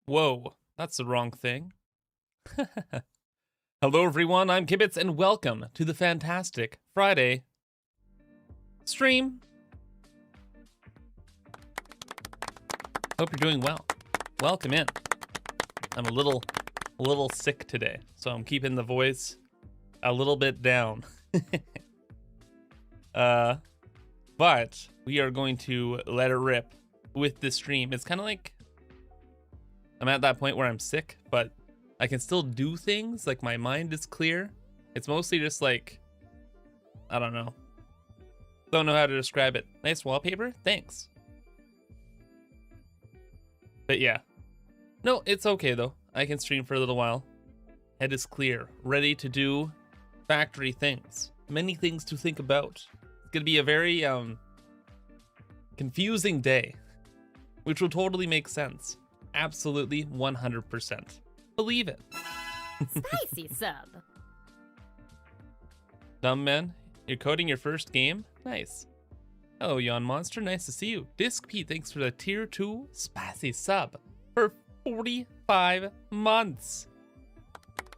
Whoa, that's the wrong thing. Hello everyone, I'm Kibitz and welcome to the fantastic Friday stream. Hope you're doing well. Welcome in. I'm a little sick today, so I'm keeping the voice a little bit down. But we are going to let it rip with this stream. It's kind of like I'm at that point where I'm sick, but I can still do things. Like my mind is clear. It's mostly just like, I don't know. Don't know how to describe it. Nice wallpaper? Thanks. But yeah. No, it's okay though. I can stream for a little while. Head is clear. Ready to do factory things. Many things to think about. It's gonna be a very confusing day, which will totally make sense. Absolutely 100%. Believe it. Spicy sub. Dumb man, you're coding your first game? Nice. Hello, Yawn Monster. Nice to see you. Disc Pete, thanks for the tier 2 spicy sub for 45 months.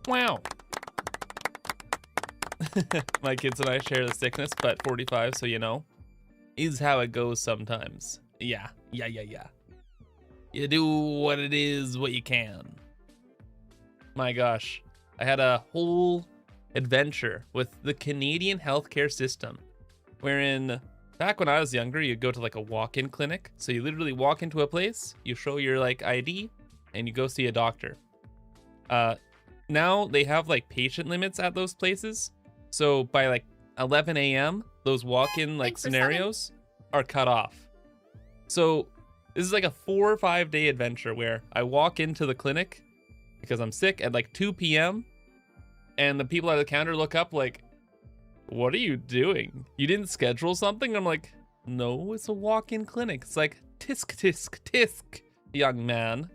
Wow. My kids and I share the sickness, but 45, so you know, is how it goes sometimes. Yeah. You do what it is, what you can. My gosh, I had a whole adventure with the Canadian healthcare system, wherein back when I was younger, you'd go to like a walk-in clinic. So you literally walk into a place, you show your like ID, and you go see a doctor. Now they have like patient limits at those places. So by like 11 a.m., those walk-in like scenarios are cut off. So this is like a 4 or 5 day adventure where I walk into the clinic because I'm sick at like 2 p.m. and the people at the counter look up like, what are you doing? You didn't schedule something? I'm like, no, it's a walk-in clinic. It's like, tisk, young man.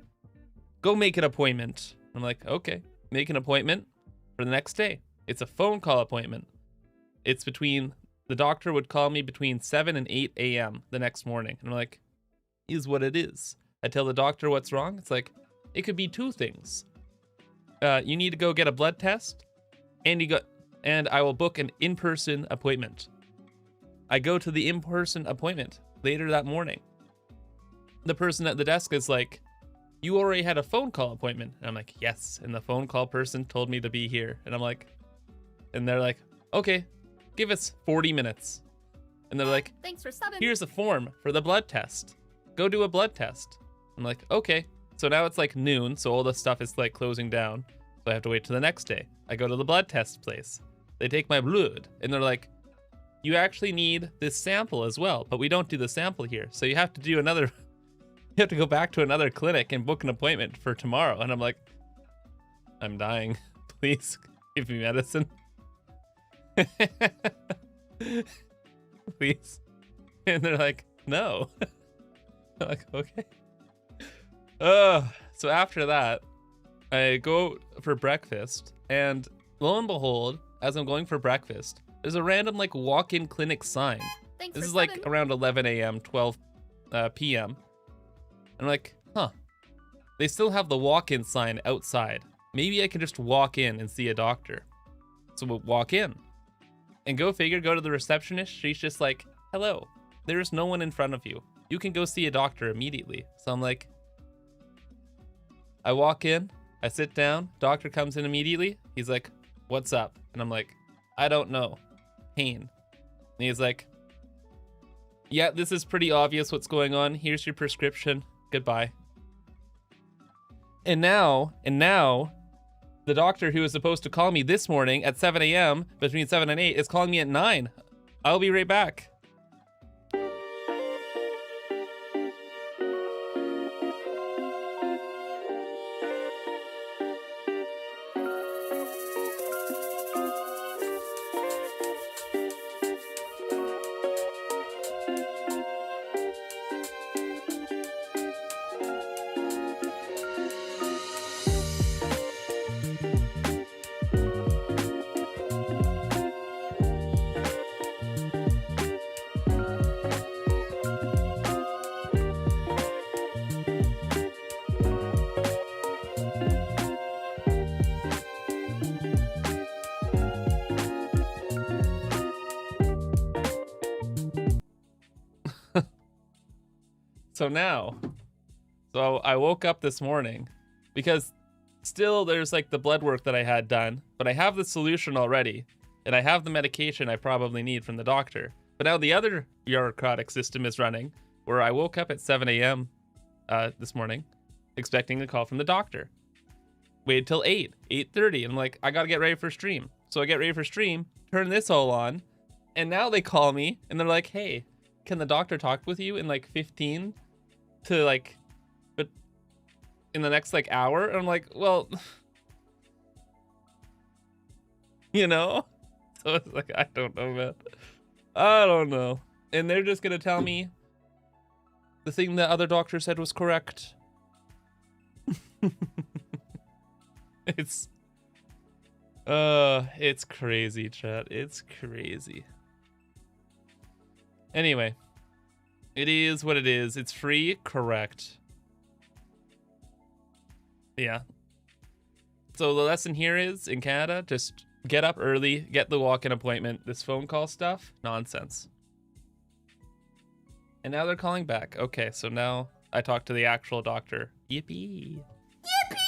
Go make an appointment. I'm like, okay, make an appointment for the next day. It's a phone call appointment. It's the doctor would call me between 7 and 8 a.m. the next morning. And I'm like, is what it is. I tell the doctor what's wrong. It's like, it could be two things. You need to go get a blood test, and I will book an in-person appointment. I go to the in-person appointment later that morning. The person at the desk is like, you already had a phone call appointment. And I'm like, yes. And the phone call person told me to be here. And I'm like, and they're like, okay, give us 40 minutes. And they're like, Thanks for subbing. here's a form for the blood test. Go do a blood test. I'm like, okay. So now it's like noon, so all the stuff is like closing down. So I have to wait till the next day. I go to the blood test place. They take my blood, and they're like, you actually need this sample as well, but we don't do the sample here. So you have to do another, you have to go back to another clinic and book an appointment for tomorrow. And I'm like, I'm dying. Please give me medicine. Please. And they're like, no. I'm like, okay. So after that, I go for breakfast, and lo and behold, as I'm going for breakfast, there's a random like walk-in clinic sign. Thanks This for is like subbing. around 11 a.m., 12 p.m. And I'm like, huh. They still have the walk-in sign outside. Maybe I can just walk in and see a doctor. So we'll walk in. And go figure, go to the receptionist. She's just like, hello, there's no one in front of you. You can go see a doctor immediately. So I'm like, I walk in, I sit down, doctor comes in immediately. He's like, what's up? And I'm like, I don't know. Pain. And he's like, yeah, this is pretty obvious what's going on. Here's your prescription. Goodbye. And now, the doctor who was supposed to call me this morning at 7 a.m. between 7 and 8 is calling me at 9. I'll be right back. So now, so I woke up this morning because still there's like the blood work that I had done, but I have the solution already and I have the medication I probably need from the doctor. But now the other bureaucratic system is running where I woke up at 7 a.m. This morning expecting a call from the doctor. Waited till 8:30, and I'm like, I gotta get ready for stream. So I get ready for stream, turn this all on, and now they call me and they're like, hey, can the doctor talk with you in like 15 to like, but in the next like hour? And I'm like, well, you know? So it's like, I don't know, man. I don't know. And they're just gonna tell me the thing the other doctor said was correct. It's crazy, chat. It's crazy. Anyway, it is what it is. It's free, correct. Yeah. So the lesson here is, in Canada, just get up early, get the walk-in appointment. This phone call stuff, nonsense. And now they're calling back. Okay, so now I talk to the actual doctor. Yippee. Yippee!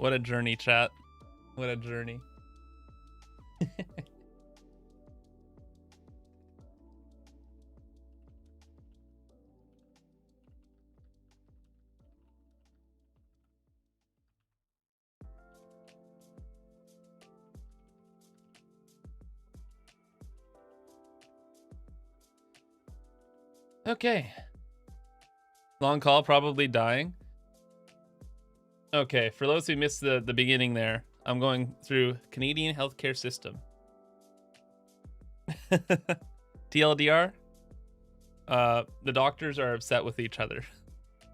What a journey, chat. What a journey. Okay. Long call, probably dying. Okay, for those who missed the beginning there, I'm going through Canadian healthcare system. TLDR, the doctors are upset with each other.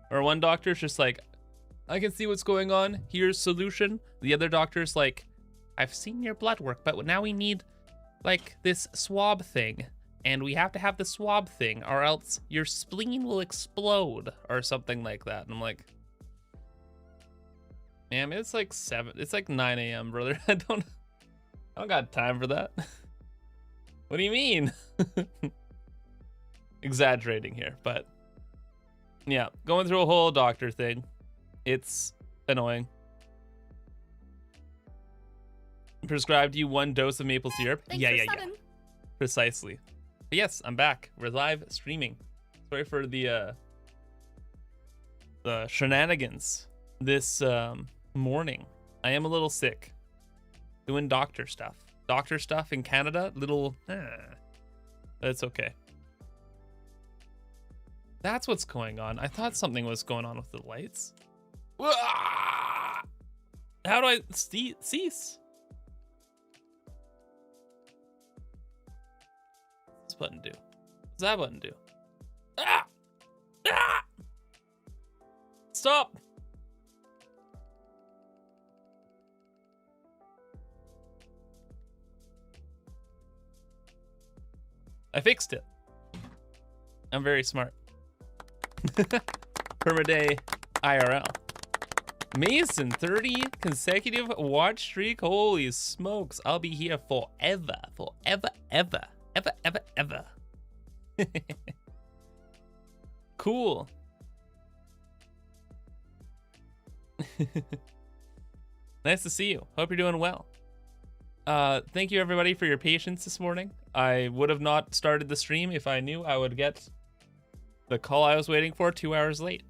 Or one doctor's just like, I can see what's going on, here's solution. The other doctor's like, I've seen your blood work, but now we need like this swab thing. And we have to have the swab thing or else your spleen will explode or something like that. And I'm like, man, it's like 9 a.m., brother. I don't got time for that. What do you mean? Exaggerating here, but yeah, going through a whole doctor thing. It's annoying. Prescribed you 1 dose of maple syrup. Thanks Yeah. sudden. Precisely. But yes, I'm back. We're live streaming. Sorry for the shenanigans this morning. I am a little sick. Doing doctor stuff. Doctor stuff in Canada, little that's okay. That's what's going on. I thought something was going on with the lights. How do I cease? What's this button do? What's that button do? Ah! Ah! Stop! I fixed it. I'm very smart. Permaday IRL. Mason, 30 consecutive watch streak. Holy smokes. I'll be here forever. Forever, ever. Ever, ever, ever. Cool. Nice to see you. Hope you're doing well. Thank you everybody for your patience this morning. I would have not started the stream if I knew I would get the call I was waiting for 2 hours late.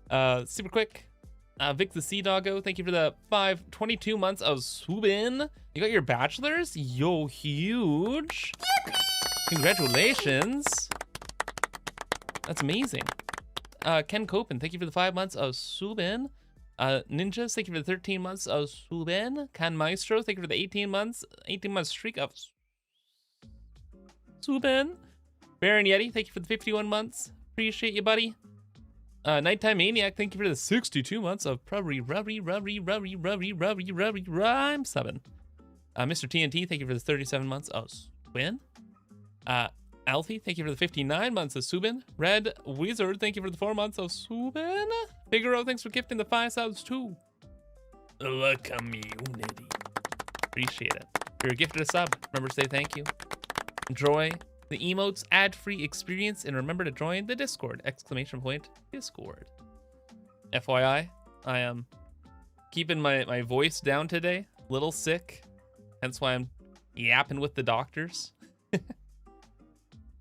Super quick. Vic the Sea Doggo, thank you for the 22 months of Subin. You got your bachelor's? Yo, huge. Congratulations. That's amazing. Ken Copen, thank you for the 5 months of Subin. Ninjas, thank you for the 13 months of Subin. Can Maestro, thank you for the 18 month streak of Subin. Baron Yeti, thank you for the 51 months. Appreciate you, buddy. Nighttime Maniac, thank you for the 62 months of Rubbery Rhyme 7. Mr. TNT, thank you for the 37 months of Swin. Alfie, thank you for the 59 months of Subin. Red Wizard, thank you for the 4 months of Subin. Figaro, thanks for gifting the 5 subs too. The community. Appreciate it. If you're gifted a sub, remember to say thank you. Enjoy the emotes ad-free experience and remember to join the Discord! Discord. FYI, I am keeping my voice down today. A little sick. Hence why I'm yapping with the doctors.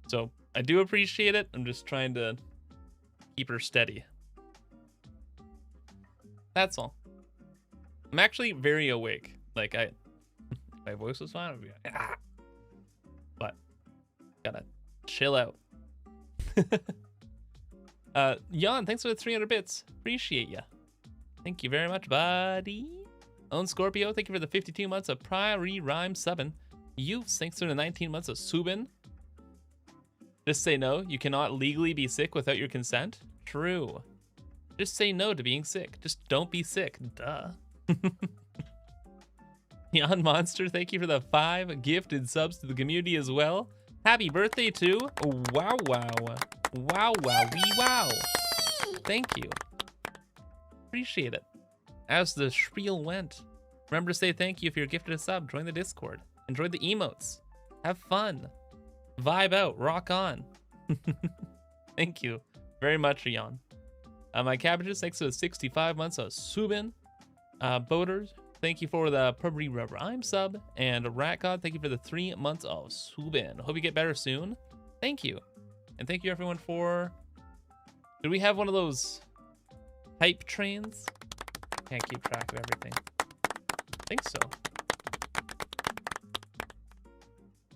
So I do appreciate it. I'm just trying to keep her steady. That's all. I'm actually very awake. Like my voice was fine. I'd be like, ah. But gotta chill out. Jan, thanks for the 300 bits. Appreciate ya. Thank you very much, buddy. Own Scorpio, thank you for the 52 months of Priory Rhyme 7. Youths, thanks for the 19 months of Subin. Just say no. You cannot legally be sick without your consent. True. Just say no to being sick. Just don't be sick. Duh. Neon Monster, thank you for the 5 gifted subs to the community as well. Happy birthday to Wow Wow. Wow Wow Wee Wow. Thank you. Appreciate it. As the spiel went, remember to say thank you if you're gifted a sub. Join the Discord. Enjoy the emotes. Have fun. Vibe out. Rock on. Thank you very much, Jan. My cabbages, thanks to the 65 months of Subin. Boaters, thank you for the Purbury Rhyme sub. And Rat God, thank you for the 3 months of Subin. Hope you get better soon. Thank you. And thank you everyone for... Do we have one of those hype trains? Can't keep track of everything. I think so.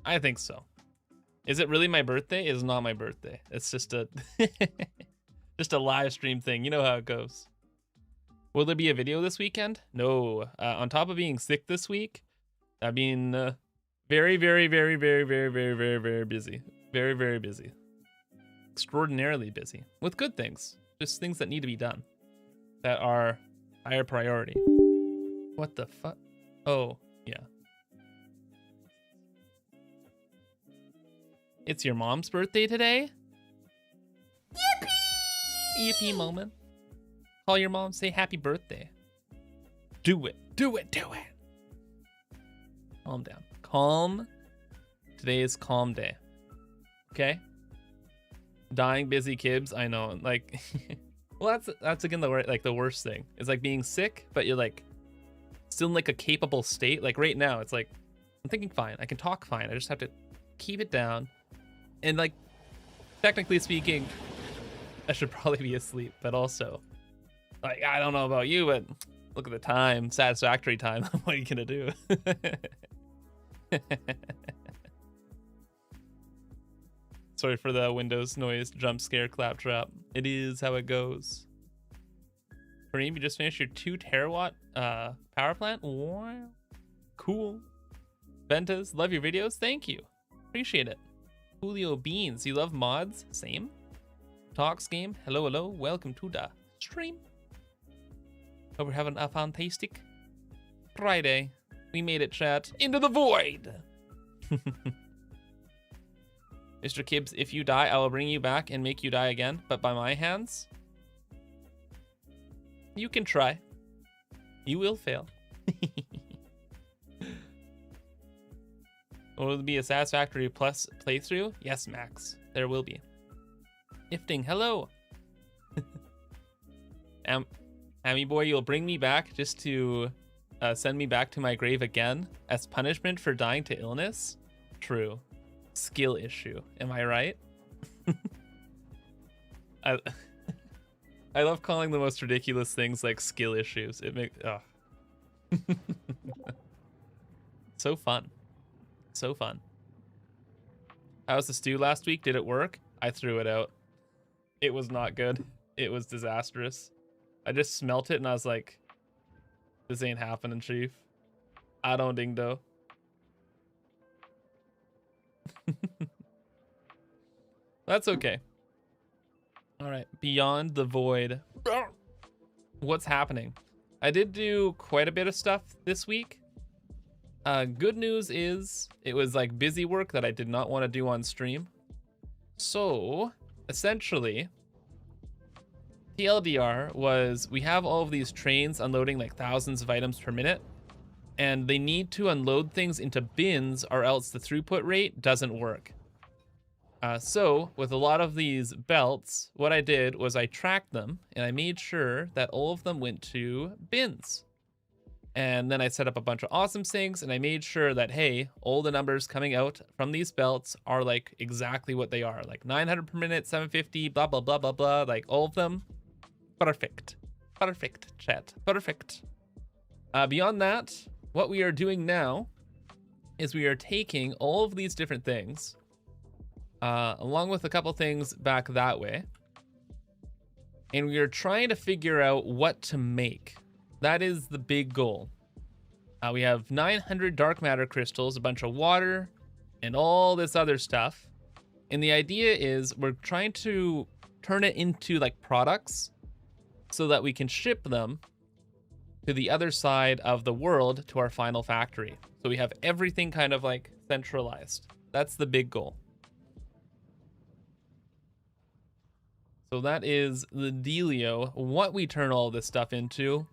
I think so. Is it really my birthday? It's not my birthday. It's just a just a live stream thing. You know how it goes. Will there be a video this weekend? No. On top of being sick this week, I've been very, very, very, very, very, very, very, very busy. Very, very busy. Extraordinarily busy. With good things. Just things that need to be done. That are higher priority. What the fuck? Oh, yeah. It's your mom's birthday today? Yippee! Yippee moment. Call your mom, say happy birthday. Do it, do it, do it. Calm down. Calm. Today is calm day. Okay? Dying busy kibs, I know. Like, well, that's again the worst thing. It's like being sick, but you're like still in like a capable state. Like right now, it's like I'm thinking fine. I can talk fine. I just have to keep it down. And like, technically speaking, I should probably be asleep, but also, like, I don't know about you, but look at the time, satisfactory time. What are you gonna do? Sorry for the Windows noise jump scare claptrap. It is how it goes. Kareem, you just finished your 2 terawatt power plant? Wow. Cool. Ventas, love your videos. Thank you. Appreciate it. Julio Beans, you love mods? Same. Talks game, hello, hello. Welcome to the stream. Hope we're having a fantastic Friday. We made it, chat. Into the void. Mr. Kibbs, if you die, I will bring you back and make you die again, but by my hands. You can try. You will fail. Will there be a Satisfactory Plus playthrough? Yes, Max. There will be. Ifting, hello. Amy boy, you'll bring me back just to send me back to my grave again as punishment for dying to illness? True. Skill issue. Am I right? I love calling the most ridiculous things like skill issues. It makes so fun. So fun. How was the stew last week? Did it work? I threw it out. It was not good. It was disastrous. I just smelt it and I was like, this ain't happening, chief. I don't ding do. That's okay. All right, beyond the void. What's happening? I did do quite a bit of stuff this week. Good news is it was like busy work that I did not want to do on stream. So essentially, TLDR was we have all of these trains unloading like thousands of items per minute, and they need to unload things into bins or else the throughput rate doesn't work. So with a lot of these belts, what I did was I tracked them and I made sure that all of them went to bins. And then I set up a bunch of awesome things and I made sure that, hey, all the numbers coming out from these belts are like exactly what they are. Like 900 per minute, 750, blah, blah, blah, blah, blah. Like all of them. Perfect. Perfect, chat. Perfect. Beyond that, what we are doing now is we are taking all of these different things, along with a couple things back that way, and we are trying to figure out what to make. That is the big goal. We have 900 dark matter crystals, a bunch of water, and all this other stuff. And the idea is we're trying to turn it into like products so that we can ship them to the other side of the world to our final factory. So we have everything kind of like centralized. That's the big goal. So that is the dealio. What we turn all this stuff into.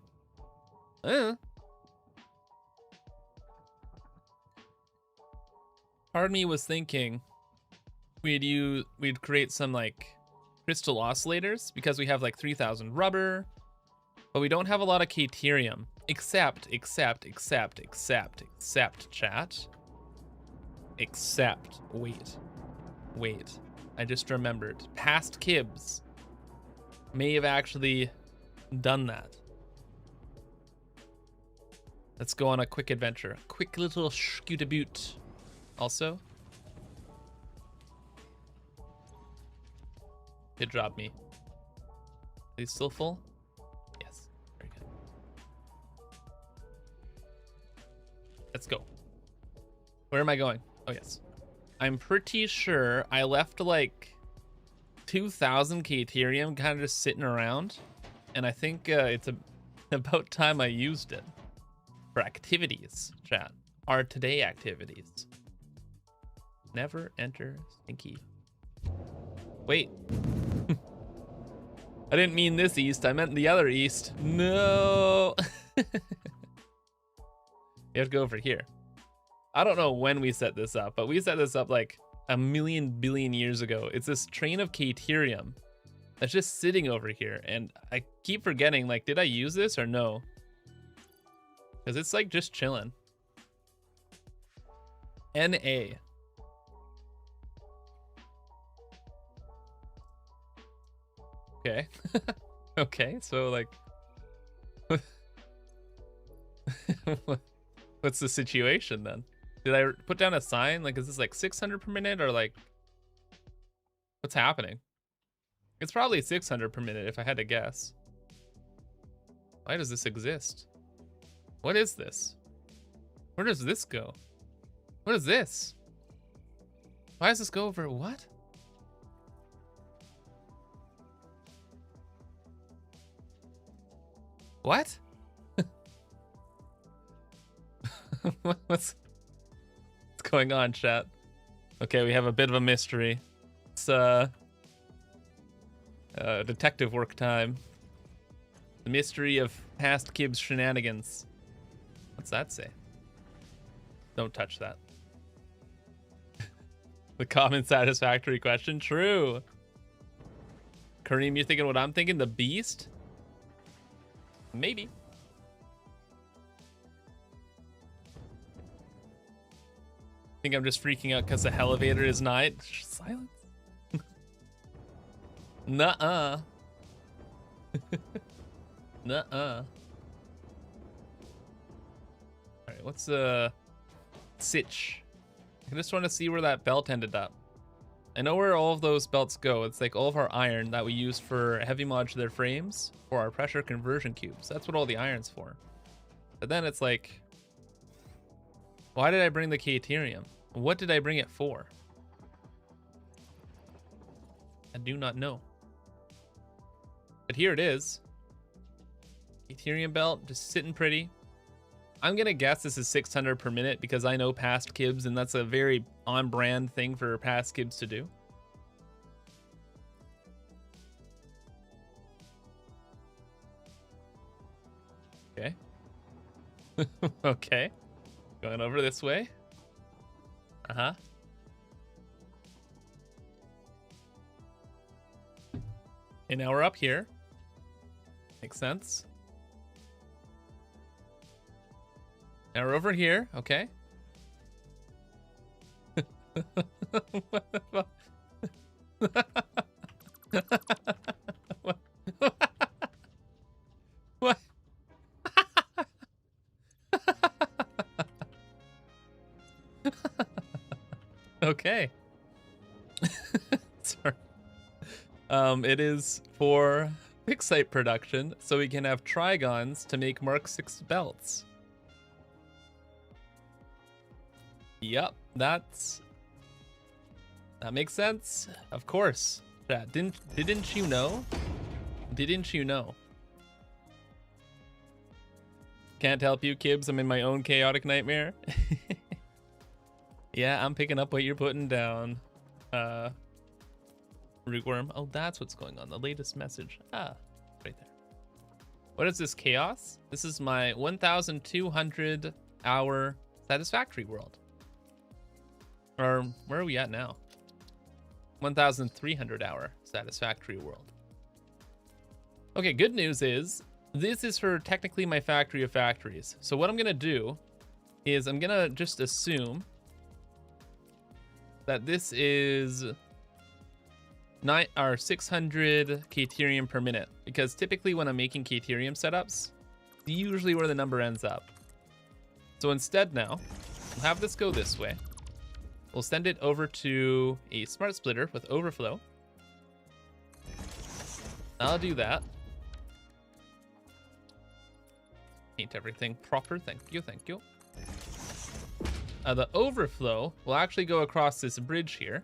Part of me was thinking we'd create some like crystal oscillators because we have like 3,000 rubber, but we don't have a lot of caterium. Except, chat. Except, wait. I just remembered. Past Kibs may have actually done that. Let's go on a quick adventure. Quick little scoot-a-boot. Also, it dropped me. Are these still full? Yes. Very good. Let's go. Where am I going? Oh, yes. I'm pretty sure I left like 2,000 caterium kind of just sitting around. And I think it's about time I used it for activities, chat. Our today activities. Never enter stinky. Wait. I didn't mean this east. I meant the other east. No. You have to go over here. I don't know when we set this up, but we set this up like a million billion years ago. It's this train of caterium that's just sitting over here. And I keep forgetting, like, did I use this or no? Because it's like just chilling. NA. Okay. Okay, so like what's the situation then? Did I put down a sign? Like, is this like 600 per minute or like what's happening? It's probably 600 per minute if I had to guess. Why does this exist? What is this? Where does this go? What is this? Why does this go over what? What? What's going on, chat? Okay, we have a bit of a mystery. It's detective work time. The mystery of past Kibs shenanigans. What's that say? Don't touch that. The common satisfactory question. True. Kareem, you're thinking what I'm thinking? The beast? Maybe. I think I'm just freaking out because the elevator is not. Silence. Nuh-uh. Nuh-uh. Alright, what's sitch? I just want to see where that belt ended up. I know where all of those belts go. It's like all of our iron that we use for heavy modular frames for our pressure conversion cubes. That's what all the iron's for. But then it's like, why did I bring the caterium? What did I bring it for? I do not know. But here it is. Caterium belt, just sitting pretty. I'm gonna guess this is 600 per minute because I know past Kibs, and that's a very on-brand thing for past Kibs to do. Okay. Okay. Going over this way. Uh-huh. Okay, now we're up here. Makes sense. Now we're over here, okay. What? What? Okay. Sorry. It is for Pixite production, so we can have trigons to make Mark 6 belts. Yep, that makes sense. Of course. Chat, didn't you know? Didn't you know? Can't help you, Kibs. I'm in my own chaotic nightmare. Yeah, I'm picking up what you're putting down. Rootworm. Oh, that's what's going on. The latest message. Ah, right there. What is this, chaos? This is my 1,200 hour satisfactory world. Or where are we at now? 1,300 hour Satisfactory world. Okay, good news is this is for technically my factory of factories. So what I'm gonna do is I'm gonna just assume that this is 600 Caterium per minute, because typically when I'm making Caterium setups, it's usually where the number ends up. So instead now, we'll have this go this way. We'll send it over to a smart splitter with overflow. I'll do that. Paint everything proper. Thank you, thank you. The overflow will actually go across this bridge here.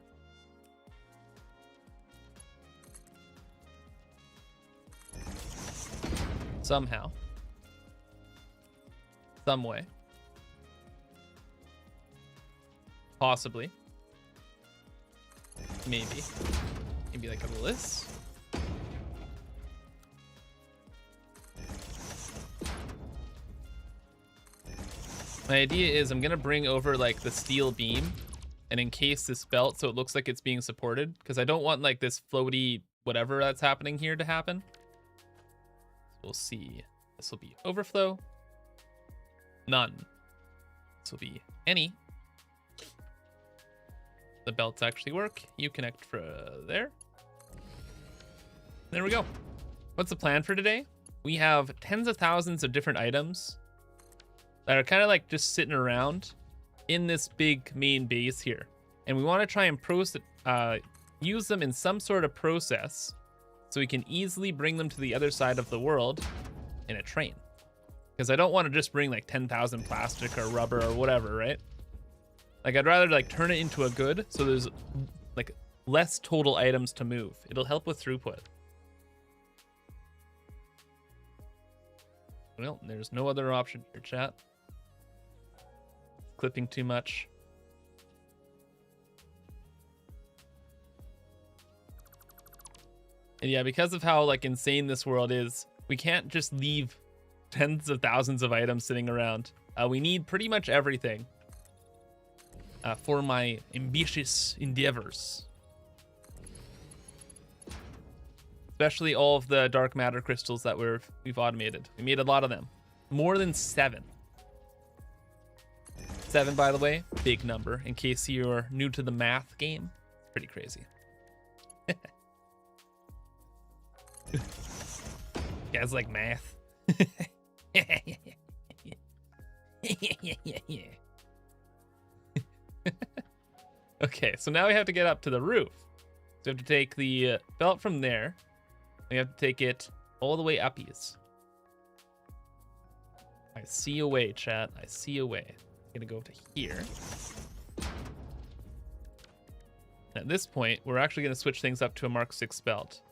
Somehow. Some way. Possibly. Maybe. Maybe like this. My idea is I'm gonna bring over like the steel beam and encase this belt so it looks like it's being supported, because I don't want like this floaty whatever that's happening here to happen. So we'll see. This will be overflow. None. This will be any. The belts actually work. You connect for there. There we go. What's the plan for today? We have tens of thousands of different items that are kind of like just sitting around in this big main base here. And we want to try and use them in some sort of process so we can easily bring them to the other side of the world in a train. Because I don't want to just bring like 10,000 plastic or rubber or whatever, right? Like I'd rather like turn it into a good so there's like less total items to move. It'll help with throughput. Well, there's no other option here, chat. Clipping too much. And yeah, because of how like insane this world is, we can't just leave tens of thousands of items sitting around. We need pretty much everything for my ambitious endeavors. Especially all of the dark matter crystals that we've automated. We made a lot of them. More than 7. 7, by the way, big number. In case you're new to the math game, pretty crazy. You guys like math? Okay, so now we have to get up to the roof. So we have to take the belt from there. We have to take it all the way uppies. I see a way, chat. I see a way. I'm gonna go to here. At this point, we're actually gonna switch things up to a Mark 6 belt.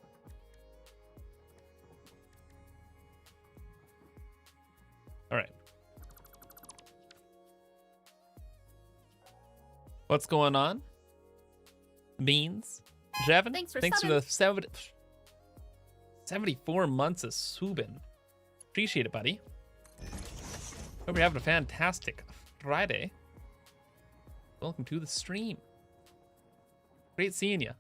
All right. What's going on? Beans? Javin? Thanks for the 74 months of subin. Appreciate it, buddy. Hope you're having a fantastic Friday. Welcome to the stream. Great seeing you.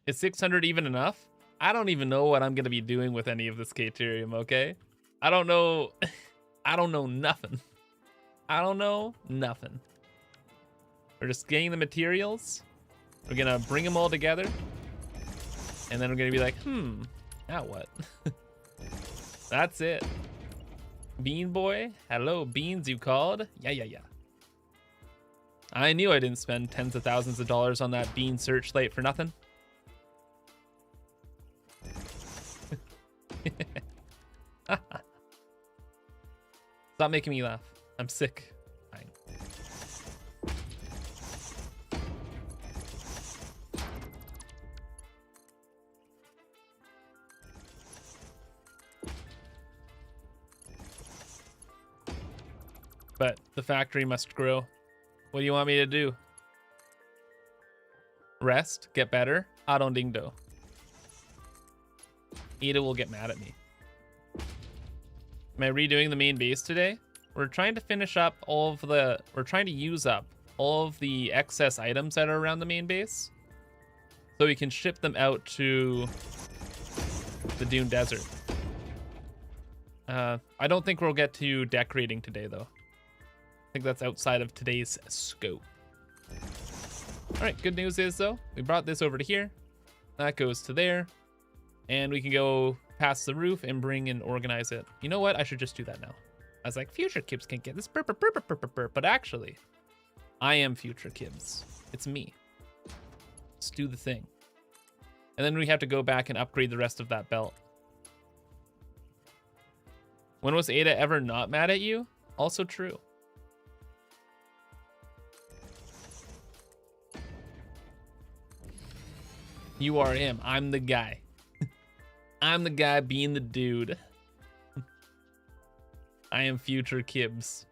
Is 600 even enough? I don't even know what I'm going to be doing with any of this Caterium, okay? I don't know. I don't know nothing. I don't know nothing. We're just getting the materials. We're going to bring them all together. And then we're going to be like, now what? That's it. Bean boy. Hello, beans you called? Yeah. I knew I didn't spend tens of thousands of dollars on that bean searchlight for nothing. Stop making me laugh. I'm sick. Fine. But the factory must grow. What do you want me to do? Rest? Get better? I don't ding do. Ada will get mad at me. Am I redoing the main base today? we're trying to finish up all of the, we're trying to use up all of the excess items that are around the main base, so we can ship them out to the Dune Desert. I don't think we'll get to decorating today, though. I think that's outside of today's scope. All right, good news is, though, we brought this over to here. That goes to there. And we can go past the roof and bring and organize it. You know what? I should just do that now. I was like, Future Kibs can get this, but actually, I am Future Kibs. It's me. Let's do the thing. And then we have to go back and upgrade the rest of that belt. When was Ada ever not mad at you? Also true. You are him. I'm the guy. I'm the guy being the dude. I am Future Kibs.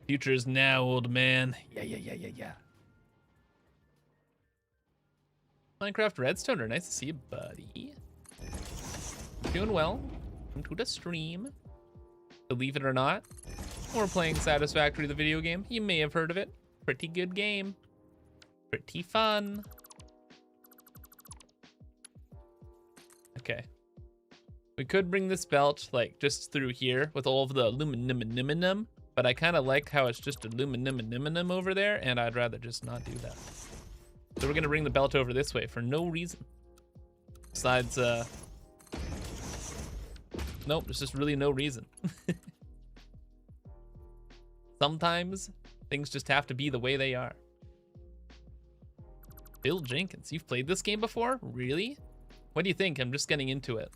Future's now, old man. Yeah. Minecraft Redstoner, nice to see you, buddy. Doing well. Welcome to the stream. Believe it or not, we're playing Satisfactory, the video game. You may have heard of it. Pretty good game. Pretty fun. Okay. We could bring this belt like just through here with all of the aluminum, but I kind of like how it's just aluminum over there, and I'd rather just not do that. So we're gonna bring the belt over this way for no reason. Besides, nope, there's just really no reason. Sometimes things just have to be the way they are. Bill Jenkins, you've played this game before? Really? What do you think? I'm just getting into it.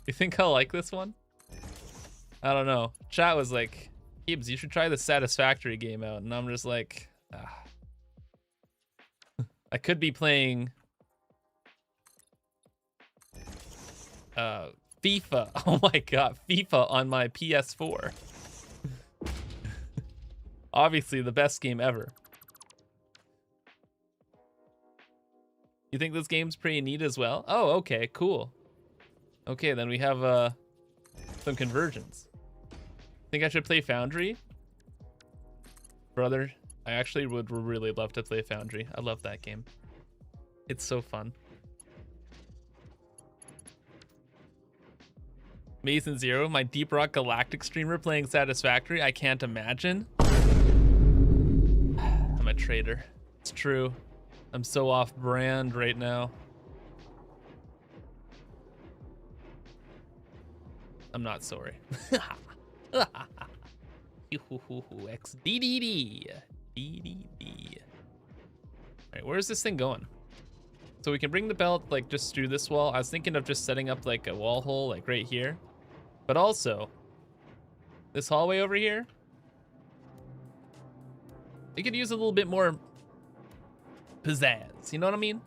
You think I'll like this one? I don't know. Chat was like, Gibbs, you should try the Satisfactory game out. And I'm just like, I could be playing FIFA. Oh my god, FIFA on my PS4. Obviously the best game ever. You think this game's pretty neat as well? Oh, okay, cool. Okay, then we have some convergence. Think I should play Foundry? Brother, I actually would really love to play Foundry. I love that game. It's so fun. Mason Zero, my Deep Rock Galactic streamer playing Satisfactory. I can't imagine. I'm a traitor. It's true. I'm so off brand right now. I'm not sorry. XDDD. DDD. Alright, where's this thing going? So we can bring the belt like just through this wall. I was thinking of just setting up like a wall hole like right here. But also, this hallway over here, we could use a little bit more pizzazz, you know what I mean?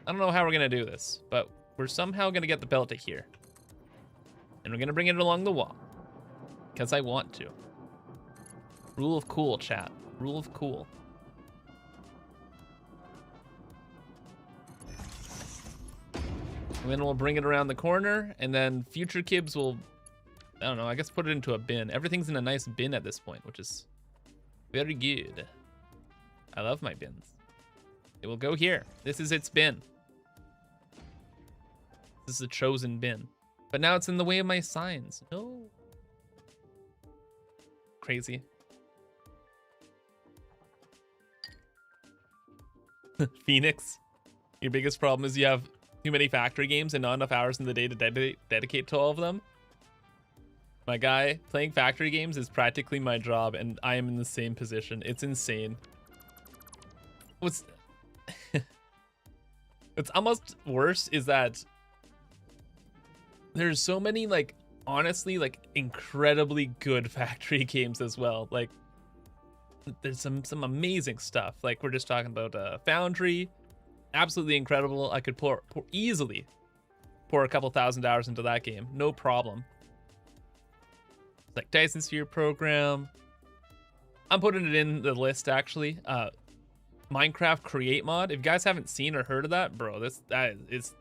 I don't know how we're gonna do this, but we're somehow gonna get the belt to here. And we're gonna bring it along the wall. Because I want to. Rule of cool, chat. Rule of cool. And then we'll bring it around the corner, and then Future Kibs will, I don't know, I guess put it into a bin. Everything's in a nice bin at this point, which is very good. I love my bins. It will go here. This is its bin. This is a chosen bin. But now it's in the way of my signs. No. Crazy. Phoenix, your biggest problem is you have too many factory games and not enough hours in the day to dedicate to all of them. My guy, playing factory games is practically my job, and I am in the same position. It's insane. What's almost worse is that there's so many, like, honestly, like, incredibly good factory games as well. Like, there's some amazing stuff. Like, we're just talking about Foundry, absolutely incredible. I could easily pour a couple thousand hours into that game, no problem. Like Dyson Sphere program, I'm putting it in the list actually. Minecraft create mod. If you guys haven't seen or heard of that, bro, that is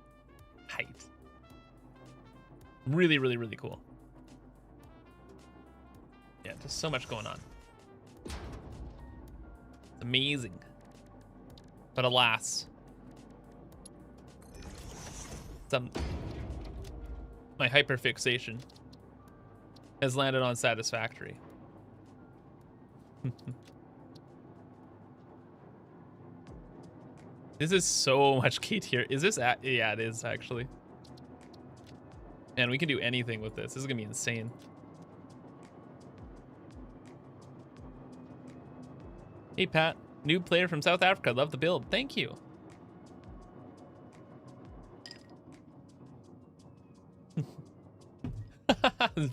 hype. Really, really, really cool. Yeah, just so much going on. It's amazing. But alas, my hyperfixation has landed on Satisfactory. This is so much K tier. Is this yeah, it is actually. Man, we can do anything with this. This is gonna be insane. Hey Pat, new player from South Africa. Love the build. Thank you.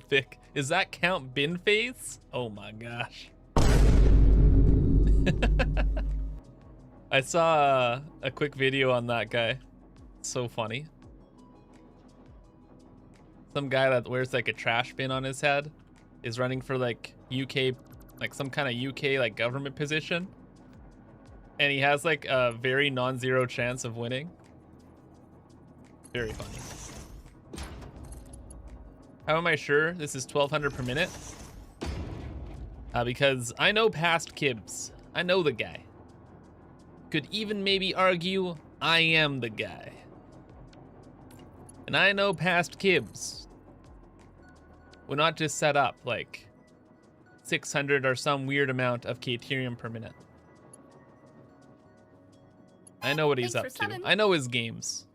Vic, is that Count Bin Face? Oh my gosh. I saw a quick video on that guy. So funny. Some guy that wears like a trash bin on his head is running for like UK, like some kind of UK like government position. And he has like a very non-zero chance of winning. Very funny. How am I sure this is 1200 per minute? Because I know past Kibs. I know the guy. Could even maybe argue I am the guy. And I know past Kibs would not just set up like 600 or some weird amount of K-Ethereum per minute. I know what he's up to. I know his games.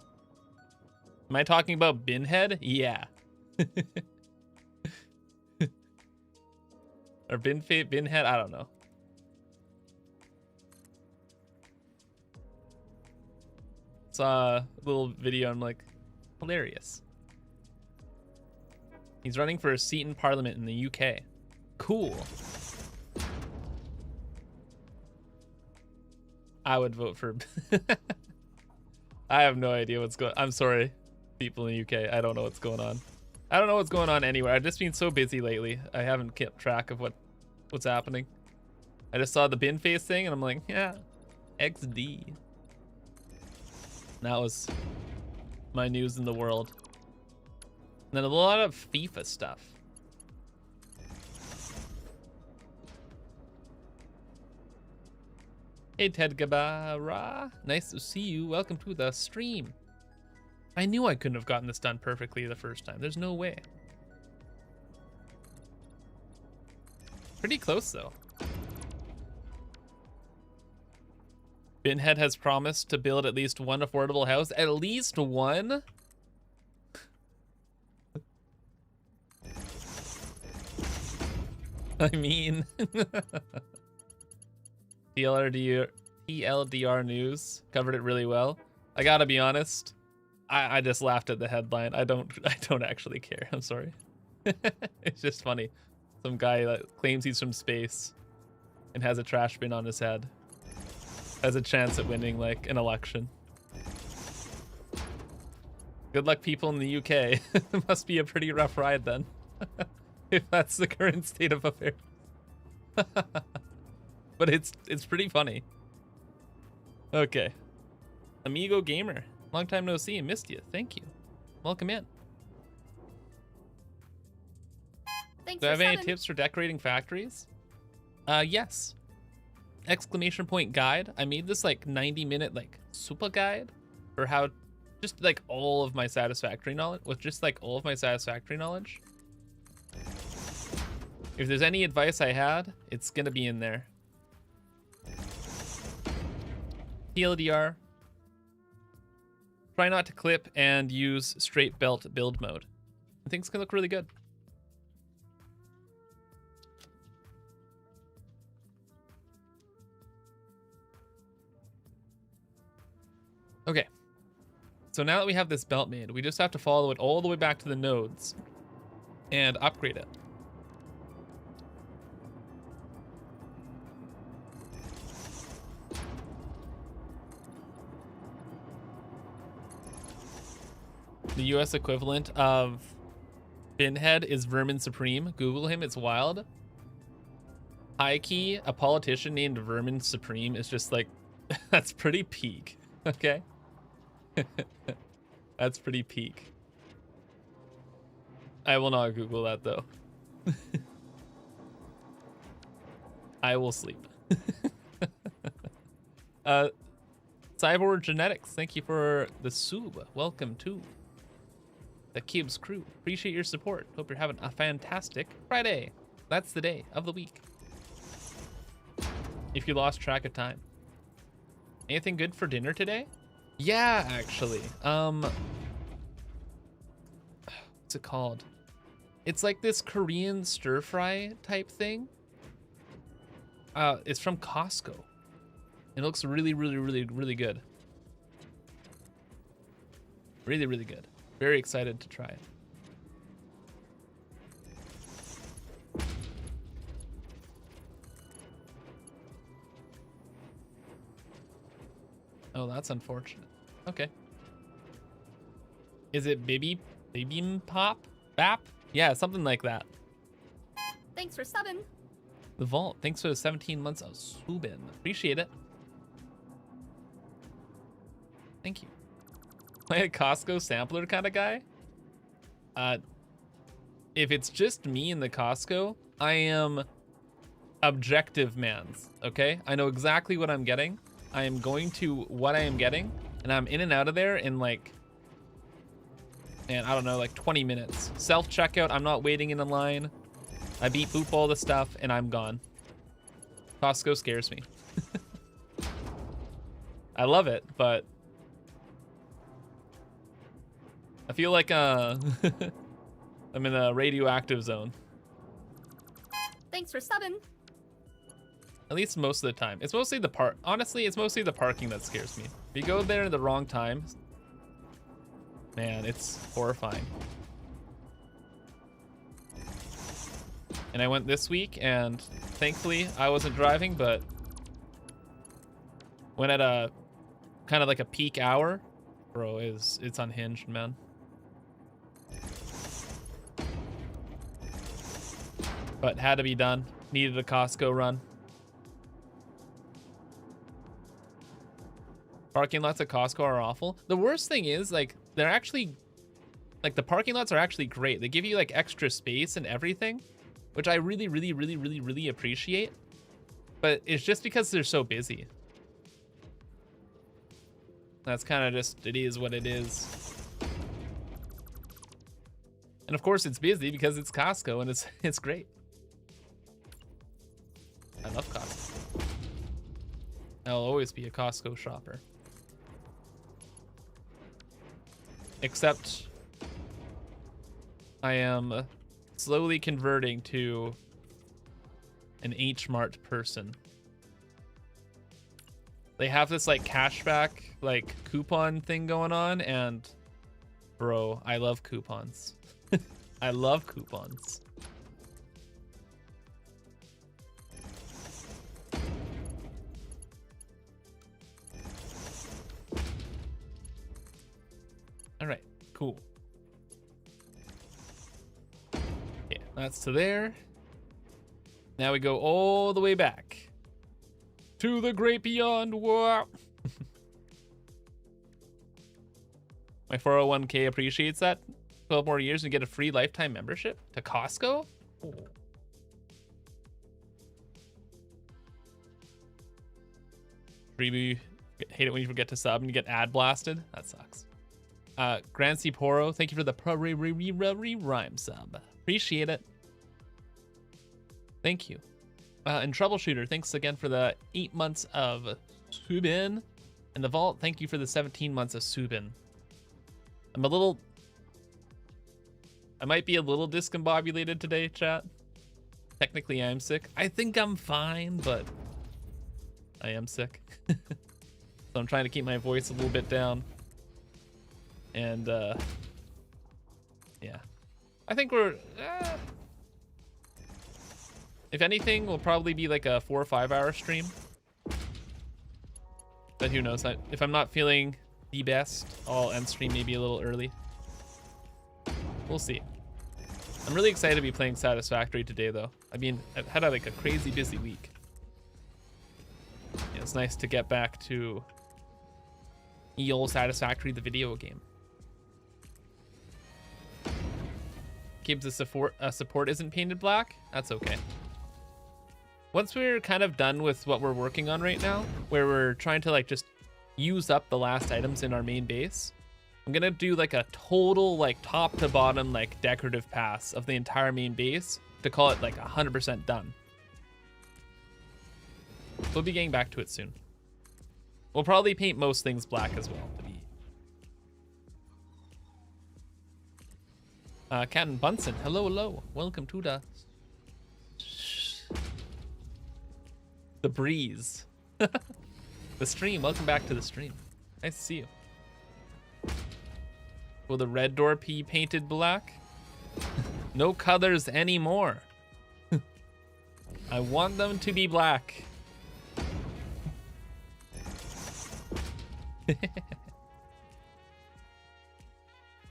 Am I talking about Binhead? Yeah. Or Binhead? I don't know. Saw a little video. I'm like, hilarious. He's running for a seat in Parliament in the UK. Cool. I would vote for. I have no idea what's going. I'm sorry, people in the UK. I don't know what's going on. I don't know what's going on anywhere. I've just been so busy lately. I haven't kept track of what's happening. I just saw the bin face thing and I'm like, yeah, XD. That was my news in the world. And then a lot of FIFA stuff. Hey Ted Gabara, nice to see you. Welcome to the stream. I knew I couldn't have gotten this done perfectly the first time. There's no way. Pretty close though. Binhead has promised to build at least one affordable house. At least one? I mean, TLDR news covered it really well. I gotta be honest. I just laughed at the headline. I don't actually care. I'm sorry. It's just funny. Some guy that claims he's from space and has a trash bin on his head has a chance at winning like an election. Good luck, people in the UK. It must be a pretty rough ride then. If that's the current state of affairs. But it's pretty funny. Okay. Amigo Gamer. Long time no see. Missed you. Thank you. Welcome in. Thanks Do I have any tips for decorating factories? Yes. Exclamation point guide. I made this like 90-minute like super guide for how just like all of my Satisfactory knowledge with just like all of my Satisfactory knowledge. If there's any advice I had, it's gonna be in there. TLDR. Try not to clip and use straight belt build mode. I think it's gonna look really good. Okay. So now that we have this belt made, we just have to follow it all the way back to the nodes and upgrade it. The US equivalent of Binhead is Vermin Supreme. Google him, it's wild. High key, a politician named Vermin Supreme is just like That's pretty peak. Okay. That's pretty peak. I will not Google that though. I will sleep. Cyborg Genetics, thank you for the sub. Welcome to the Kibbs crew. Appreciate your support. Hope you're having a fantastic Friday. That's the day of the week. If you lost track of time. Anything good for dinner today? Yeah, actually. What's it called? It's like this Korean stir fry type thing. It's from Costco. It looks really, really, really, really good. Really, really good. Very excited to try it. Oh, that's unfortunate. Okay. Is it bibimbap? Bap? Yeah, something like that. Thanks for subbing. The Vault, thanks for the 17 months of subin. Appreciate it. Thank you. Am I a Costco sampler kind of guy? If it's just me in the Costco, I am objective man's, okay? I know exactly what I'm getting. I am going to what I am getting, and I'm in and out of there in like, man, I don't know, like 20 minutes. Self-checkout, I'm not waiting in a line. I beep boop all the stuff, and I'm gone. Costco scares me. I love it, but I feel like I'm in a radioactive zone. Thanks for subbing. At least most of the time. It's mostly the honestly, it's mostly the parking that scares me. If you go there at the wrong time, man, it's horrifying. And I went this week, and thankfully I wasn't driving, but went at a kind of like a peak hour. Bro, it's unhinged, man. But had to be done. Needed a Costco run. Parking lots at Costco are awful. The worst thing is, like, they're actually, like, the parking lots are actually great. They give you, like, extra space and everything, which I really, really, really, really, really appreciate. But it's just because they're so busy. That's kind of just, it is what it is. And of course it's busy because it's Costco and it's great. I love Costco. I'll always be a Costco shopper. Except I am slowly converting to an H-Mart person. They have this like cashback, like coupon thing going on, and bro, I love coupons. I love coupons. All right, cool. Yeah, that's to there. Now we go all the way back to the great beyond. Whoa. My 401k appreciates that. 12 more years and get a free lifetime membership to Costco. Oh. Freebie, hate it when you forget to sub and you get ad blasted. That sucks. Grand C Poro, thank you for the rhyme sub. Appreciate it. Thank you. And Troubleshooter, thanks again for the 8 months of Subin. And the Vault, thank you for the 17 months of Subin. I might be a little discombobulated today, chat. Technically, I'm sick. I think I'm fine, but I am sick. So I'm trying to keep my voice a little bit down. And, yeah. I think we're... if anything, we'll probably be like a 4 or 5 hour stream. But who knows? If I'm not feeling the best, I'll end stream maybe a little early. We'll see. I'm really excited to be playing Satisfactory today, though. I mean, I've had like a crazy busy week. Yes. It's nice to get back to ye old Satisfactory, the video game. Gibbs, the support isn't painted black. That's okay. Once we're kind of done with what we're working on right now, where we're trying to like just use up the last items in our main base, I'm gonna do like a total like top to bottom like decorative pass of the entire main base to call it like 100% done. We'll be getting back to it soon. We'll probably paint most things black as well. Captain Bunsen, hello. Welcome to the breeze. The stream, welcome back to the stream. Nice to see you. Will the red door be painted black? No colors anymore. I want them to be black.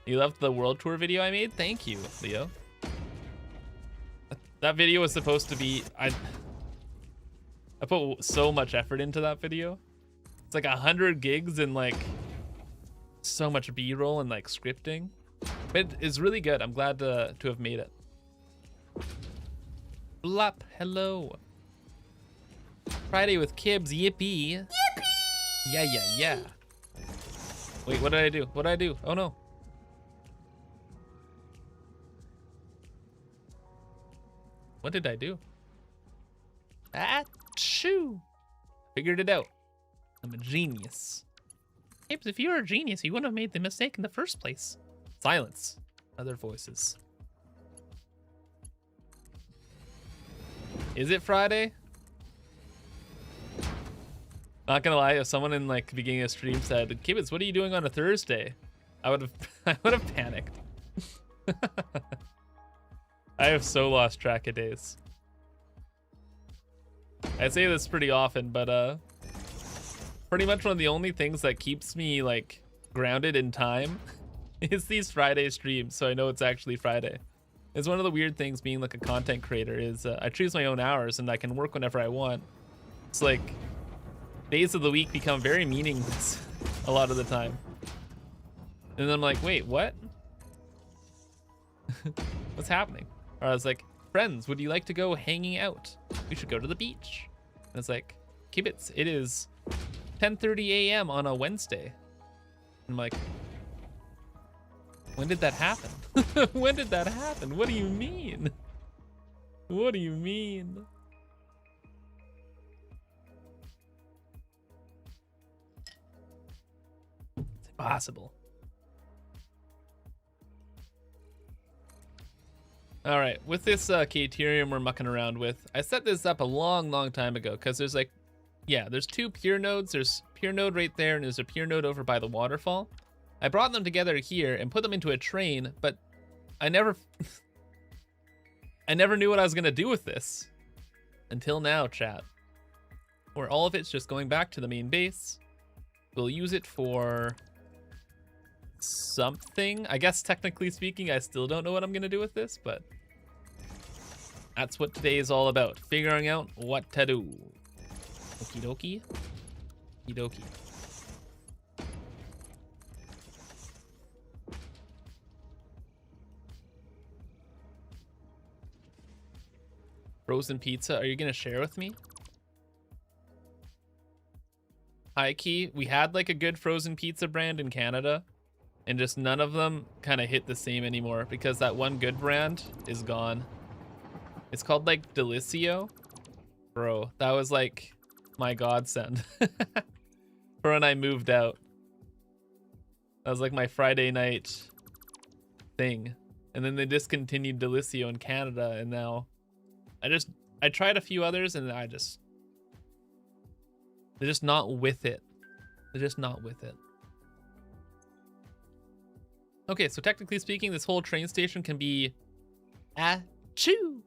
You loved the world tour video I made? Thank you, Leo. That video was supposed to be... I put so much effort into that video. It's like 100 gigs and like so much B-roll and like scripting. But it's really good. I'm glad to have made it. Blop, hello. Friday with Kibs, yippee. Yippee! Yeah. Wait, what did I do? What did I do? Oh no. What did I do? Achoo! Figured it out. I'm a genius. Hey, but if you were a genius, you wouldn't have made the mistake in the first place. Silence. Other voices. Is it Friday? Not gonna lie, if someone in like the beginning of stream said, "Kibitz, what are you doing on a Thursday?" I would have panicked. I have so lost track of days. I say this pretty often, but pretty much one of the only things that keeps me like grounded in time is these Friday streams, so I know it's actually Friday. It's one of the weird things being like a content creator is I choose my own hours and I can work whenever I want. It's like days of the week become very meaningless a lot of the time. And then I'm like, wait, what? What's happening? Or I was like, friends, would you like to go hanging out? We should go to the beach. And it's like, Kibitz, it is 10:30 a.m. on a Wednesday. And I'm like, when did that happen? When did that happen? What do you mean? What do you mean? It's impossible. All right, with this Caterium we're mucking around with, I set this up a long time ago because there's like, yeah, there's two pure nodes. There's pure node right there and there's a pure node over by the waterfall. I brought them together here and put them into a train, but I never knew what I was gonna do with this until now, chat. Where all of it's just going back to the main base. We'll use it for something. I guess technically speaking, I still don't know what I'm gonna do with this, but that's what today is all about. Figuring out what to do. Okie dokie. Okie dokie. Frozen pizza, are you gonna share with me? High key, we had like a good frozen pizza brand in Canada, and just none of them kind of hit the same anymore because that one good brand is gone. It's called like Delicio. Bro, that was like my godsend for when I moved out. That was like my Friday night thing. And then they discontinued Delicio in Canada, and now I tried a few others and they're just not with it. They're just not with it. Okay, so technically speaking, this whole train station can be achoo.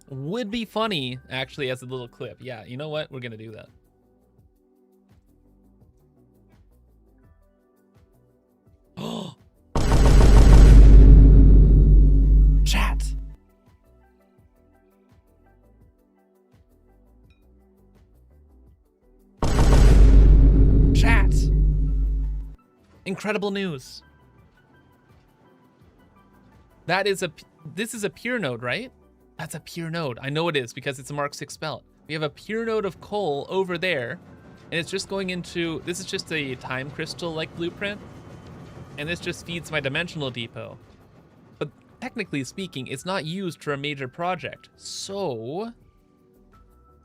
Would be funny, actually, as a little clip. Yeah, you know what? We're gonna do that. Oh, chat. Incredible news. This is a pure node, right? That's a pure node. I know it is because it's a Mark 6 belt. We have a pure node of coal over there, and it's just going into, this is just a time crystal like blueprint, and this just feeds my dimensional depot. But technically speaking, it's not used for a major project. So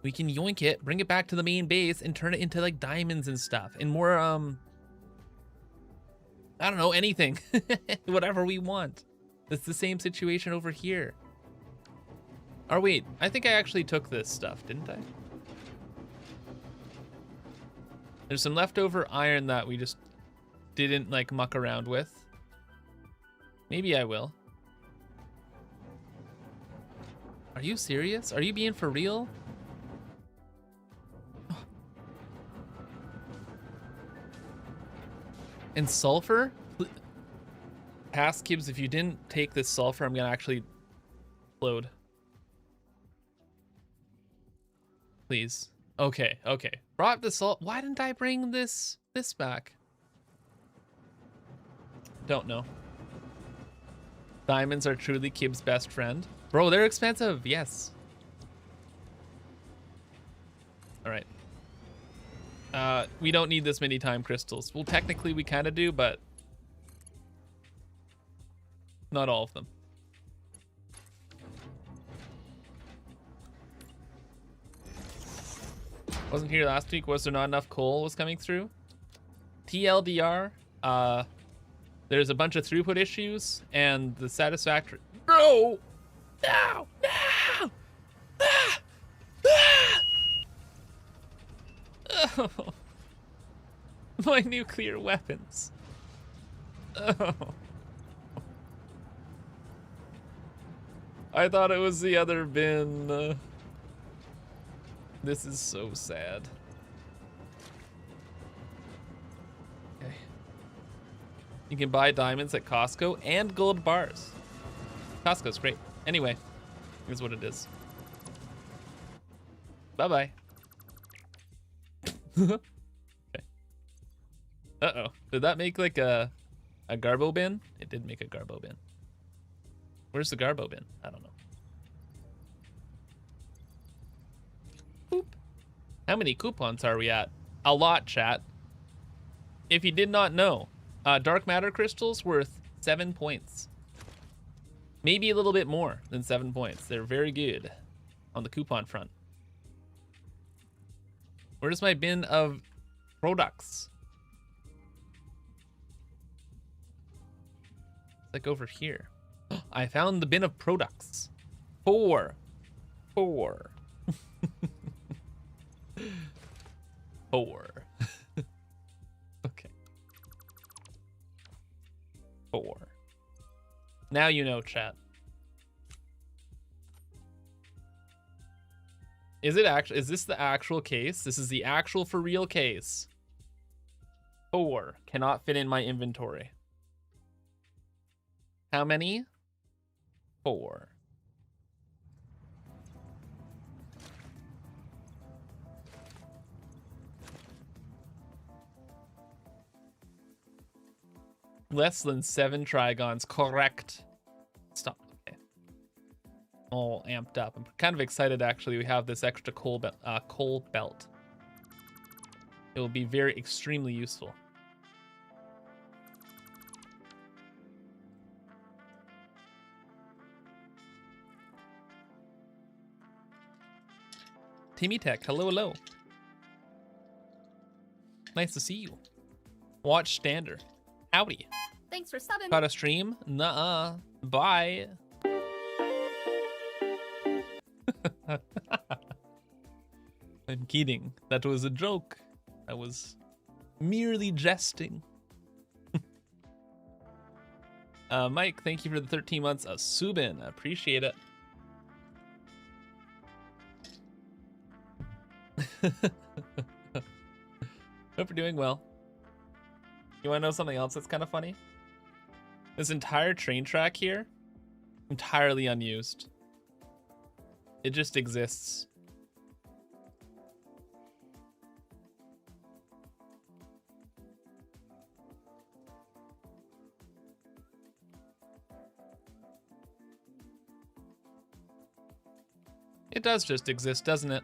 we can yoink it, bring it back to the main base, and turn it into like diamonds and stuff, and more, I don't know, anything, whatever we want. It's the same situation over here. Or wait, I think I actually took this stuff, didn't I? There's some leftover iron that we just didn't like muck around with. Maybe I will. Are you serious? Are you being for real? And sulfur? Past Kibs, if you didn't take this sulfur, I'm gonna actually explode. Please. Okay, okay. Brought the salt. Why didn't I bring this back? Don't know. Diamonds are truly Kib's best friend. Bro, they're expensive. Yes. All right. We don't need this many time crystals. Well, technically we kind of do, but not all of them. Wasn't here last week. Was there not enough coal was coming through? TLDR, there's a bunch of throughput issues and the Satisfactory. Bro! No! No! Ah! Ah! Oh. My nuclear weapons. Oh. I thought it was the other bin. This is so sad. Okay. You can buy diamonds at Costco and gold bars. Costco's great. Anyway, here's what it is. Bye-bye. Okay. Uh-oh. Did that make like a Garbo bin? It did make a Garbo bin. Where's the Garbo bin? I don't know. Boop. How many coupons are we at? A lot, chat. If you did not know, dark matter crystals worth 7 points. Maybe a little bit more than 7 points. They're very good on the coupon front. Where's my bin of products? It's like over here. I found the bin of products. 4. 4. 4. Okay. 4. Now you know, chat. Is it actually? Is this the actual case? This is the actual for real case. 4 cannot fit in my inventory. How many? 4. Less than 7 trigons, correct. Stop. Okay. All amped up. I'm kind of excited actually. We have this extra coal belt. It will be very extremely useful. Timmy Tech, hello, hello. Nice to see you. Watch Stander. Howdy. Thanks for subbing. Got a stream? Nuh-uh. Bye. I'm kidding. That was a joke. I was merely jesting. Mike, thank you for the 13 months of Subin. I appreciate it. Hope you're doing well. You want to know something else that's kind of funny? This entire train track here, entirely unused. It just exists. It does just exist, doesn't it?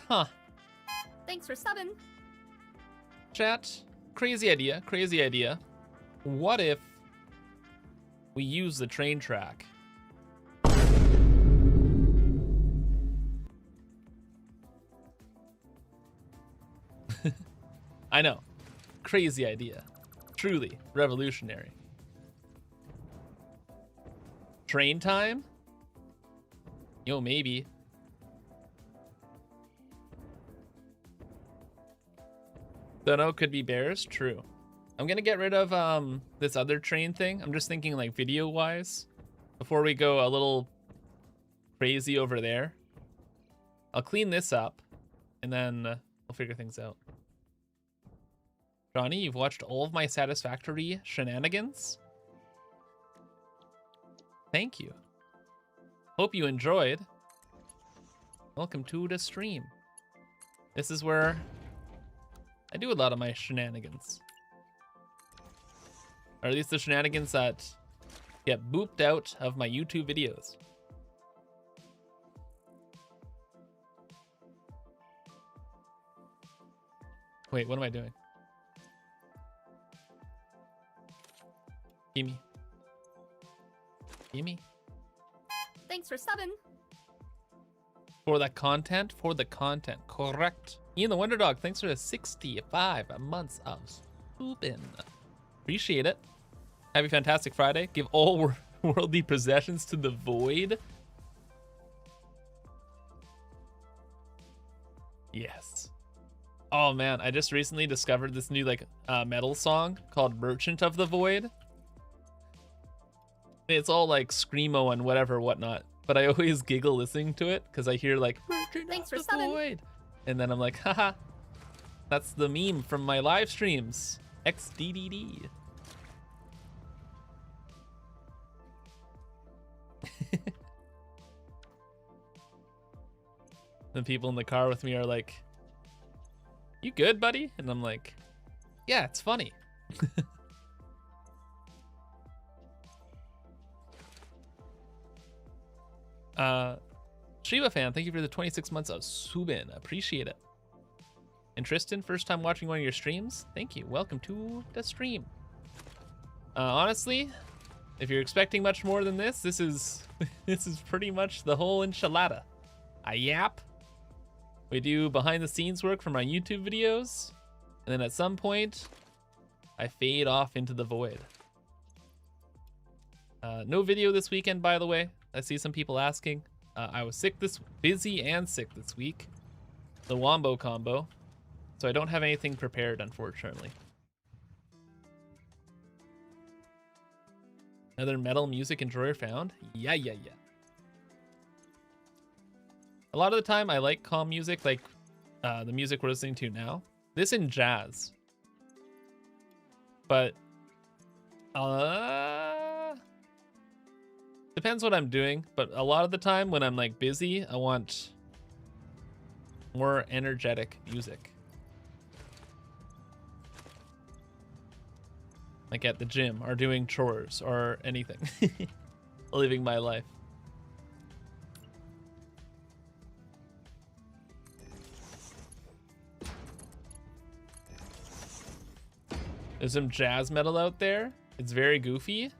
Huh. Thanks for subbing. Chat, crazy idea, crazy idea. What if we use the train track? I know. Crazy idea. Truly revolutionary. Train time? Yo, maybe. Dunno, could be bears. True. I'm gonna get rid of this other train thing. I'm just thinking like video wise before we go a little crazy over there. I'll clean this up and then we'll figure things out. Johnny, you've watched all of my Satisfactory shenanigans? Thank you. Hope you enjoyed. Welcome to the stream. This is where I do a lot of my shenanigans. Or at least the shenanigans that get booped out of my YouTube videos. Wait, what am I doing? Gimme. Gimme. Thanks for subbing. For the content, correct. Ian the Wonder Dog, thanks for the 65 months of spoopin'. Appreciate it. Happy Fantastic Friday. Give all worldly possessions to the void. Yes. Oh man, I just recently discovered this new like metal song called Merchant of the Void. It's all like screamo and whatnot, but I always giggle listening to it because I hear like Merchant of the Void, and then I'm like, haha, that's the meme from my live streams. XDDD. The people in the car with me are like, "You good, buddy?" And I'm like, "Yeah, it's funny." Shiva fan, thank you for the 26 months of Subin. Appreciate it. And Tristan, first time watching one of your streams. Thank you. Welcome to the stream. Honestly, if you're expecting much more than this, this is this is pretty much the whole enchilada. I yap. We do behind the scenes work for my YouTube videos, and then at some point, I fade off into the void. No video this weekend, by the way. I see some people asking. I was busy and sick this week. The Wombo combo. So I don't have anything prepared, unfortunately. Another metal music enjoyer found? Yeah. A lot of the time I like calm music, like the music we're listening to now. This and jazz. But depends what I'm doing, but a lot of the time when I'm like busy, I want more energetic music. Like at the gym or doing chores or anything. Living my life. There's some jazz metal out there. It's very goofy.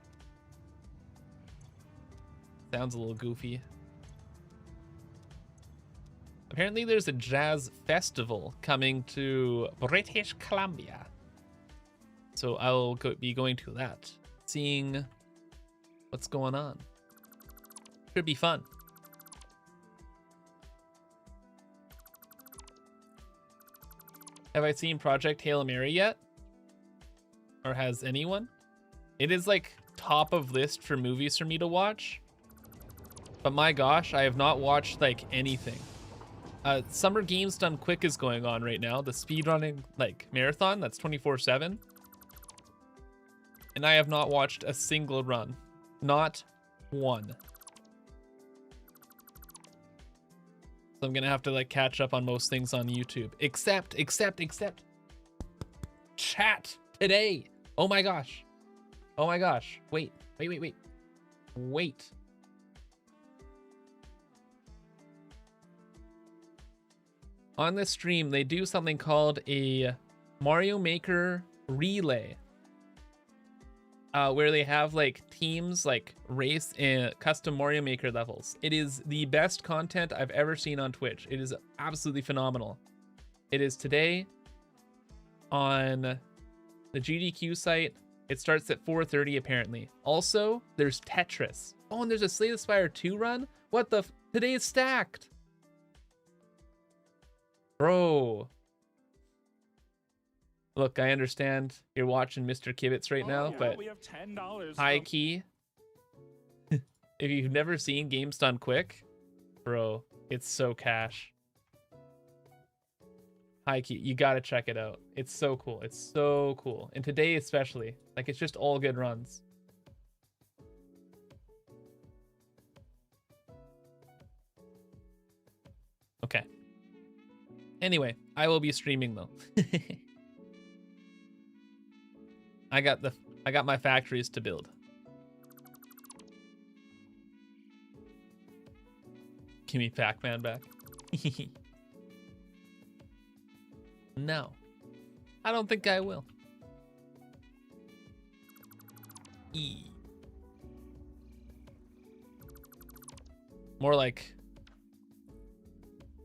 Sounds a little goofy. Apparently there's a jazz festival coming to British Columbia. So I'll be going to that, seeing what's going on. Should be fun. Have I seen Project Hail Mary yet? Or has anyone? It is like top of list for movies for me to watch. But my gosh, I have not watched like anything. Summer Games Done Quick is going on right now. The speedrunning like marathon, that's 24/7. And I have not watched a single run. Not one. So I'm gonna have to like catch up on most things on YouTube. Except chat today. Oh my gosh. on this stream, they do something called a Mario Maker relay, where they have like teams like race in custom Mario Maker levels. It is the best content I've ever seen on Twitch. It is absolutely phenomenal. It is today on the GDQ site. It starts at 4:30 apparently. Also, there's Tetris. Oh, and there's a Slay the Spire 2 run? What the today is stacked. Bro. Look, I understand you're watching Mr. Kibitz right now, yeah, but we have $10. high key. If you've never seen Games Done Quick, bro, it's so cash. High key, you gotta check it out. It's so cool. It's so cool. And today especially, like it's just all good runs. Okay. Anyway, I will be streaming though. I got my factories to build. Give me Pac-Man back. No. I don't think I will. More like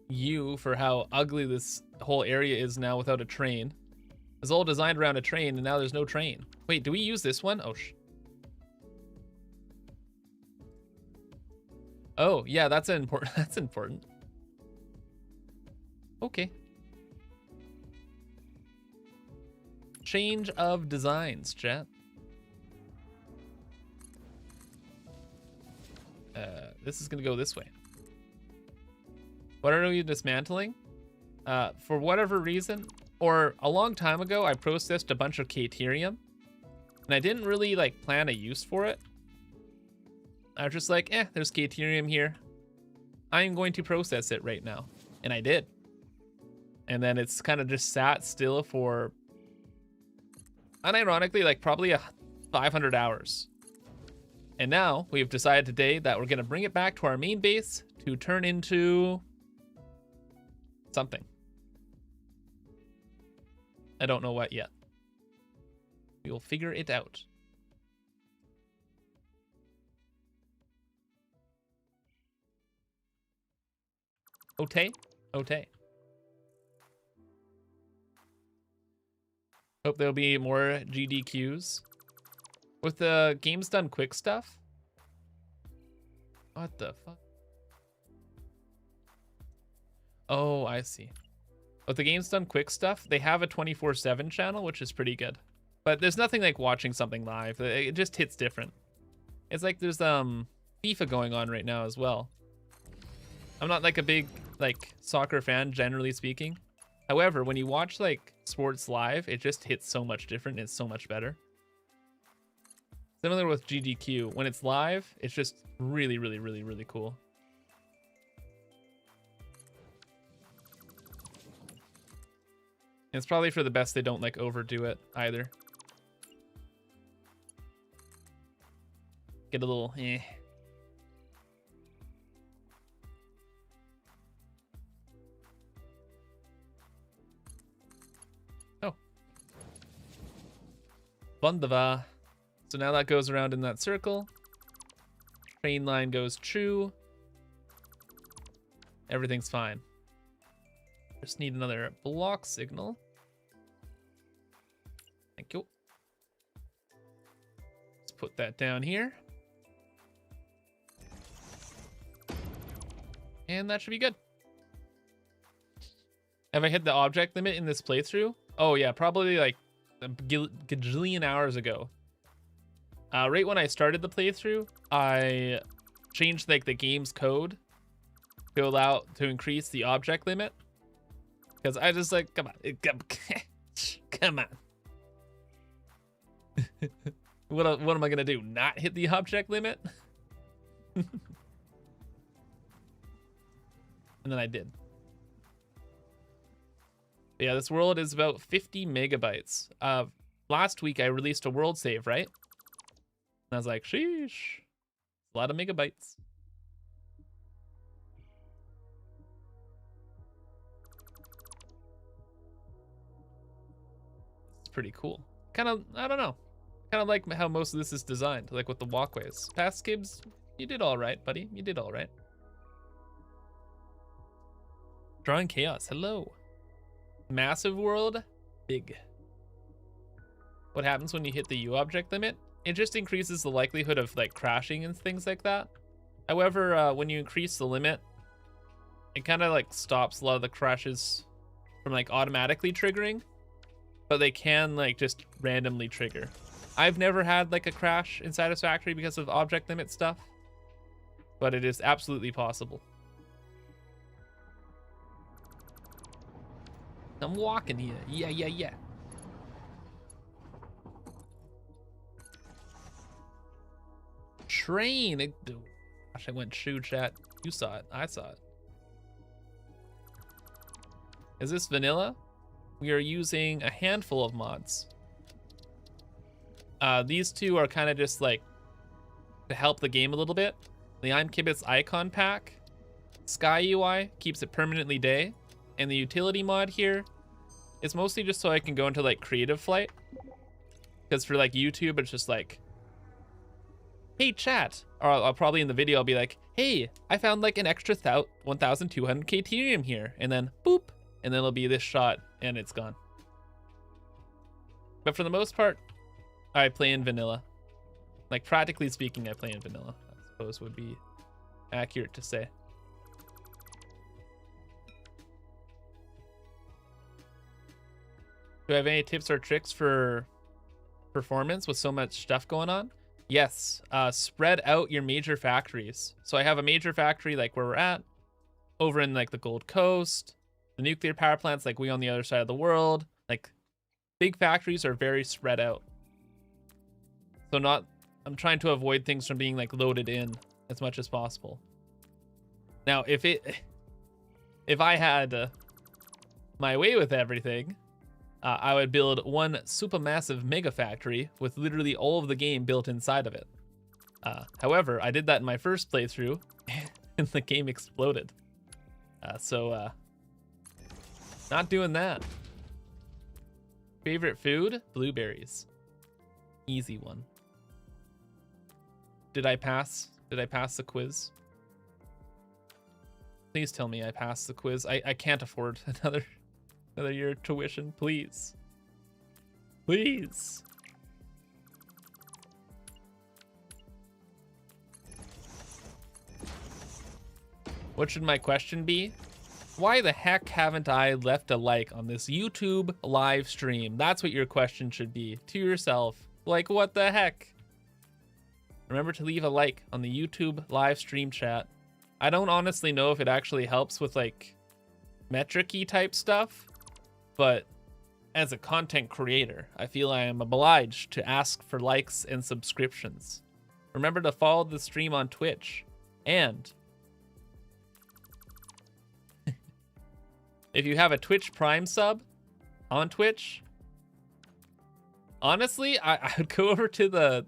you for how ugly this whole area is now without a train. It's all designed around a train, and now there's no train. Wait, do we use this one? Oh, oh, yeah, that's important. That's important. Okay. Change of designs, chat. This is gonna go this way. What are we dismantling? For whatever reason, or a long time ago, I processed a bunch of Caterium, and I didn't really like plan a use for it. I was just like, there's Caterium here. I'm going to process it right now. And I did. And then it's kind of just sat still for, unironically, like probably 500 hours. And now we've decided today that we're going to bring it back to our main base to turn into something. I don't know what yet. We will figure it out. Okay. Hope there'll be more GDQs. With the Games Done Quick stuff? What the fuck? Oh, I see. With the Games Done Quick stuff, they have a 24/7 channel, which is pretty good. But there's nothing like watching something live. It just hits different. It's like there's FIFA going on right now as well. I'm not like a big like soccer fan, generally speaking. However, when you watch like sports live, it just hits so much different. It's so much better. Similar with GDQ, when it's live, it's just really, really, really, really cool. And it's probably for the best they don't like overdo it either. Get a little Oh. Wunderbar. So now that goes around in that circle. Train line goes true. Everything's fine. Just need another block signal. Thank you. Let's put that down here. And that should be good. Have I hit the object limit in this playthrough? Oh yeah, probably like a gajillion hours ago. Right when I started the playthrough, I changed like the game's code to increase the object limit. Because I just like, come on, come on. What am I gonna do? Not hit the object limit? And then I did. But yeah, this world is about 50 megabytes. Last week I released a world save, right? And I was like, sheesh, a lot of megabytes. pretty cool. Kind of, I don't know. Kind of like how most of this is designed, like with the walkways. Past Gibbs, you did all right, buddy. You did all right. Drawing Chaos, hello. Massive world, big. What happens when you hit the U object limit? It just increases the likelihood of like crashing and things like that. However, when you increase the limit, it kind of like stops a lot of the crashes from like automatically triggering, but they can like just randomly trigger. I've never had like a crash in Satisfactory because of object limit stuff, but it is absolutely possible. I'm walking here. Yeah, yeah, yeah. Train. Gosh, I went shoe chat. You saw it. I saw it. Is this vanilla? We are using a handful of mods. These two are kind of just like to help the game a little bit. The ImKibitz icon pack, Sky UI keeps it permanently day, and the utility mod here is mostly just so I can go into like creative flight. Because for like YouTube, it's just like, hey chat, or I'll probably in the video I'll be like, hey, I found like an extra 1,200 Caterium here, and then boop, and then it'll be this shot and it's gone. But for the most part, I play in vanilla. Like practically speaking, I play in vanilla, I suppose would be accurate to say. Do I have any tips or tricks for performance with so much stuff going on? Yes, spread out your major factories. So I have a major factory like where we're at, over in like the Gold Coast, the nuclear power plants like way on the other side of the world. Like big factories are very spread out. So I'm trying to avoid things from being like loaded in as much as possible. Now, if I had my way with everything, I would build one supermassive mega factory with literally all of the game built inside of it. However, I did that in my first playthrough and the game exploded. So not doing that. Favorite food? Blueberries. Easy one. Did I pass? Did I pass the quiz? Please tell me I passed the quiz. I can't afford another year of tuition, please. Please. What should my question be? Why the heck haven't I left a like on this YouTube live stream? That's what your question should be to yourself. Like, what the heck? Remember to leave a like on the YouTube live stream chat. I don't honestly know if it actually helps with like metric-y type stuff, but as a content creator, I feel I am obliged to ask for likes and subscriptions. Remember to follow the stream on Twitch, and if you have a Twitch Prime sub on Twitch, honestly, I would go over to the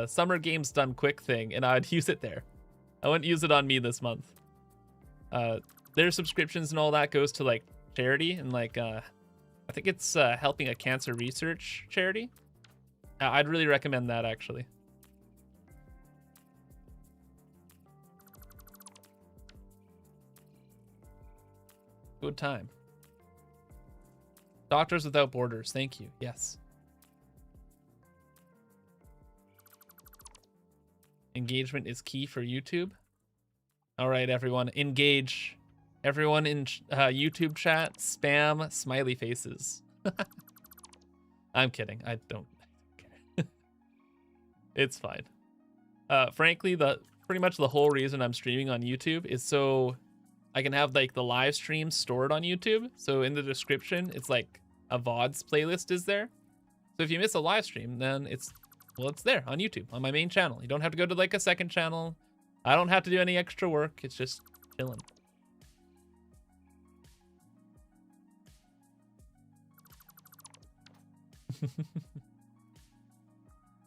Summer Games Done Quick thing and I'd use it there. I wouldn't use it on me this month. Their subscriptions and all that goes to like charity, and like I think it's helping a cancer research charity. I'd really recommend that actually. Good time. Doctors Without Borders, thank you. Yes. Engagement is key for YouTube. All right, everyone, engage. Everyone in YouTube chat, spam smiley faces. I'm kidding. I don't care. It's fine. Frankly, pretty much the whole reason I'm streaming on YouTube is so I can have like the live streams stored on YouTube. So in the description, it's like a VODs playlist is there. So if you miss a live stream, then it's there on YouTube on my main channel. You don't have to go to like a second channel. I don't have to do any extra work. It's just chilling.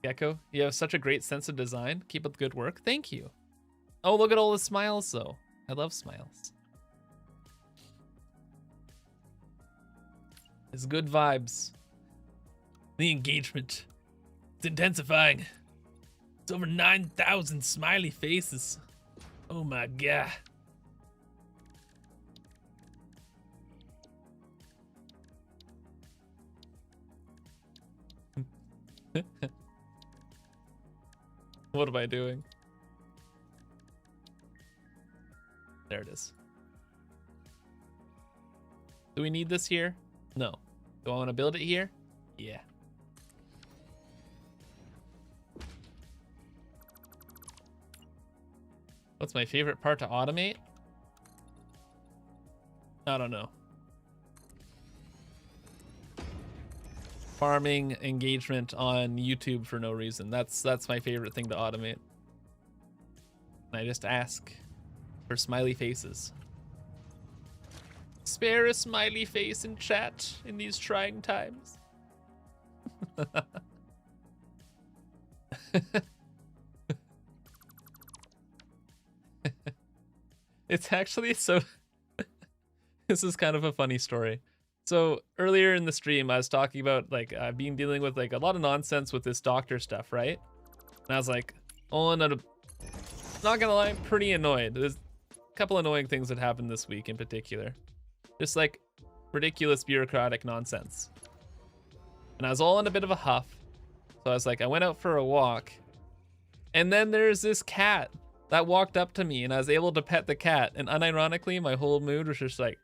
Gecko, you have such a great sense of design. Keep up the good work. Thank you. Oh, look at all the smiles though. I love smiles. It's good vibes. The engagement. It's intensifying. It's over 9,000 smiley faces. Oh my god. What am I doing? There it is. Do we need this here? No. Do I want to build it here? Yeah. What's my favorite part to automate? I don't know. Farming engagement on YouTube for no reason. That's my favorite thing to automate. And I just ask for smiley faces. Spare a smiley face in chat in these trying times. It's actually so... This is kind of a funny story. So earlier in the stream, I was talking about like I've been dealing with like a lot of nonsense with this doctor stuff, right? And I was like, oh, not gonna lie, I'm pretty annoyed. There's a couple annoying things that happened this week in particular. Just like ridiculous bureaucratic nonsense. And I was all in a bit of a huff. So I was like, I went out for a walk. And then there's this cat that walked up to me and I was able to pet the cat. And unironically, my whole mood was just like,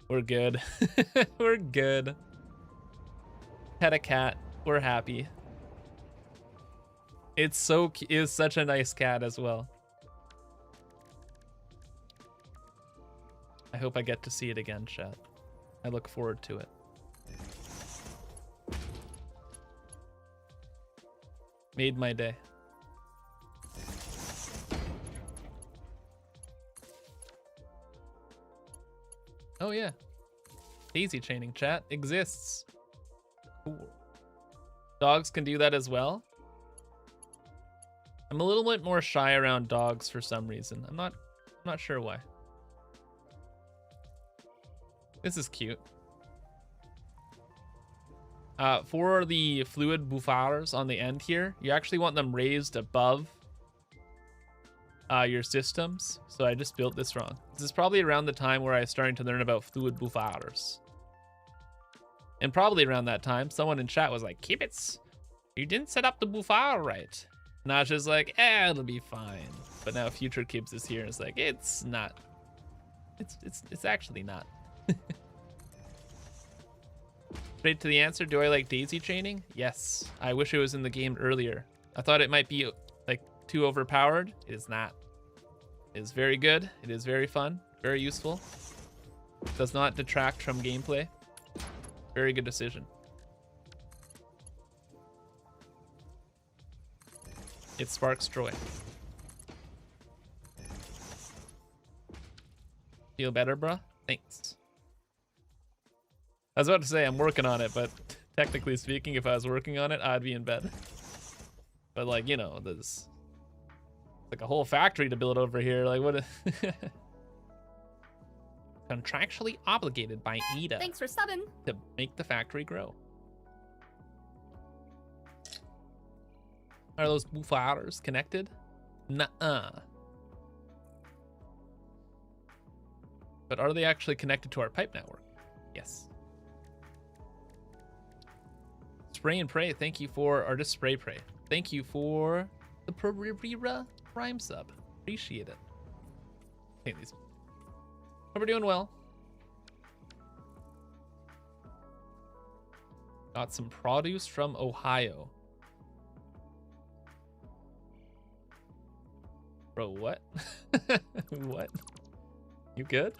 we're good. We're good. Pet a cat. We're happy. It's such a nice cat as well. I hope I get to see it again, chat. I look forward to it. Made my day. Oh yeah. Daisy chaining, chat exists. Cool. Dogs can do that as well. I'm a little bit more shy around dogs for some reason. I'm not sure why. This is cute. For the fluid bouffars on the end here, you actually want them raised above your systems. So I just built this wrong. This is probably around the time where I was starting to learn about fluid bouffars. And probably around that time, someone in chat was like, Kibitz, you didn't set up the bouffar right. And I was just like, it'll be fine. But now Future Kibs is here and it's like, it's not. It's actually not. Straight to the answer, do I like daisy chaining? Yes. I wish it was in the game earlier. I thought it might be like too overpowered. It is not. It is very good. It is very fun. Very useful. Does not detract from gameplay. Very good decision. It sparks joy. Feel better, bruh? Thanks. I was about to say I'm working on it, but technically speaking, if I was working on it, I'd be in bed. But like, you know, there's like a whole factory to build over here. Like what? Contractually obligated by Ida. Thanks for subbing. To make the factory grow. Are those bouffars connected? Nuh-uh. But are they actually connected to our pipe network? Yes. Spray and Pray, thank you for, or just Spray Pray. Thank you for the Prime sub. Appreciate it. Take these. Hope we're doing well. Got some produce from Ohio. Bro, what? What? You good?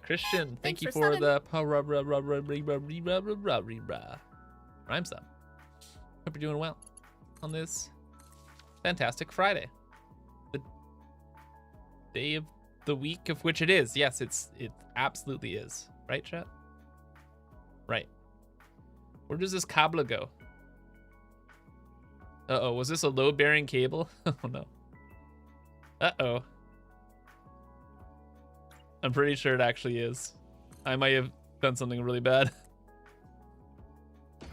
Christian, thank you for the rhyme sub. Hope you're doing well on this fantastic Friday. The day of the week of which it is. Yes, it absolutely is. Right, chat? Right. Where does this cable go? Uh-oh, was this a load-bearing cable? Oh no. Uh-oh. I'm pretty sure it actually is. I might have done something really bad.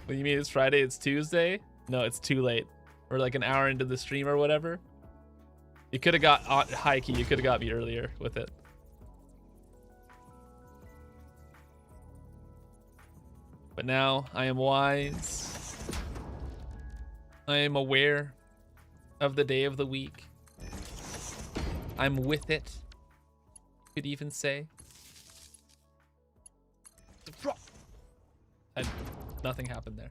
When you mean it's Friday, it's Tuesday? No, it's too late. We're like an hour into the stream or whatever. You could have got high key. You could have got me earlier with it. But now I am wise. I am aware of the day of the week. I'm with it. Could even say. Nothing happened there.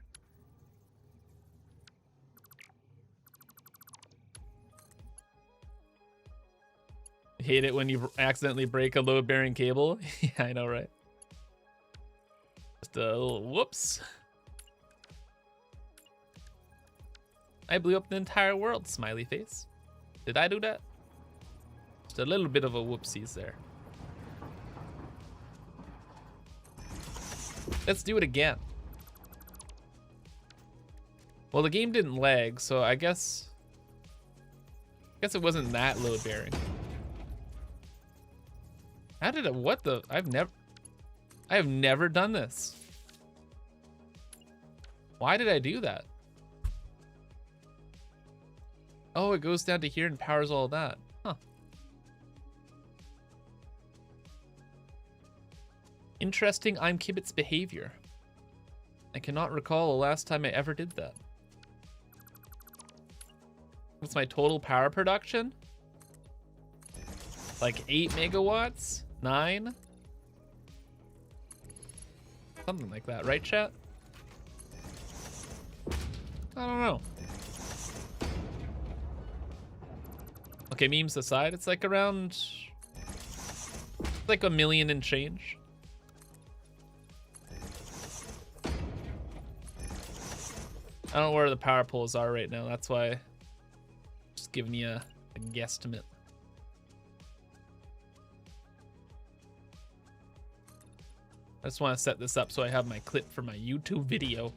Hate it when you accidentally break a load-bearing cable. Yeah, I know, right? Just a little whoops. I blew up the entire world, smiley face. Did I do that? Just a little bit of a whoopsies there. Let's do it again. Well, the game didn't lag, so I guess it wasn't that load bearing. How did it? What the? I have never done this. Why did I do that? Oh, it goes down to here and powers all that. Huh. Interesting ImKibitz behavior. I cannot recall the last time I ever did that. What's my total power production? Like 8 megawatts? 9? Something like that, right, chat? I don't know. Okay, memes aside, it's like around... like 1 million and change. I don't know where the power poles are right now, that's why... just giving you a guesstimate. I just want to set this up so I have my clip for my YouTube video.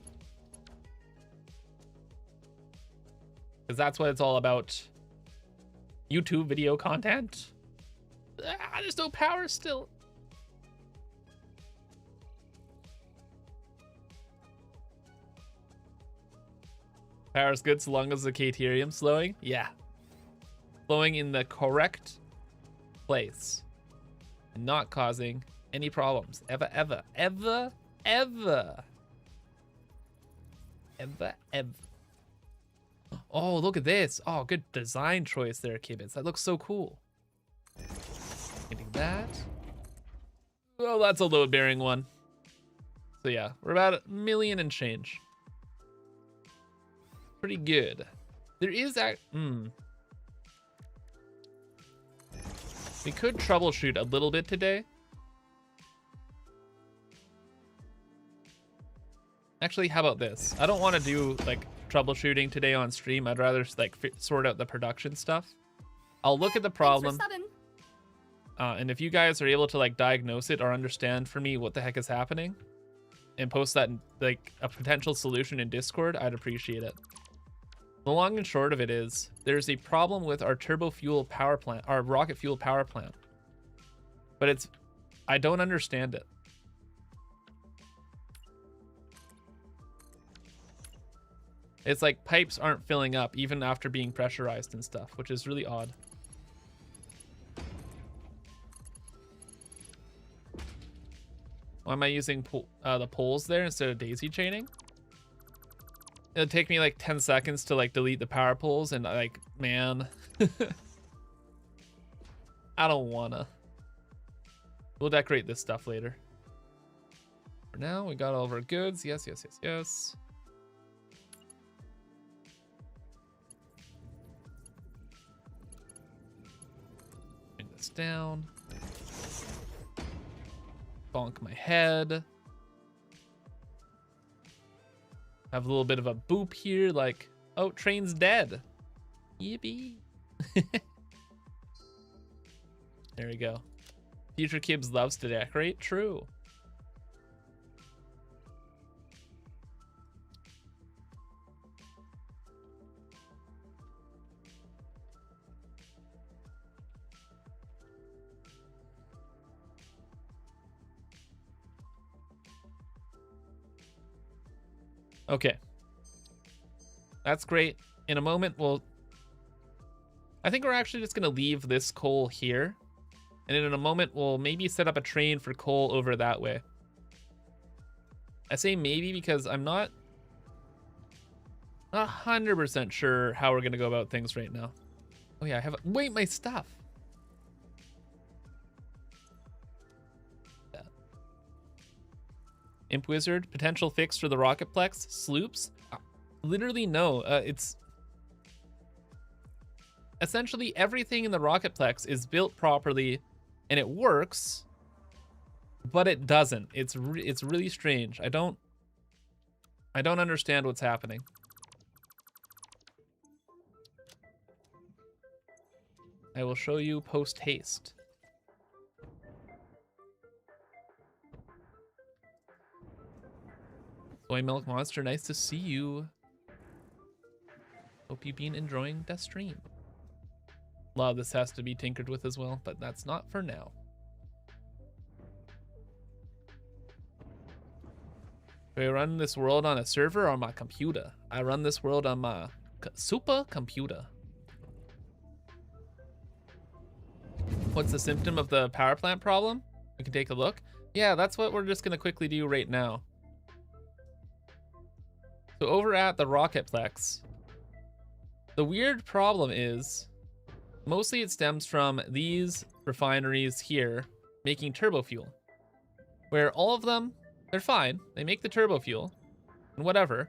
Because that's what it's all about. YouTube video content. Ah, there's no power still. Power's good so long as the Caterium's slowing? Yeah. Flowing in the correct place. And not causing any problems. Ever. Oh, look at this. Oh, good design choice there, Kibitz. That looks so cool. Getting that. Oh, that's a load-bearing one. So yeah, we're about 1 million and change. Pretty good. There is we could troubleshoot a little bit today. Actually, how about this? I don't want to do like troubleshooting today on stream. I'd rather like sort out the production stuff. I'll look at the problem. And if you guys are able to like diagnose it or understand for me what the heck is happening and post that in, like a potential solution in Discord, I'd appreciate it. The long and short of it is there's a problem with our turbo fuel power plant, our rocket fuel power plant. But I don't understand it. It's like pipes aren't filling up even after being pressurized and stuff, which is really odd. Why am I using the poles there instead of daisy chaining? It'll take me like 10 seconds to like delete the power poles and like, man. I don't wanna. We'll decorate this stuff later. For now, we got all of our goods. Yes. Bring this down. Bonk my head. Have a little bit of a boop here, like, oh, train's dead. Yippee. There we go. Future Kibs loves to decorate. True. Okay. That's great. In a moment, I think we're actually just going to leave this coal here. And in a moment, we'll maybe set up a train for coal over that way. I say maybe because I'm not 100% sure how we're going to go about things right now. Oh yeah, wait, my stuff. Yeah. Imp Wizard, potential fix for the Rocketplex, sloops. Literally no, it's essentially everything in the Rocketplex is built properly and it works, but it doesn't. It's really strange. I don't understand what's happening. I will show you post haste. Soy Milk Monster, nice to see you. Hope you've been enjoying the stream. A lot of this has to be tinkered with as well, but that's not for now. Do I run this world on a server or on my computer? I run this world on my super computer. What's the symptom of the power plant problem? We can take a look. Yeah, that's what we're just gonna quickly do right now. So over at the Rocketplex, the weird problem is, mostly it stems from these refineries here making turbo fuel, where all of them, they're fine. They make the turbo fuel and whatever.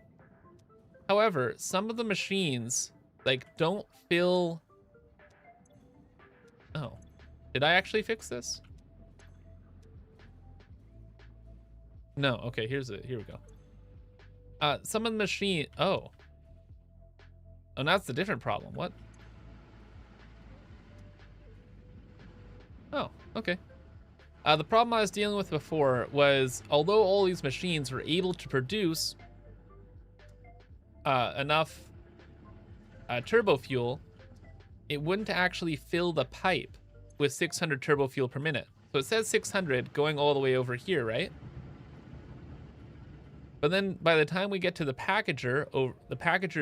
However, some of the machines like don't fill. Oh, did I actually fix this? No. Okay, here we go. Some of the machine. Oh, that's a different problem. What? Oh, okay. The problem I was dealing with before was, although all these machines were able to produce enough turbo fuel, it wouldn't actually fill the pipe with 600 turbo fuel per minute. So it says 600 going all the way over here, right? But then by the time we get to the packagers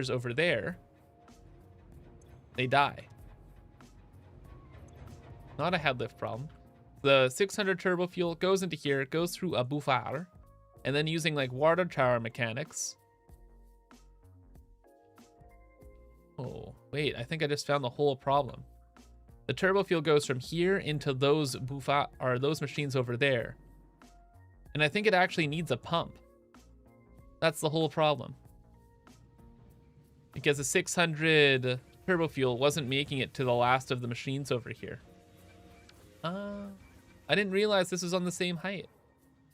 over there, they die. Not a head lift problem. The 600 turbo fuel goes into here, goes through a buffer, and then using like water tower mechanics. Oh, wait, I think I just found the whole problem. The turbo fuel goes from here into those those machines over there. And I think it actually needs a pump. That's the whole problem. Because the 600 turbo fuel wasn't making it to the last of the machines over here. I didn't realize this was on the same height.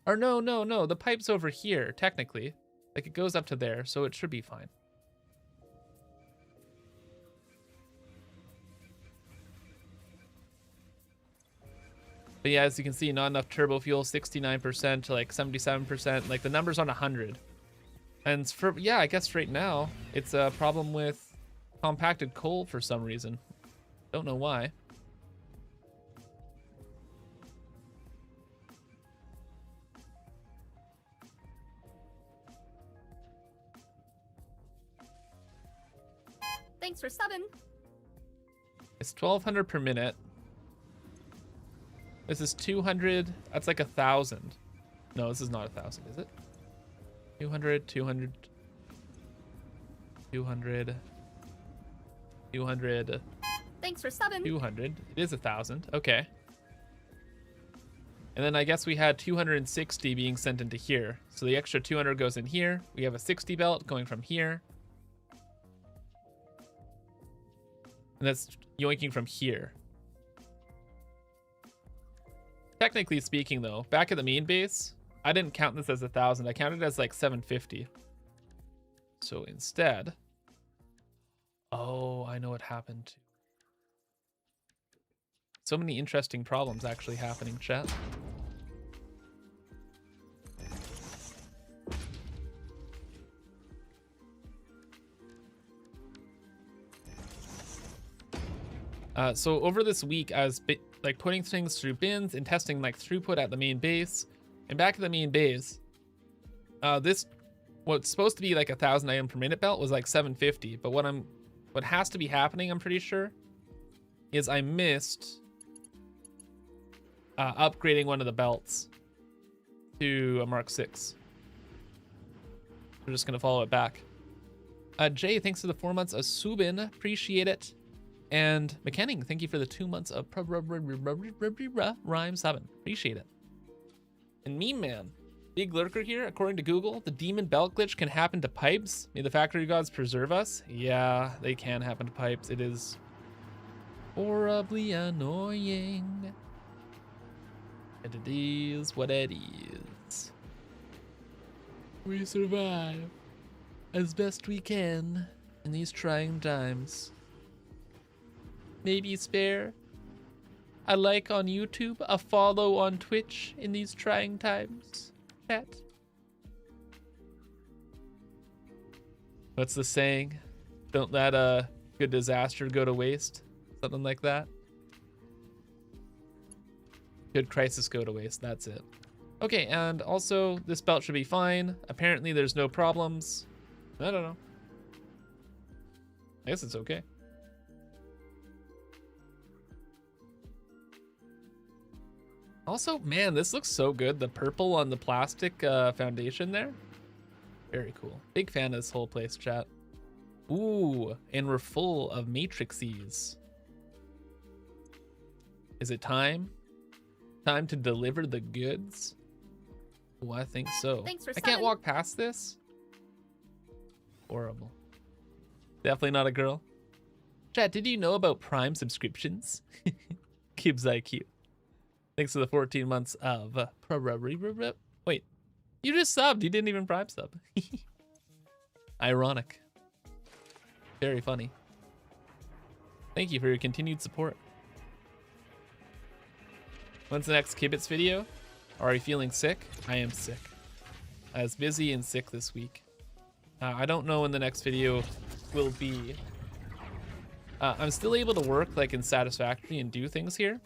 Or no, the pipe's over here, technically. Like it goes up to there, so it should be fine. But yeah, as you can see, not enough turbo fuel, 69% to like 77%, like the number's on 100. And yeah, I guess right now it's a problem with compacted coal for some reason. Don't know why. Thanks for subbing. It's 1200 per minute. This is 200. That's like 1,000. No, this is not 1,000, is it? 200, 200, 200, 200. Thanks for subbing. 200. It is 1,000. Okay. And then I guess we had 260 being sent into here. So the extra 200 goes in here. We have a 60 belt going from here. And that's yoinking from here. Technically speaking, though, back at the main base, I didn't count this as 1,000. I counted it as like 750. So instead, oh, I know what happened. So many interesting problems actually happening, chat. So over this week, I was like putting things through bins and testing like throughput at the main base. And back at the main base, this what's supposed to be like 1,000 item per minute belt was like 750. But what has to be happening, I'm pretty sure, is I missed upgrading one of the belts to a Mark 6. We're just gonna follow it back. Jay, thanks for the 4 months of Subin, appreciate it. And McKenning, thank you for the 2 months of Rhyme 7, appreciate it. And Meme Man, big lurker here. According to Google, the demon belt glitch can happen to pipes. May the factory gods preserve us. Yeah, they can happen to pipes. It is horribly annoying. And it is what it is. We survive as best we can in these trying times. Maybe spare a like on YouTube, a follow on Twitch in these trying times. Chat. What's the saying? Don't let a good disaster go to waste. Something like that. Good crisis go to waste. That's it. Okay, and also this belt should be fine. Apparently there's no problems. I don't know. I guess it's okay. Also, man, this looks so good. The purple on the plastic foundation there. Very cool. Big fan of this whole place, chat. Ooh, and we're full of matrices. Is it time? Time to deliver the goods? Oh, I think so. Thanks for I can't walk past this. Horrible. Definitely not a girl. Chat, did you know about Prime subscriptions? Kib's IQ. Thanks for the 14 months of wait, you just subbed. You didn't even Prime sub. Ironic. Very funny. Thank you for your continued support. When's the next Kibitz video? Are you feeling sick? I am sick. I was busy and sick this week. I don't know when the next video will be. I'm still able to work like in Satisfactory and do things here.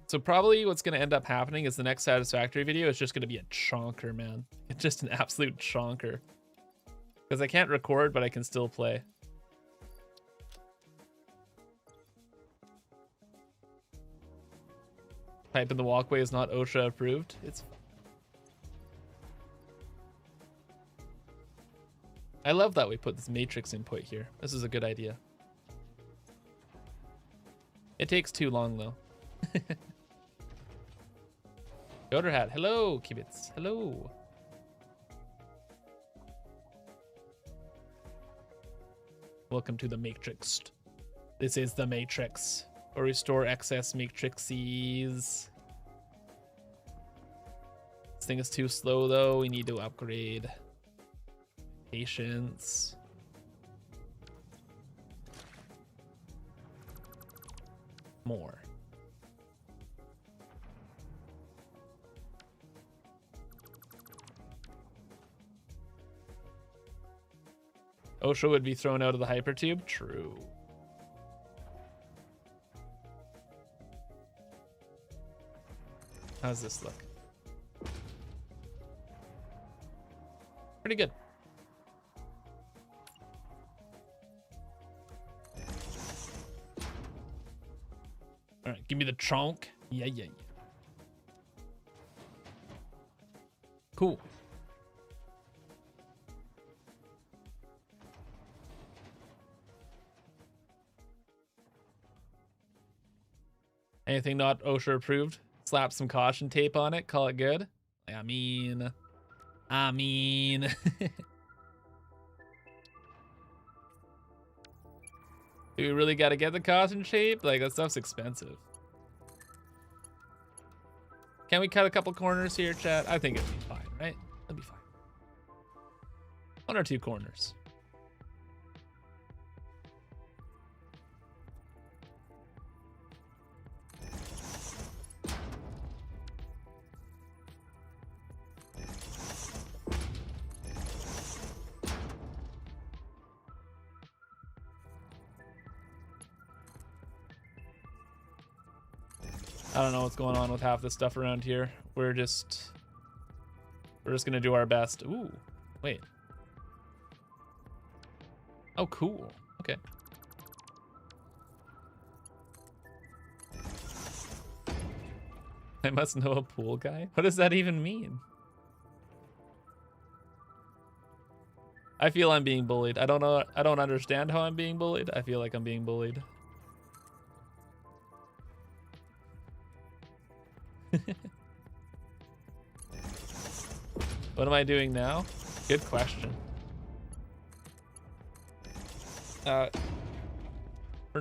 So probably what's going to end up happening is the next Satisfactory video is just going to be a chonker, man. It's just an absolute chonker. Because I can't record, but I can still play. Type in the walkway is not OSHA approved. It's... I love that we put this matrix input here. This is a good idea. It takes too long though. Yoderhat, hello, Kibitz, hello. Welcome to the Matrix. This is the Matrix. Or restore excess matrices. This thing is too slow though. We need to upgrade. Patience. More. OSHA would be thrown out of the hypertube? True. How's this look? Pretty good. All right, give me the trunk. Yeah, yeah, yeah. Cool. Anything not OSHA approved? Slap some caution tape on it, call it good. I mean. Do we really gotta get the caution tape? Like, that stuff's expensive. Can we cut a couple corners here, chat? I think it'll be fine, right? It'll be fine. 1 or 2 corners. I don't know what's going on with half this stuff around here. We're just gonna do our best. Ooh, wait. Oh, cool. Okay. I must know a pool guy? What does that even mean? I feel I'm being bullied. I don't know. I don't understand how I'm being bullied. I feel like I'm being bullied. What am I doing now? Good question. For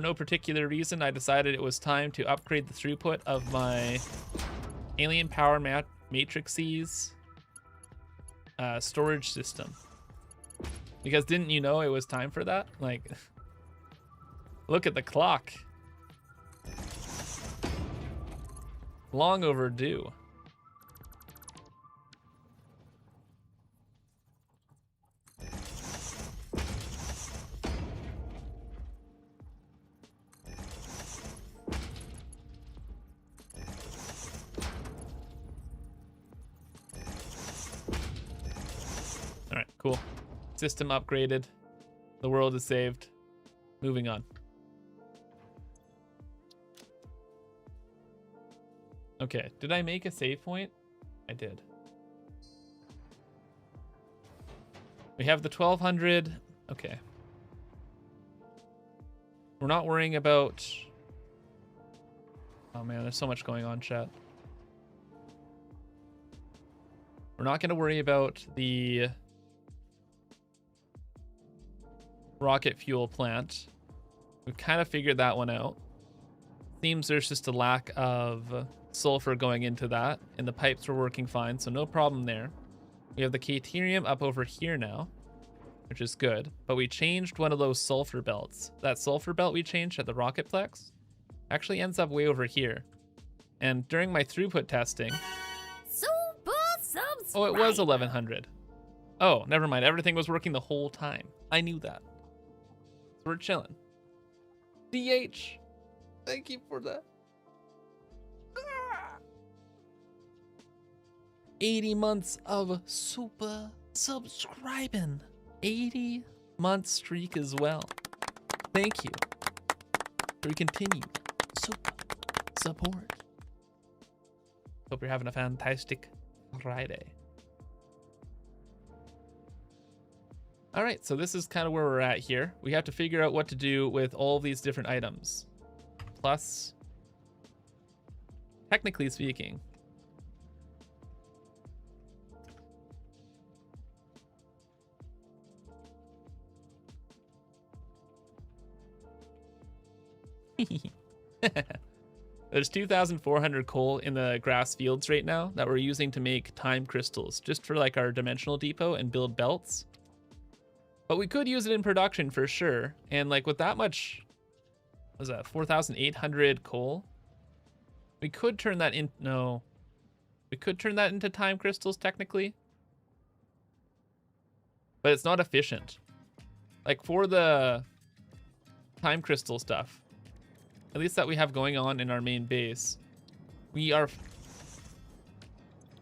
no particular reason, I decided it was time to upgrade the throughput of my Alien Power Matrices storage system. Because didn't you know it was time for that? Like, look at the clock. Long overdue. All right, cool. System upgraded. The world is saved. Moving on. Okay, did I make a save point? I did. We have the 1200. Okay. We're not worrying about... Oh man, there's so much going on, chat. We're not going to worry about the rocket fuel plant. We've kind of figured that one out. Seems there's just a lack of sulfur going into that, and the pipes were working fine, so no problem there. We have the Caterium up over here now, which is good, but we changed one of those sulfur belts. That sulfur belt we changed at the Rocketplex actually ends up way over here. And during my throughput testing... Oh, it was 1100. Oh, never mind. Everything was working the whole time. I knew that. So we're chilling. DH, thank you for that. 80 months of super subscribing. 80-month streak as well. Thank you for your continued super support. Hope you're having a fantastic Friday. All right, so this is kind of where we're at here. We have to figure out what to do with all these different items. Plus, technically speaking, there's 2,400 coal in the grass fields right now that we're using to make time crystals, just for like our dimensional depot and build belts. But we could use it in production for sure. And like with that much, what was that, 4,800 coal? We could turn that in, no. We could turn that into time crystals technically. But it's not efficient. Like for the time crystal stuff, at least that we have going on in our main base, we are,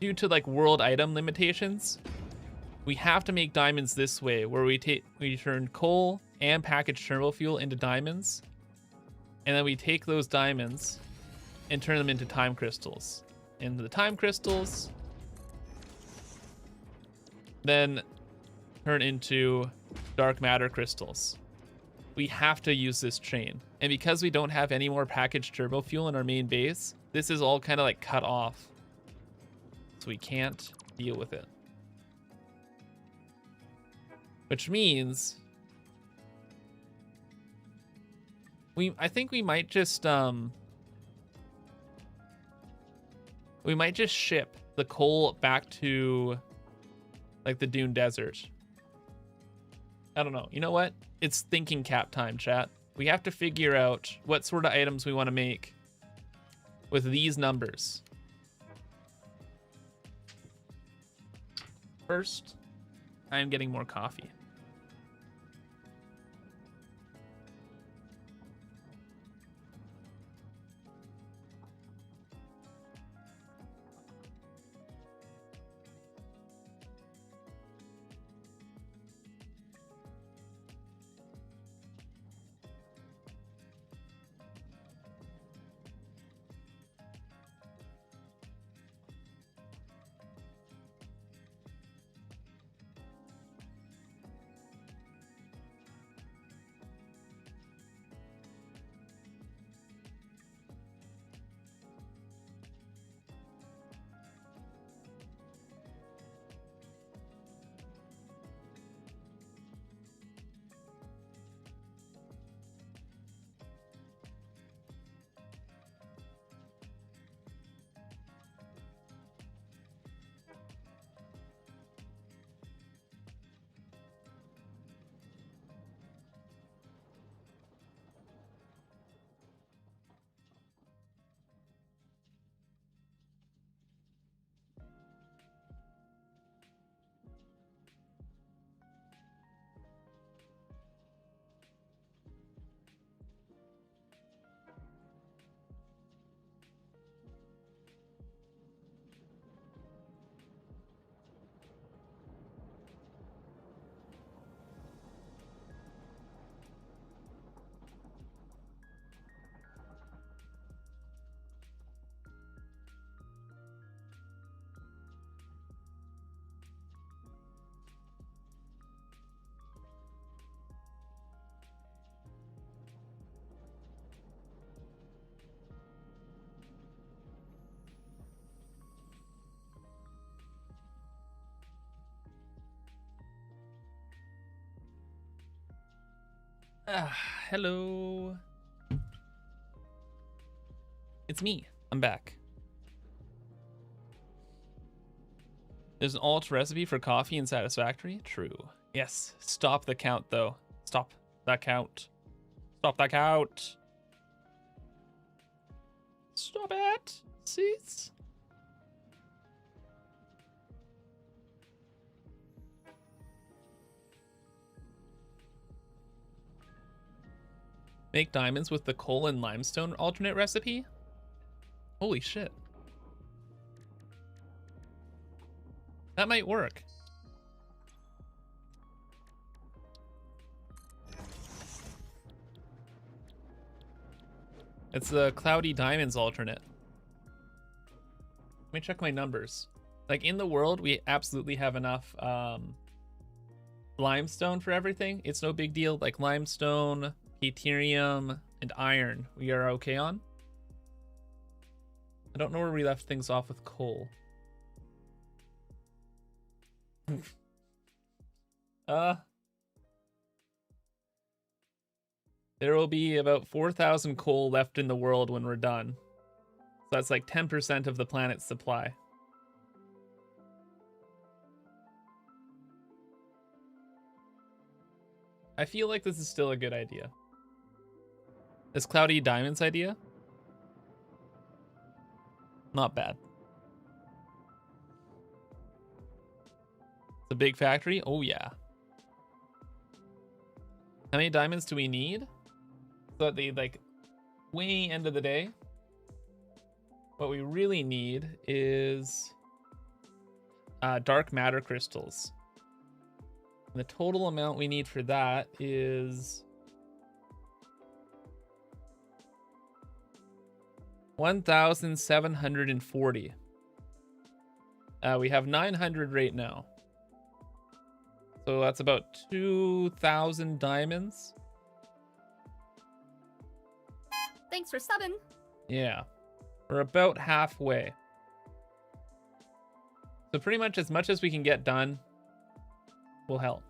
due to like world item limitations, we have to make diamonds this way, where we turn coal and packaged turbo fuel into diamonds, and then we take those diamonds and turn them into time crystals. And the time crystals then turn into dark matter crystals. We have to use this chain. And because we don't have any more packaged turbo fuel in our main base, this is all kind of like cut off. So we can't deal with it. Which means I think we might just ship the coal back to like the Dune Desert. I don't know. You know what? It's thinking cap time, chat. We have to figure out what sort of items we want to make with these numbers. First, I am getting more coffee. Hello. It's me. I'm back. There's an alt recipe for coffee in Satisfactory? True. Yes. Stop the count, though. Stop that count. Stop that count. Stop it. Cease. Make diamonds with the coal and limestone alternate recipe? Holy shit. That might work. It's the cloudy diamonds alternate. Let me check my numbers. Like in the world, we absolutely have enough limestone for everything. It's no big deal. Like limestone, Ethereum, and iron we are okay on. I don't know where we left things off with coal. There will be about 4,000 coal left in the world when we're done. So that's like 10% of the planet's supply. I feel like this is still a good idea. This cloudy diamonds idea? Not bad. It's a big factory? Oh yeah. How many diamonds do we need? So at the like way end of the day, what we really need is dark matter crystals. And the total amount we need for that is 1,740. We have 900 right now. So that's about 2,000 diamonds. Thanks for subbing. Yeah. We're about halfway. So pretty much as we can get done will help.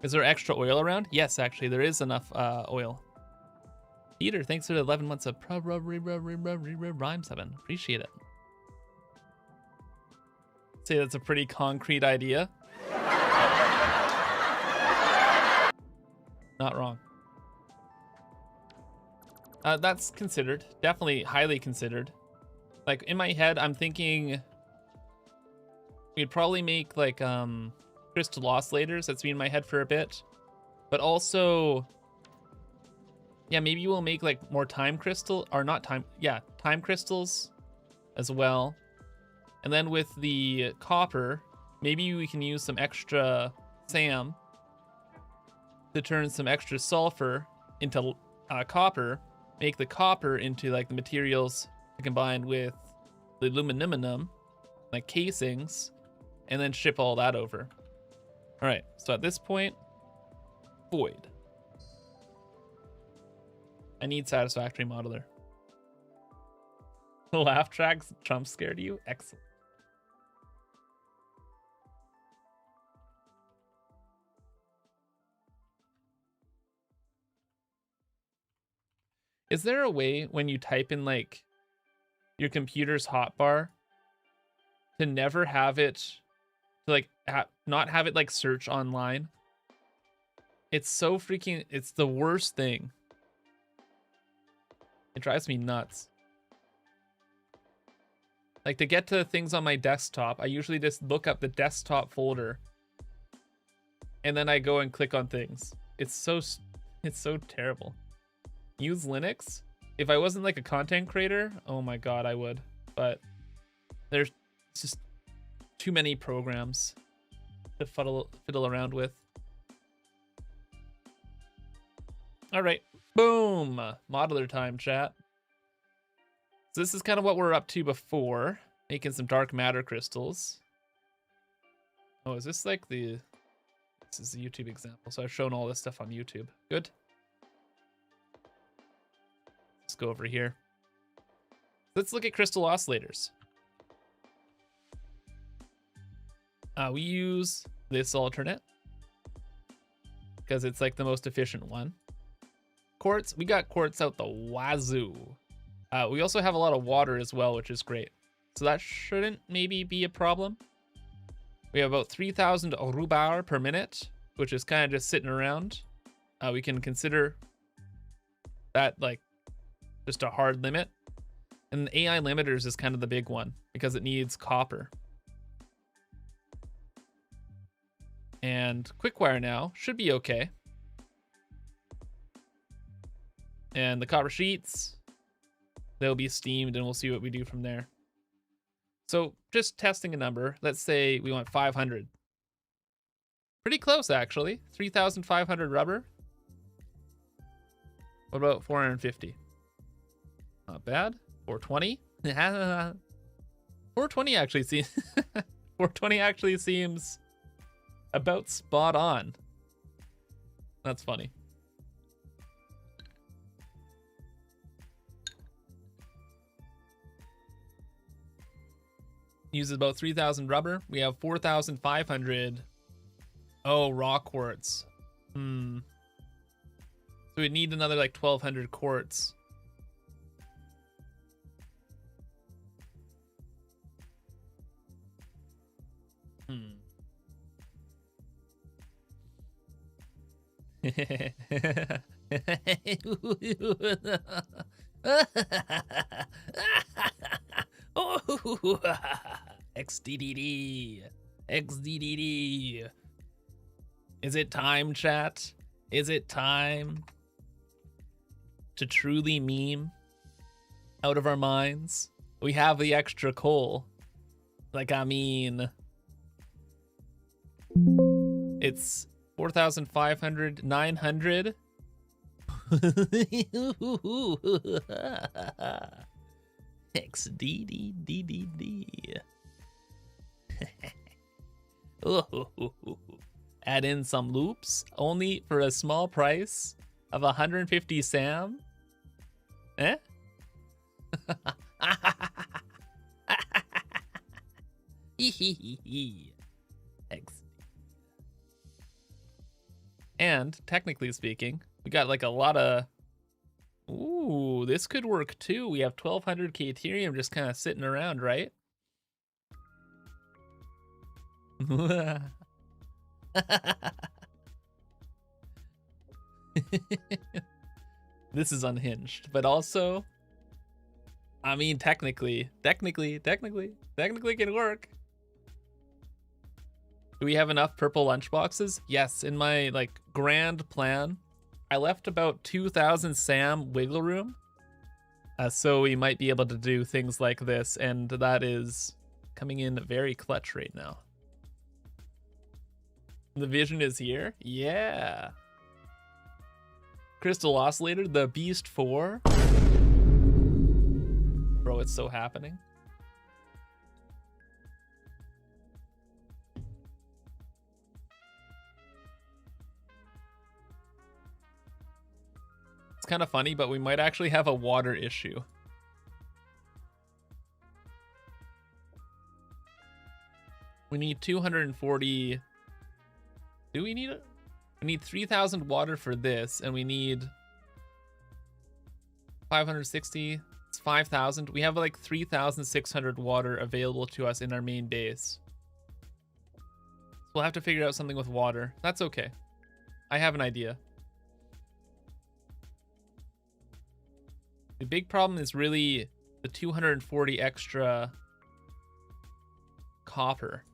Is there extra oil around? Yes, actually, there is enough oil. Peter, thanks for the 11 months of Rhyme 7. Appreciate it. Say that's a pretty concrete idea. Not wrong. That's considered. Definitely highly considered. Like in my head, I'm thinking we'd probably make like crystal oscillators. That's been in my head for a bit. But also, yeah, maybe we'll make like more time crystals as well. And then with the copper, maybe we can use some extra SAM to turn some extra sulfur into copper, make the copper into like the materials to combine with the aluminum, like casings, and then ship all that over. All right, so at this point, void. I need Satisfactory modeler. The laugh tracks jump scared you? Excellent. Is there a way when you type in like your computer's hotbar to never have it, to like not have it like search online? It's so freaking, it's the worst thing. It drives me nuts. Like to get to things on my desktop, I usually just look up the desktop folder and then I go and click on things. It's so terrible. Use Linux? If I wasn't like a content creator, oh my god, I would. But there's just too many programs to fiddle around with. All right, boom, modeler time, chat. So this is kind of what we're up to before, making some dark matter crystals. Oh, is this like the? This is the YouTube example. So I've shown all this stuff on YouTube. Good. Let's go over here. Let's look at crystal oscillators. We use this alternate. because it's like the most efficient one. Quartz, we got quartz out the wazoo. We also have a lot of water as well, which is great. So that shouldn't maybe be a problem. We have about 3,000 rubar per minute, which is kind of just sitting around. We can consider that like just a hard limit. And the AI limiters is kind of the big one because it needs copper. And Quickwire now should be okay. And the copper sheets, they'll be steamed and we'll see what we do from there. So just testing a number, let's say we want 500. Pretty close actually, 3,500 rubber. What about 450? Not bad. 420? 420 actually seems 420 actually seems about spot on. That's funny. Uses about 3,000 rubber. We have 4,500. Oh, raw quartz. So we'd need another like 1,200 quartz. XDDD. XDDD. Is it time, chat? Is it time to truly meme out of our minds? We have the extra coal. Like, I mean, it's 4,500, 900. XDDDD. Add in some loops only for a small price of 150 Sam. Eh? And technically speaking, we got like a lot of. Ooh, this could work too. We have 1,200 Caterium just kind of sitting around, right? This is unhinged, but also, I mean, technically can work. Do we have enough purple lunchboxes? Yes, in my like grand plan, I left about 2,000 Sam wiggle room. So we might be able to do things like this, and that is coming in very clutch right now. The vision is here. Yeah. Crystal Oscillator, the Beast 4. Bro, it's so happening. It's kind of funny, but we might actually have a water issue. We need 240. Do we need it? We need 3,000 water for this, and we need 560. It's 5,000. We have like 3,600 water available to us in our main base. So we'll have to figure out something with water. That's okay. I have an idea. The big problem is really the 240 extra copper.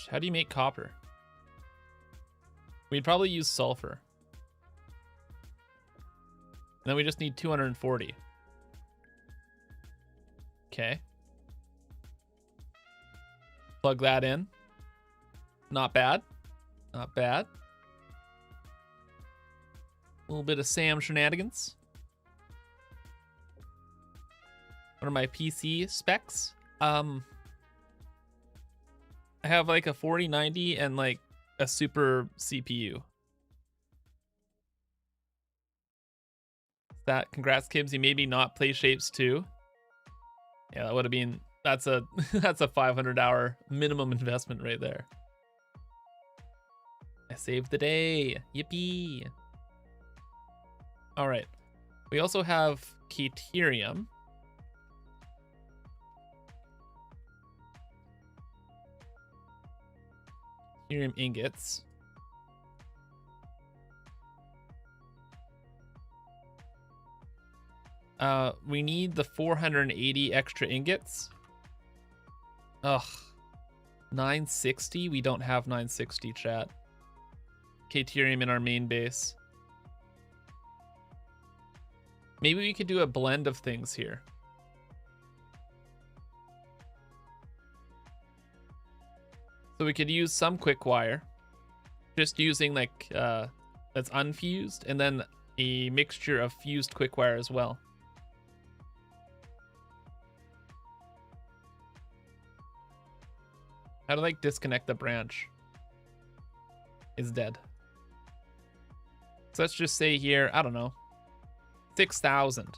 How do you make copper? We'd probably use sulfur. And then we just need 240. Okay. Plug that in. Not bad. Not bad. A little bit of Sam shenanigans. What are my PC specs? I have like a 4090 and like a super CPU. that. Congrats, Kibs. You made me not play Shapes 2. Yeah, that would have been... That's a that's a 500-hour minimum investment right there. I saved the day. Yippee. All right. We also have Caterium. Caterium ingots. We need the 480 extra ingots. Ugh. 960? We don't have 960, chat. Caterium in our main base. Maybe we could do a blend of things here. So we could use some quick wire. Just using like, that's unfused, and then a mixture of fused quick wire as well. How to like disconnect the branch is dead. So let's just say here, I don't know, 6,000.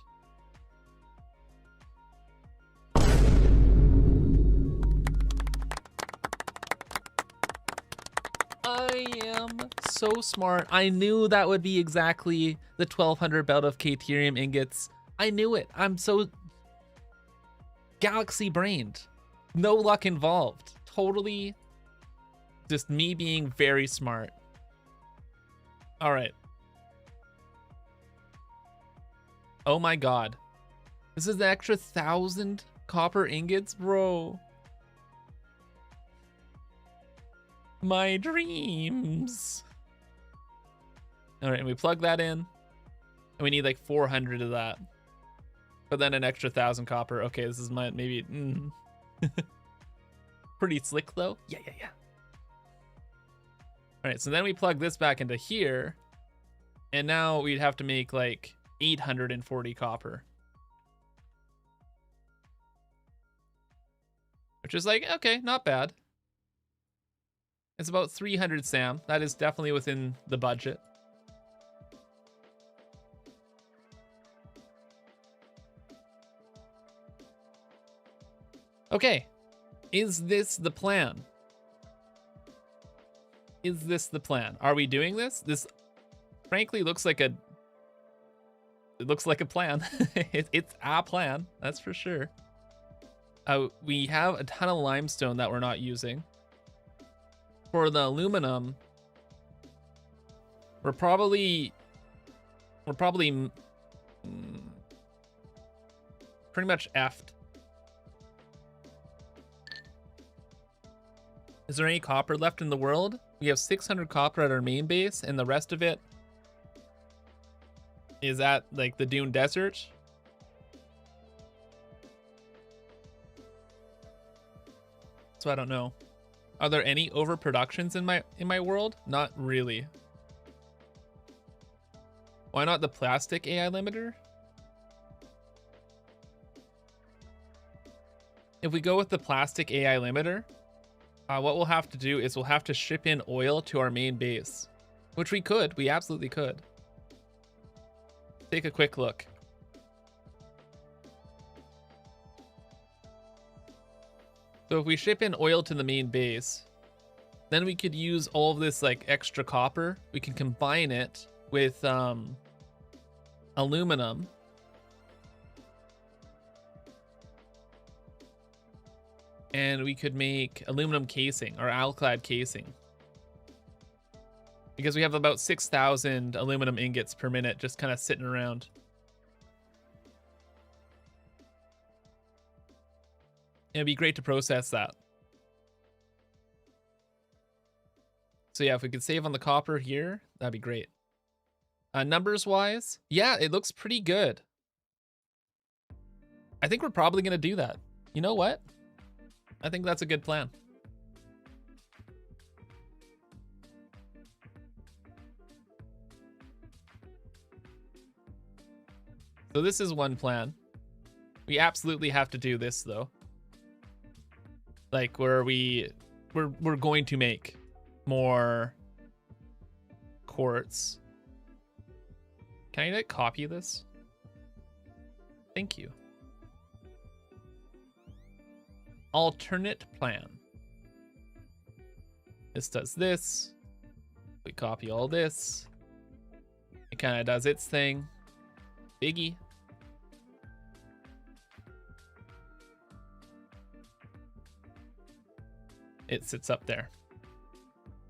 I am so smart. I knew that would be exactly the 1,200 belt of Caterium ingots. I knew it. I'm so galaxy brained. No luck involved. Totally just me being very smart. All right. Oh my god. This is the extra 1,000 copper ingots, bro. My dreams. All right, and we plug that in. And we need like 400 of that. But then an extra 1,000 copper. Okay, this is my maybe... Pretty slick though. Yeah. All right, so then we plug this back into here. And now we'd have to make like 840 copper. Which is like, okay, not bad. It's about 300 SAM. That is definitely within the budget. Okay. Is this the plan? Is this the plan? Are we doing this? This frankly looks like a... It looks like a plan. It's a plan, that's for sure. We have a ton of limestone that we're not using. For the aluminum, we're probably pretty much effed. Is there any copper left in the world? We have 600 copper at our main base, and the rest of it is at like the Dune Desert. So I don't know. Are there any overproductions in my world? Not really. Why not the plastic AI limiter? If we go with the plastic AI limiter, what we'll have to do is we'll have to ship in oil to our main base, which we could. We absolutely could. Take a quick look. So if we ship in oil to the main base, then we could use all of this like extra copper. We can combine it with aluminum. And we could make aluminum casing or alclad casing. Because we have about 6,000 aluminum ingots per minute just kind of sitting around. It'd be great to process that. So yeah, if we could save on the copper here, that'd be great. Numbers wise, yeah, it looks pretty good. I think we're probably gonna do that. You know what? I think that's a good plan. So this is one plan. We absolutely have to do this though. Like where we're going to make more quartz. Can I like copy this? Thank you. Alternate plan. This does this. We copy all this. It kind of does its thing. Biggie. It sits up there.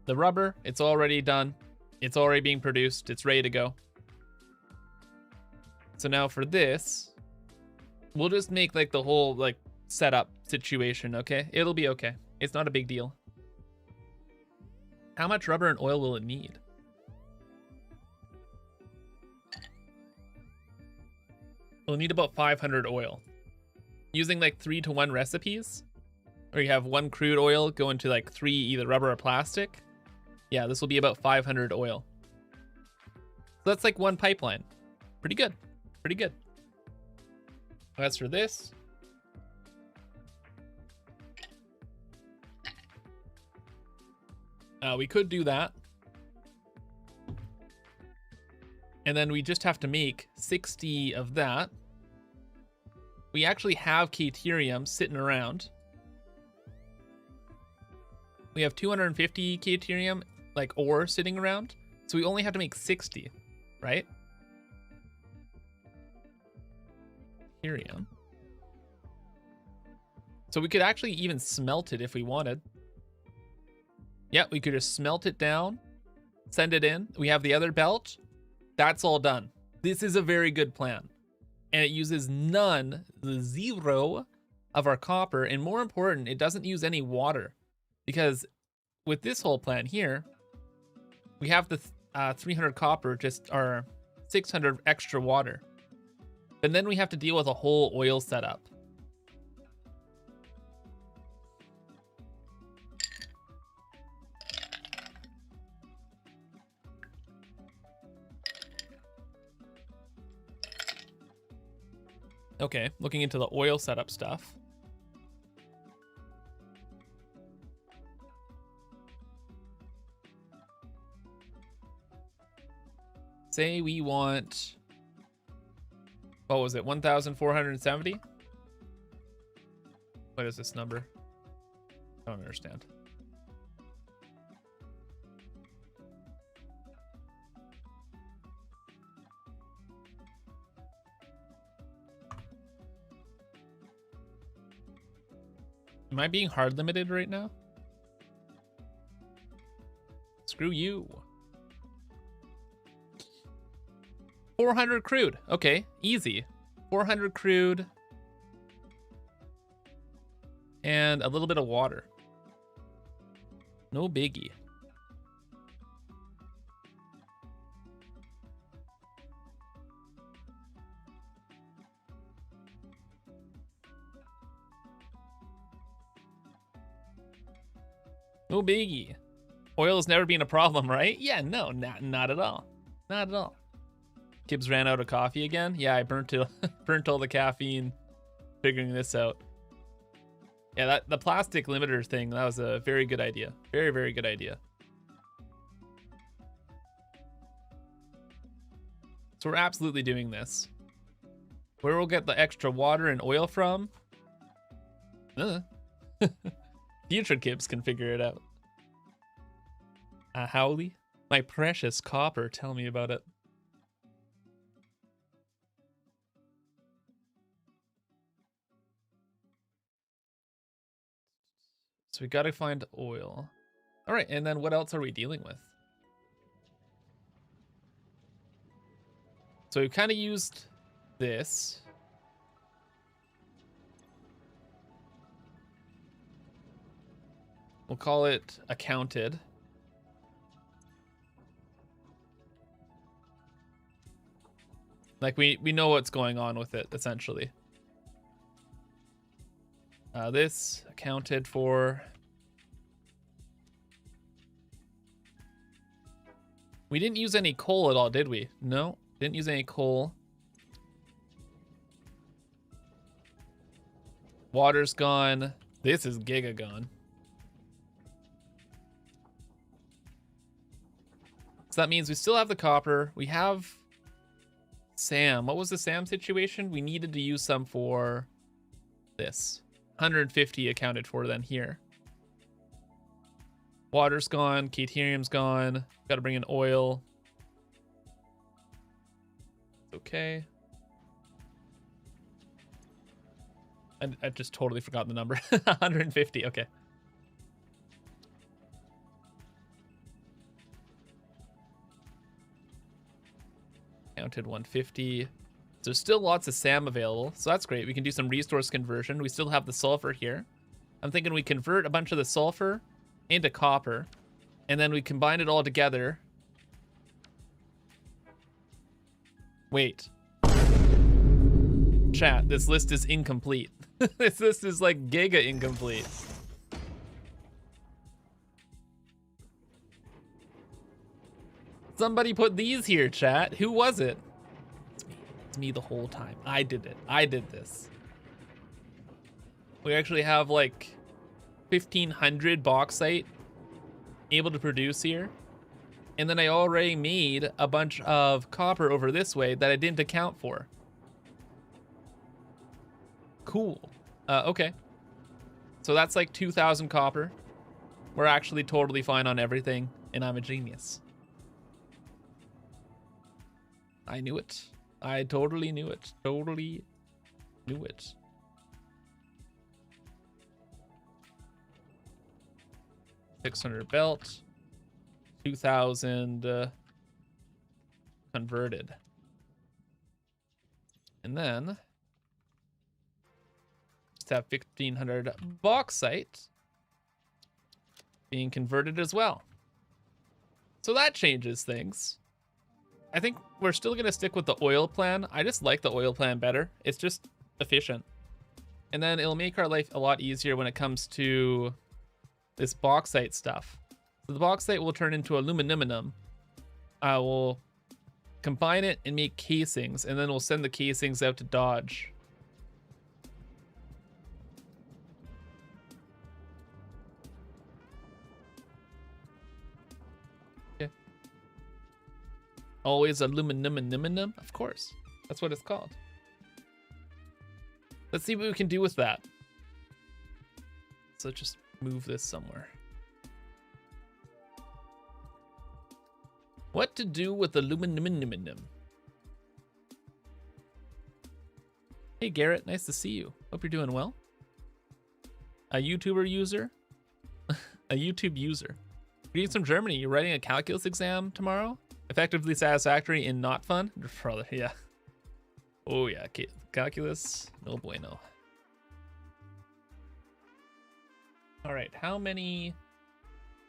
The rubber, it's already done. It's already being produced. It's ready to go. So now for this, we'll just make like the whole like setup situation, okay? It'll be okay. It's not a big deal. How much rubber and oil will it need? We'll need about 500 oil. Using like 3-to-1 recipes, where you have 1 crude oil go into like 3 either rubber or plastic. Yeah, this will be about 500 oil. So that's like 1 pipeline. Pretty good. Pretty good. As for this, we could do that. And then we just have to make 60 of that. We actually have Caterium sitting around. We have 250 Caterium, like ore, sitting around. So we only have to make 60, right? Caterium. So we could actually even smelt it if we wanted. Yeah, we could just smelt it down, send it in. We have the other belt. That's all done. This is a very good plan. And it uses none, the 0 of our copper. And more important, it doesn't use any water. Because with this whole plan here, we have the 300 copper, just our 600 extra water. But then we have to deal with a whole oil setup. Okay, looking into the oil setup stuff. Say we want, what was it, 1,470? What is this number? I don't understand. Am I being hard limited right now? Screw you. 400 crude. Okay, easy. 400 crude. And a little bit of water. No biggie. No biggie. Oil has never been a problem, right? Yeah, no, not at all. Not at all. Kibbs ran out of coffee again. Yeah, I burnt all the caffeine figuring this out. Yeah, the plastic limiter thing, that was a very good idea. Very, very good idea. So we're absolutely doing this. Where we'll get the extra water and oil from? Future Kibbs can figure it out. Howley? My precious copper, tell me about it. So we gotta find oil. All right, and then what else are we dealing with? So we've kind of used this. We'll call it accounted. Like we know what's going on with it, essentially. This accounted for. We didn't use any coal at all, did we? No, didn't use any coal. Water's gone. This is giga gone. So that means we still have the copper. We have Sam. What was the Sam situation? We needed to use some for this. 150 accounted for then here. Water's gone. Caterium's gone. Got to bring in oil. Okay. I just totally forgot the number. 150. Okay. Counted 150. So there's still lots of SAM available, so that's great. We can do some resource conversion. We still have the sulfur here. I'm thinking we convert a bunch of the sulfur into copper, and then we combine it all together. Wait. Chat, this list is incomplete. This list is like giga incomplete. Somebody put these here, chat. Who was it? It's me. It's me the whole time. I did it. I did this. We actually have like 1,500 bauxite able to produce here. And then I already made a bunch of copper over this way that I didn't account for. Cool. Okay. So that's like 2,000 copper. We're actually totally fine on everything, and I'm a genius. I knew it. I totally knew it. Totally knew it. $600 belt. 2,000 converted. And then just have 1,500 bauxite being converted as well. So that changes things. I think we're still going to stick with the oil plan. I just like the oil plan better. It's just efficient. And then it'll make our life a lot easier when it comes to this bauxite stuff. So the bauxite will turn into aluminum. We'll combine it and make casings, and then we'll send the casings out to Dodge. Okay. Always aluminum, of course. That's what it's called. Let's see what we can do with that. So just move this somewhere. What to do with aluminum? Hey Garrett, nice to see you. Hope you're doing well. A YouTuber user? A YouTube user. Greetings from Germany. You're writing a calculus exam tomorrow? Effectively satisfactory and not fun? Brother, yeah. Oh yeah, calculus, no bueno. All right, how many?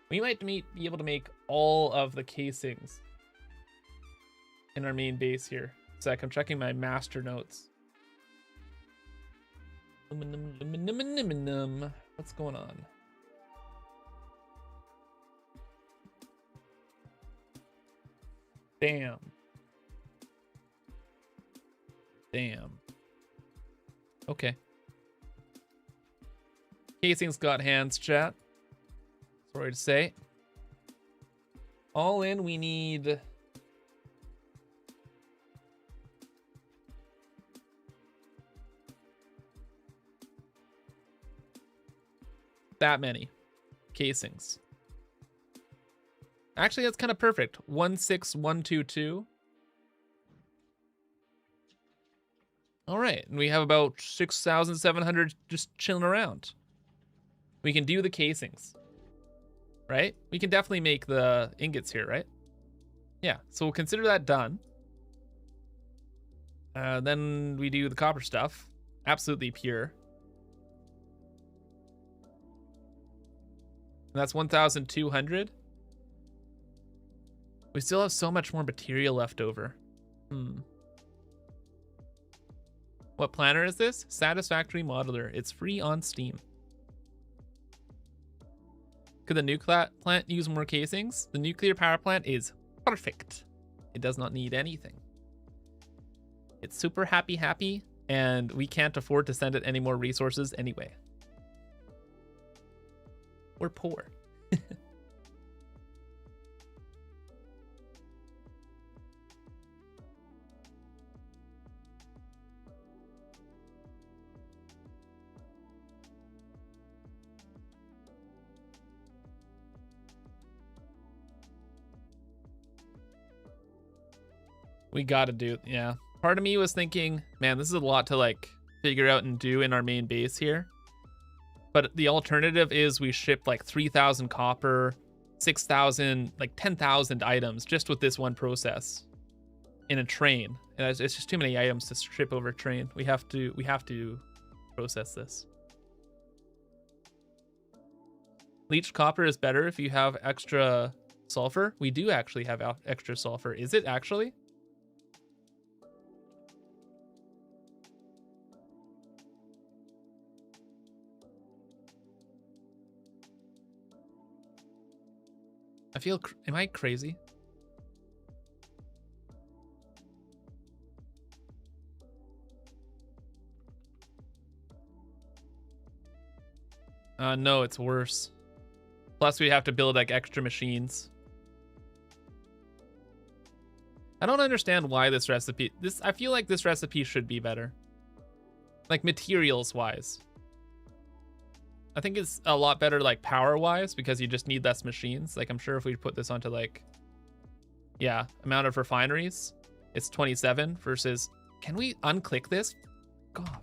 We might be able to make all of the casings in our main base here. Sec, I'm checking my master notes. What's going on? Damn. Okay. Casing's got hands, chat. Sorry to say. All in, we need that many casings. Actually, that's kind of perfect. 16122. All right, and we have about 6,700 just chilling around. We can do the casings, right? We can definitely make the ingots here, right? Yeah, so we'll consider that done. Then we do the copper stuff. Absolutely pure. And that's 1,200. We still have so much more material left over. What planner is this? Satisfactory Modeler. It's free on Steam. Could the nuclear plant use more casings? The nuclear power plant is perfect. It does not need anything. It's super happy, and we can't afford to send it any more resources anyway. We're poor. We gotta do it, yeah. Part of me was thinking, man, this is a lot to like figure out and do in our main base here. But the alternative is we ship like 3,000 copper, 6,000, like 10,000 items just with this one process in a train. And it's just too many items to ship over a train. We have to process this. Leached copper is better if you have extra sulfur. We do actually have extra sulfur. Is it actually? I feel, am I crazy? No, it's worse. Plus we have to build like extra machines. I don't understand why this recipe, I feel like this recipe should be better. Like materials wise. I think it's a lot better like power wise because you just need less machines. Like I'm sure if we put this onto like, yeah, amount of refineries, it's 27 versus, can we unclick this? Go off.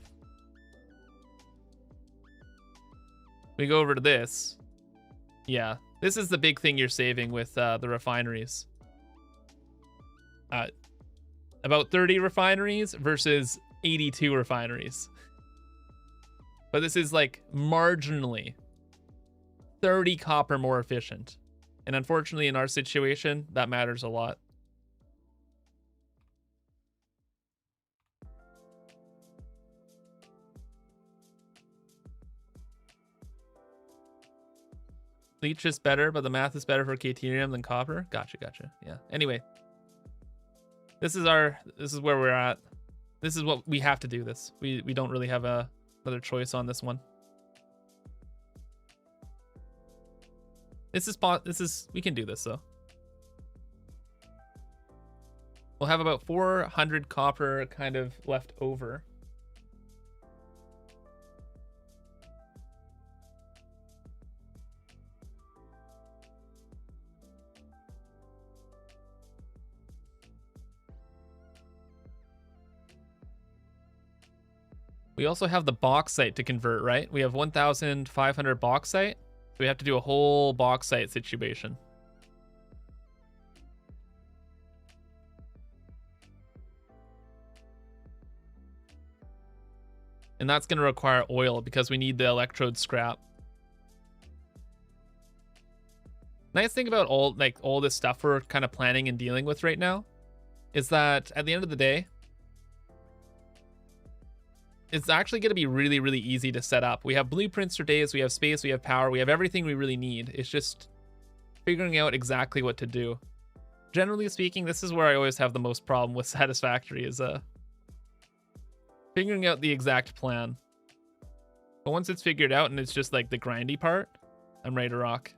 We go over to this. Yeah, this is the big thing you're saving with the refineries. About 30 refineries versus 82 refineries. But this is like marginally 30 copper more efficient. And unfortunately in our situation, that matters a lot. Leech is better, but the math is better for Caterium than copper. Gotcha. Yeah. Anyway, this is where we're at. This is what we have to do. This we don't really have another choice on this one. This is we can do this though. We'll have about 400 copper kind of left over. We also have the bauxite to convert, right? We have 1,500 bauxite. So we have to do a whole bauxite situation. And that's going to require oil because we need the electrode scrap. Nice thing about all this stuff we're kind of planning and dealing with right now is that at the end of the day, it's actually going to be really, really easy to set up. We have blueprints for days, we have space, we have power, we have everything we really need. It's just figuring out exactly what to do. Generally speaking, this is where I always have the most problem with Satisfactory is figuring out the exact plan. But once it's figured out and it's just like the grindy part, I'm ready to rock.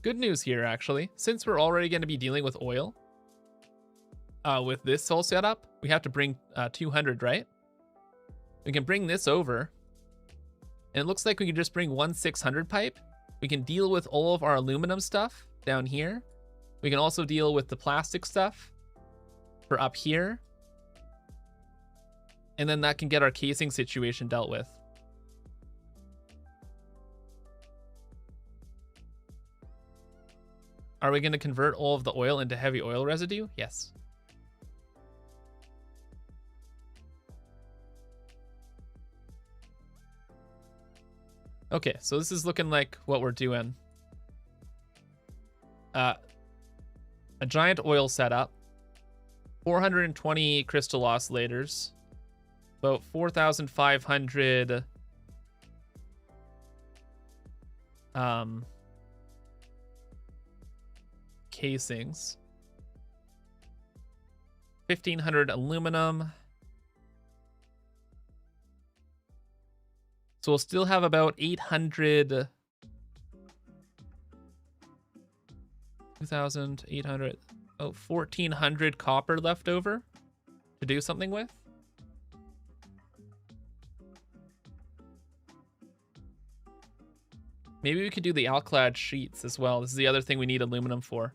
Good news here, actually. Since we're already going to be dealing with oil, with this whole setup, we have to bring 200, right? We can bring this over, and it looks like we can just bring one 600 pipe. We can deal with all of our aluminum stuff down here. We can also deal with the plastic stuff for up here. And then that can get our casing situation dealt with. Are we going to convert all of the oil into heavy oil residue? Yes. Okay, so this is looking like what we're doing. A giant oil setup, 420 crystal oscillators, about 4,500 casings, 1,500 aluminum. So we'll still have about 800, 2,800, 1,400 copper left over to do something with. Maybe we could do the alclad sheets as well. This is the other thing we need aluminum for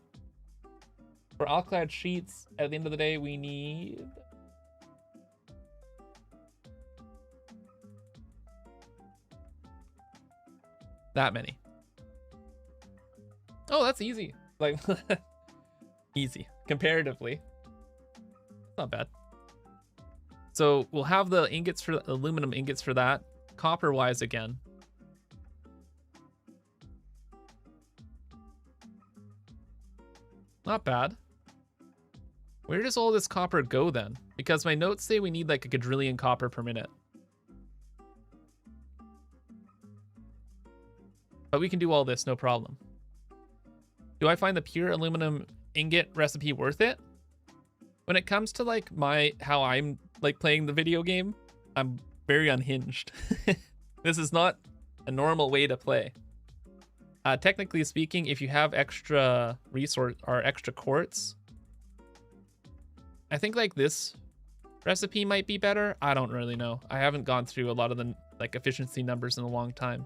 For alkali sheets, at the end of the day, we need... that many. Oh, that's easy. Like, easy, comparatively. Not bad. So we'll have the ingots for aluminum ingots for that. Copper-wise again. Not bad. Where does all this copper go then? Because my notes say we need like a quadrillion copper per minute. But we can do all this, no problem. Do I find the pure aluminum ingot recipe worth it? When it comes to like how I'm like playing the video game, I'm very unhinged. This is not a normal way to play. Technically speaking, if you have extra resource or extra quartz, I think like this recipe might be better. I don't really know. I haven't gone through a lot of the like efficiency numbers in a long time.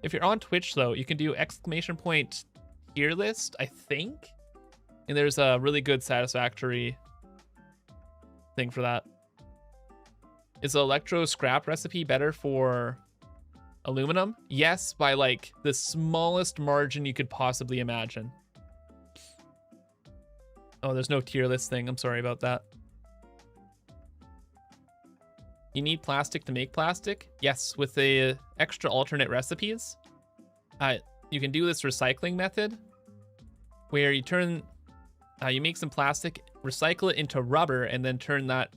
If you're on Twitch though, you can do ! tier list, I think. And there's a really good Satisfactory thing for that. Is the electro scrap recipe better for aluminum? Yes, by like the smallest margin you could possibly imagine. Oh, there's no tier list thing. I'm sorry about that. You need plastic to make plastic? Yes, with the extra alternate recipes. You can do this recycling method where you turn, you make some plastic, recycle it into rubber, and then turn that,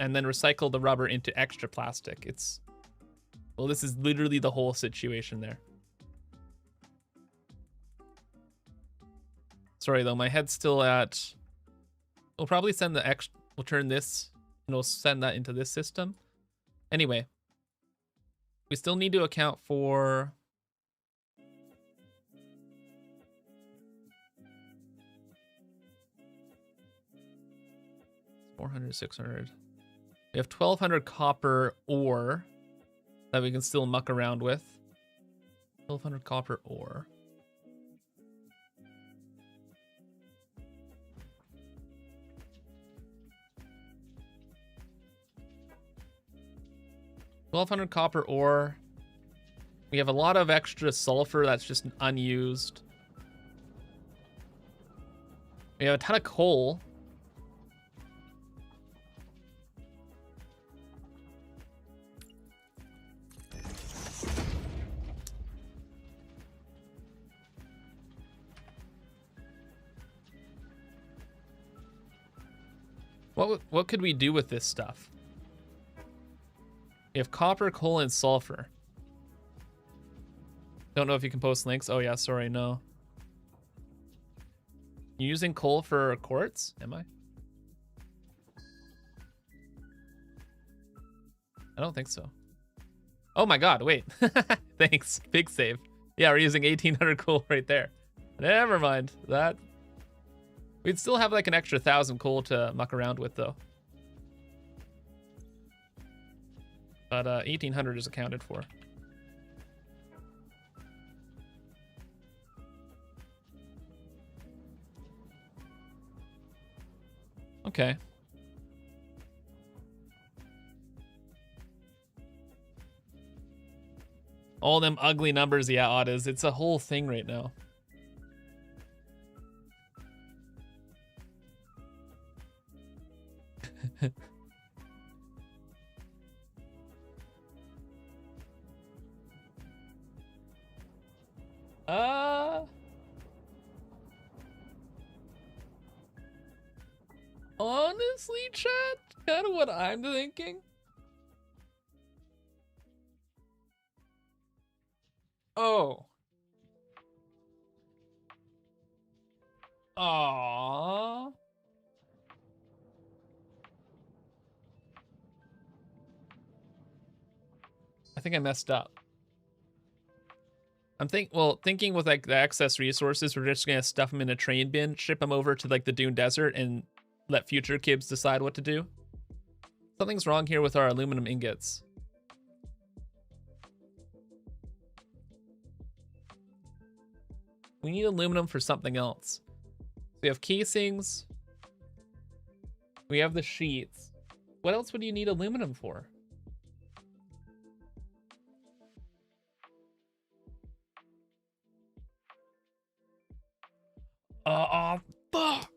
and then recycle the rubber into extra plastic. It's, well, this is literally the whole situation there. Sorry though, my head's still at, we'll probably send the extra, we'll turn this, and we'll send that into this system. Anyway, we still need to account for 400, 600. We have 1,200 copper ore that we can still muck around with. 1,200 copper ore. $1,200 copper ore. We have a lot of extra sulfur that's just unused. We have a ton of coal. What could we do with this stuff? We have copper, coal, and sulfur. Don't know if you can post links. Oh yeah, sorry, no. You using coal for quartz? Am I? I don't think so. Oh my god, wait. Thanks, big save. Yeah, we're using 1,800 coal right there. Never mind, that. We'd still have like an extra 1,000 coal to muck around with though. But 1,800 is accounted for. Okay. All them ugly numbers, yeah, Ottas. It's a whole thing right now. Honestly, chat, kind of what I'm thinking. Oh. Aww. I think I messed up. I'm thinking with like the excess resources, we're just gonna stuff them in a train bin, ship them over to like the Dune Desert, and let future Kibs decide what to do. Something's wrong here with our aluminum ingots. We need aluminum for something else. We have casings. We have the sheets. What else would you need aluminum for? Fuck.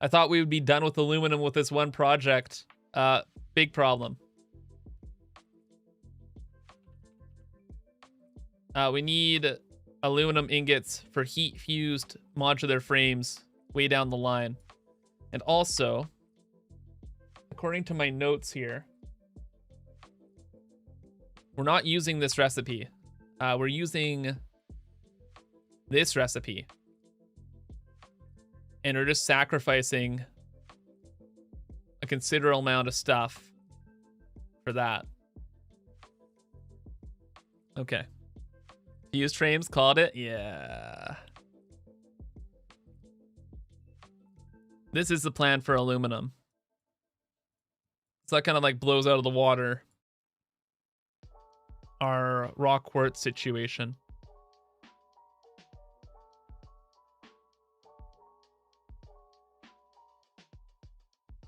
I thought we would be done with aluminum with this one project. Big problem. We need aluminum ingots for heat-fused modular frames way down the line. And also, according to my notes here, we're not using this recipe. We're using this recipe. And we're just sacrificing a considerable amount of stuff for that. Okay. Fused frames, called it? Yeah. This is the plan for aluminum. So that kind of like blows out of the water our raw quartz situation.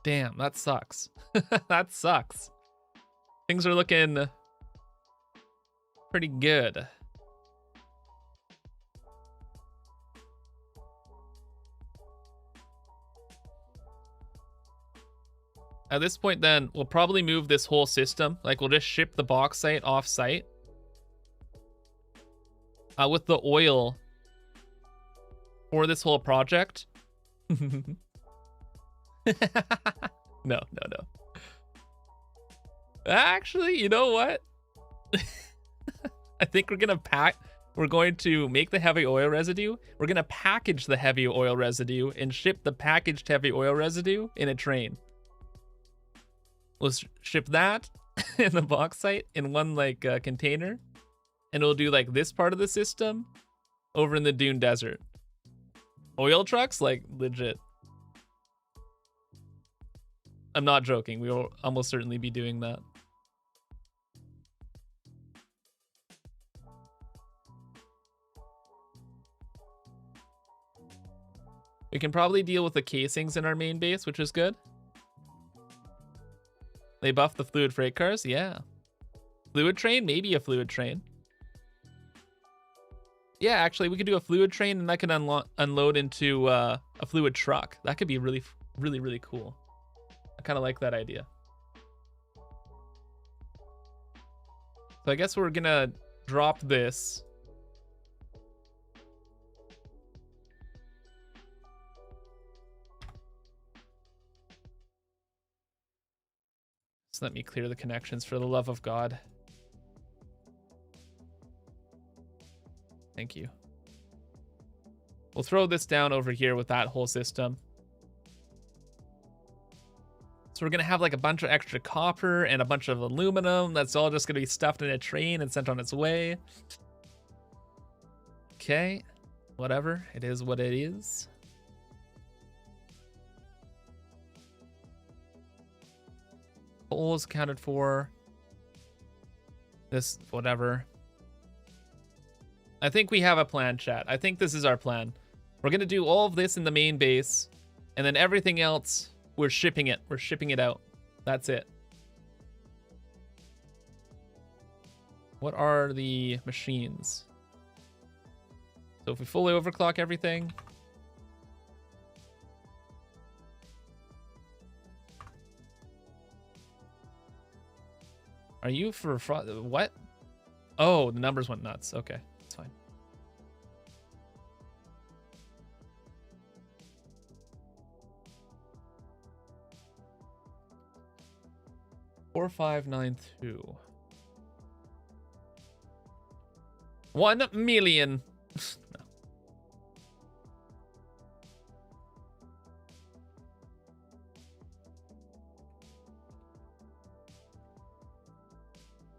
Damn, that sucks. That sucks. Things are looking pretty good. At this point then, we'll probably move this whole system. Like, we'll just ship the bauxite off-site. With the oil for this whole project. No. Actually, you know what? I think we're going to make the heavy oil residue. We're going to package the heavy oil residue and ship the packaged heavy oil residue in a train. We'll ship that in the bauxite in one like container, and we'll do like this part of the system over in the Dune Desert. Oil trucks, like legit. I'm not joking. We will almost certainly be doing that. We can probably deal with the casings in our main base, which is good. They buffed the fluid freight cars? Yeah. Fluid train? Maybe a fluid train. Yeah, actually, we could do a fluid train and that can unload into a fluid truck. That could be really, really, really cool. I kind of like that idea. So I guess we're going to drop this. Let me clear the connections for the love of God. Thank you. We'll throw this down over here with that whole system. So we're going to have like a bunch of extra copper and a bunch of aluminum. That's all just going to be stuffed in a train and sent on its way. Okay. Whatever. It is what it is. Coal is accounted for. This, whatever. I think we have a plan, chat. I think this is our plan. We're going to do all of this in the main base, and then everything else, we're shipping it. We're shipping it out. That's it. What are the machines? So if we fully overclock everything. Are you for what? Oh, the numbers went nuts. Okay, that's fine. Four, 5, 9, 2. 1 million. No.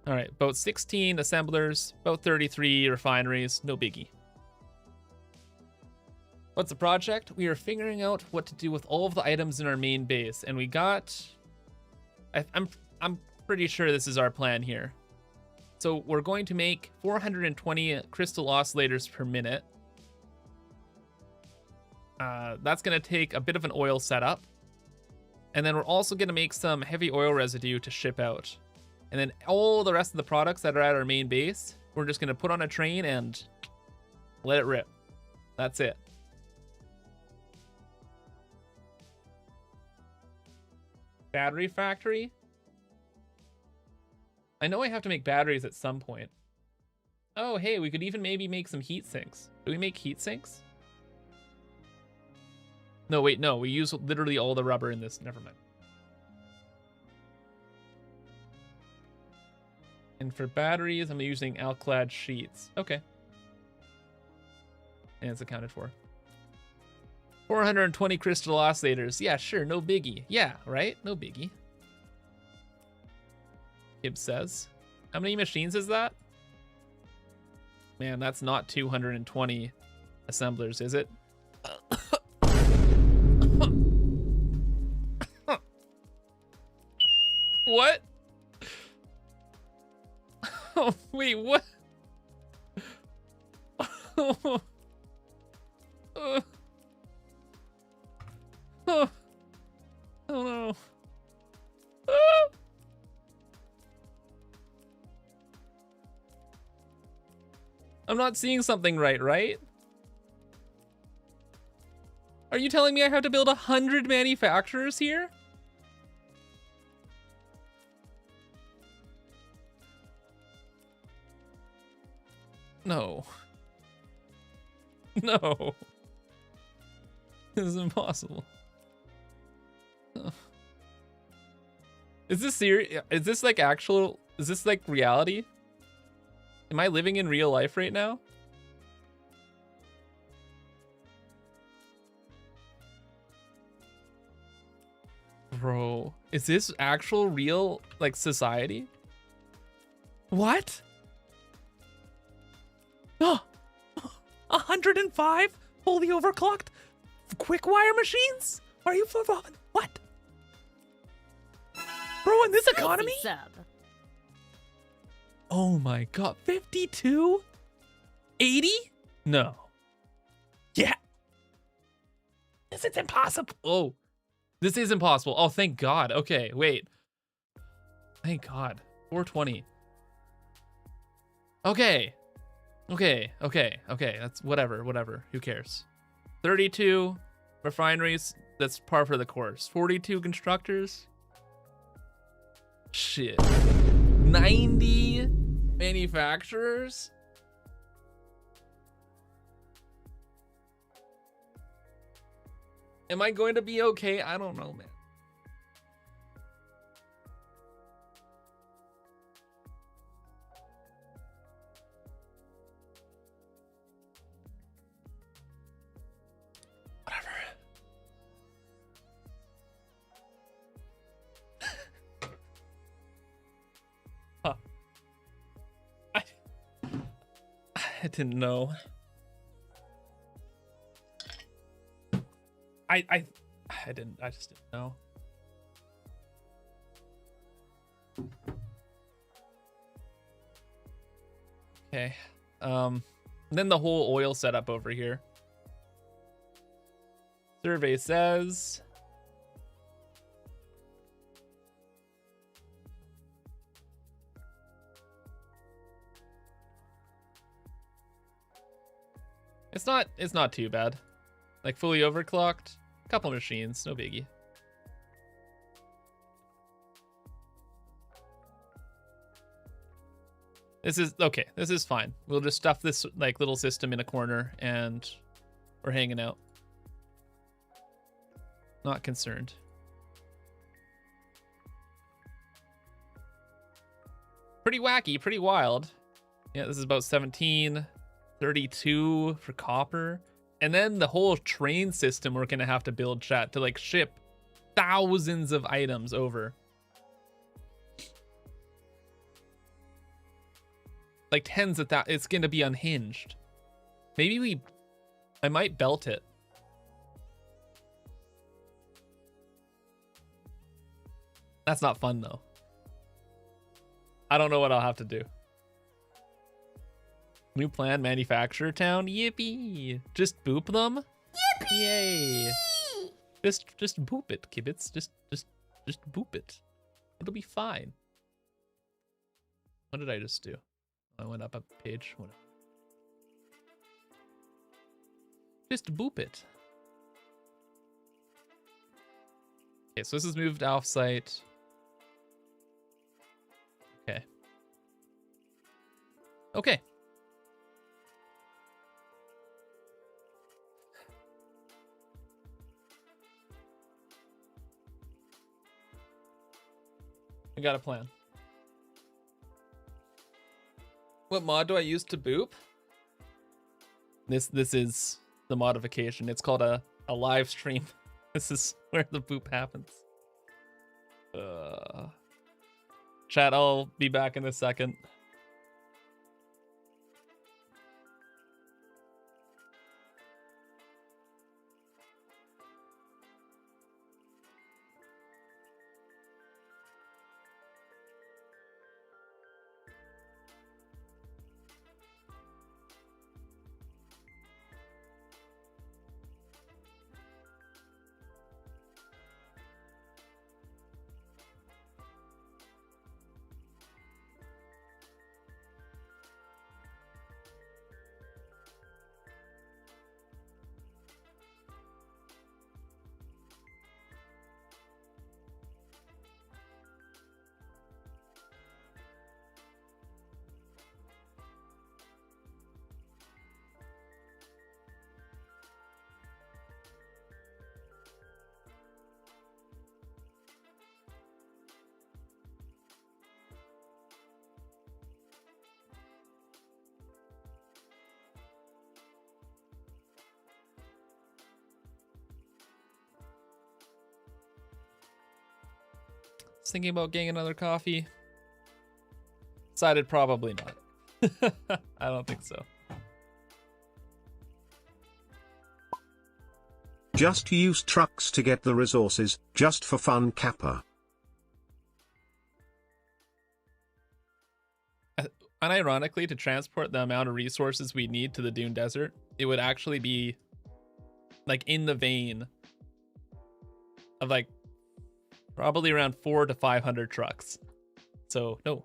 All right, about 16 assemblers, about 33 refineries, no biggie. What's the project? We are figuring out what to do with all of the items in our main base, and we got... I'm pretty sure this is our plan here. So we're going to make 420 crystal oscillators per minute. That's going to take a bit of an oil setup. And then we're also going to make some heavy oil residue to ship out. And then all the rest of the products that are at our main base, we're just going to put on a train and let it rip. That's it. Battery factory? I know I have to make batteries at some point. Oh, hey, we could even maybe make some heat sinks. Do we make heat sinks? No, wait, no. We use literally all the rubber in this. Never mind. And for batteries, I'm using alclad sheets. Okay. And it's accounted for. 420 crystal oscillators. Yeah, sure. No biggie. Yeah, right? No biggie. Gibbs says. How many machines is that? Man, that's not 220 assemblers, is it? What? Oh, wait, what? Oh, no. I'm not seeing something right? Are you telling me I have to build 100 manufacturers here? No. No. This is impossible. Is this serious? Is this like actual? Is this like reality? Am I living in real life right now? Bro, is this actual real like society? What? Oh, 105 fully overclocked quick wire machines? Are you for what? Bro, in this economy? Oh my god, 52? 80? No. Yeah. This is impossible. Oh, this is impossible. Oh, thank God. Okay, wait. Thank God. 420. Okay. Okay. That's whatever. Who cares? 32 refineries. That's par for the course. 42 constructors. Shit. 90 manufacturers. Am I going to be okay? I don't know, man. Whatever. Huh. I didn't know. I just didn't know. Okay. Then the whole oil setup over here. Survey says it's not too bad. Like fully overclocked, couple machines, no biggie. This is okay. This is fine. We'll just stuff this like little system in a corner and we're hanging out. Not concerned. Pretty wacky, pretty wild. Yeah, this is about 1732 for copper. And then the whole train system we're gonna have to build, chat, to like ship thousands of items over. Like tens of that. It's gonna be unhinged. Maybe I might belt it. That's not fun though. I don't know what I'll have to do. New plan, manufacturer town. Yippee! Just boop them. Yippee! Yay! Just boop it, Kibitz. Just boop it. It'll be fine. What did I just do? I went up a page. Whatever. Just boop it. Okay, so this is moved off site. Okay. Okay. I got a plan. What mod do I use to boop? This is the modification. It's called a live stream. This is where the boop happens. Chat, I'll be back in a second. Thinking about getting another coffee. Decided probably not. I don't think so. Just use trucks to get the resources, just for fun, Kappa. Unironically, to transport the amount of resources we need to the Dune Desert, it would actually be like in the vein of like probably around 400 to 500 trucks. So no,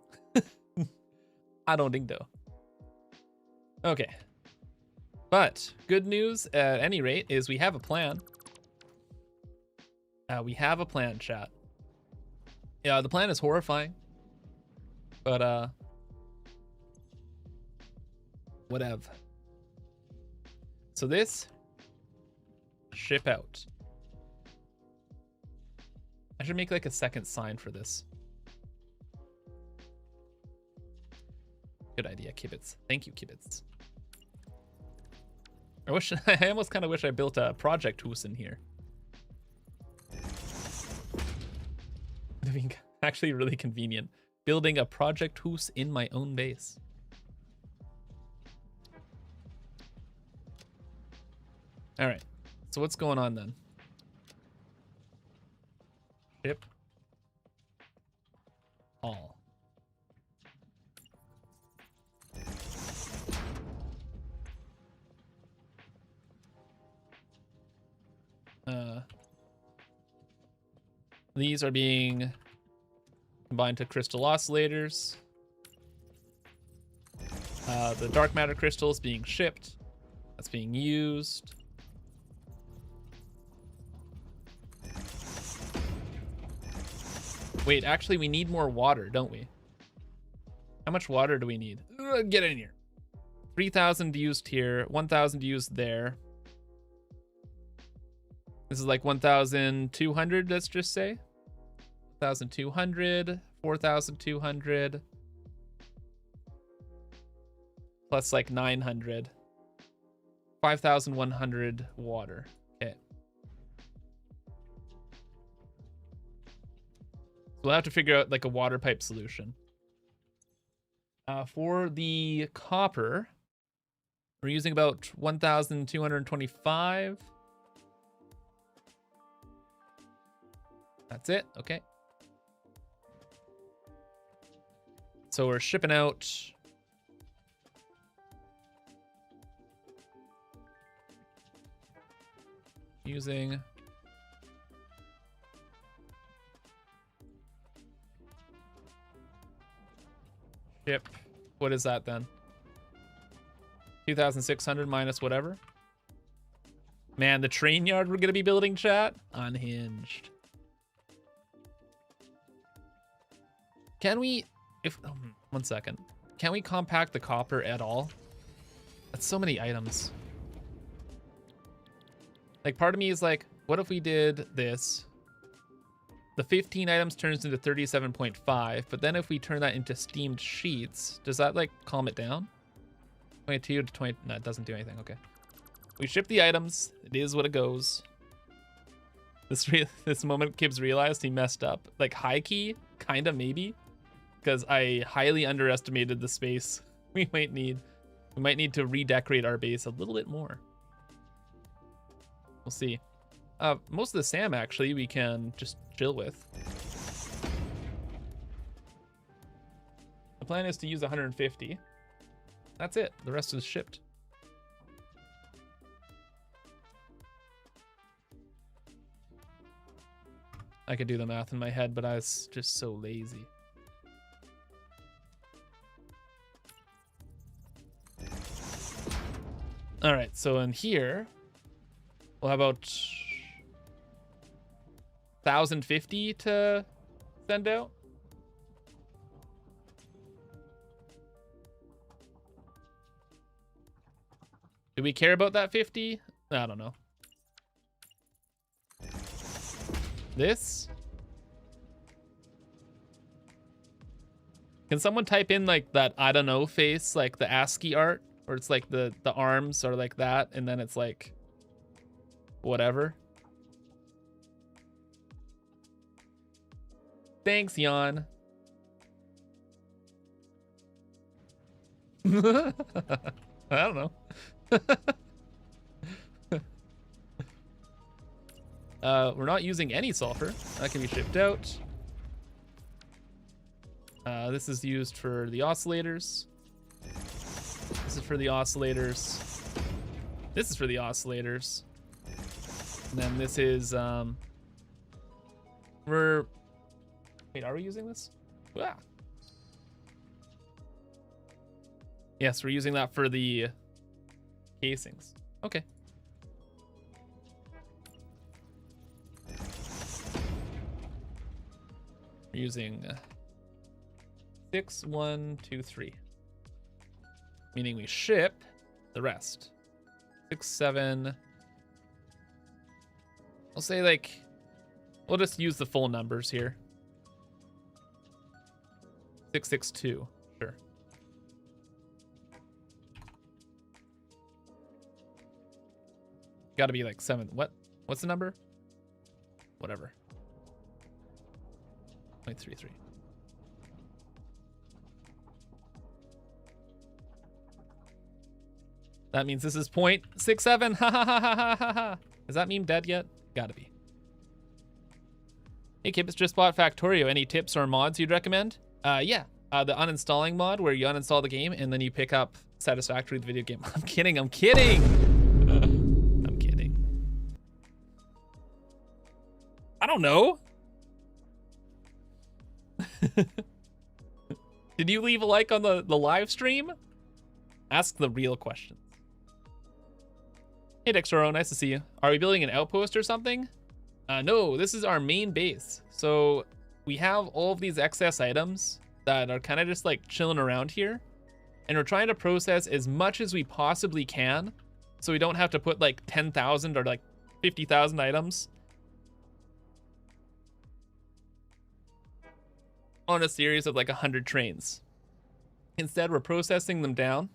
I don't think so. Okay. But good news at any rate is we have a plan. We have a plan, chat. Yeah, the plan is horrifying. But whatever. So this ship out. I should make like a second sign for this. Good idea, Kibitz. Thank you, Kibitz. I almost kind of wish I built a project house in here. It'd be actually really convenient. Building a project house in my own base. All right. So what's going on then? Ship all. These are being combined to crystal oscillators. The dark matter crystal is being shipped. That's being used. Wait, actually, we need more water, don't we? How much water do we need? Get in here. 3,000 used here, 1,000 used there. This is like 1,200, let's just say. 1,200, 4,200. Plus like 900. 5,100 water. Okay. We'll have to figure out like a water pipe solution. For the copper, we're using about 1,225. That's it. Okay. So we're shipping out using. Ship. What is that then? 2,600 minus whatever. Man, the train yard we're gonna be building, chat? Unhinged. Can we, if, 1 second. Can we compact the copper at all? That's so many items. Like, part of me is like, what if we did this? The 15 items turns into 37.5, but then if we turn that into steamed sheets, does that like calm it down? 22 to 20, no, it doesn't do anything, okay. We ship the items, it is what it goes. This moment Kibbs realized he messed up. Like high key, kinda maybe, because I highly underestimated the space we might need. We might need to redecorate our base a little bit more. We'll see. Most of the SAM actually we can just chill with. The plan is to use 150. That's it. The rest is shipped. I could do the math in my head, but I was just so lazy. All right, so in here, we'll have about 1,050 to send out. Do we care about that 50? I don't know. This? Can someone type in like that I don't know face, like the ASCII art, where it's like the arms are like that, and then it's like whatever. Thanks, Jan. I don't know. We're not using any sulfur. That can be shipped out. This is used for the oscillators. This is for the oscillators. This is for the oscillators. And then this is, wait, are we using this? Ah. Yes, we're using that for the casings. Okay. We're using 6, 1, 2, 3. Meaning we ship the rest. 6, 7. I'll say like, we'll just use the full numbers here. 662, sure. Gotta be like 7. What's the number? Whatever. 0.33. That means this is 0.67. Ha ha ha ha ha ha. Is that meme dead yet? Gotta be. Hey, Kibitz just bought Factorio. Any tips or mods you'd recommend? Yeah. The uninstalling mod where you uninstall the game and then you pick up Satisfactory, the video game. I'm kidding. I'm kidding. I'm kidding. I don't know. Did you leave a like on the live stream? Ask the real questions. Hey Dextro, nice to see you. Are we building an outpost or something? No, this is our main base. So we have all of these excess items that are kind of just like chilling around here. And we're trying to process as much as we possibly can so we don't have to put like 10,000 or like 50,000 items on a series of like 100 trains. Instead, we're processing them down.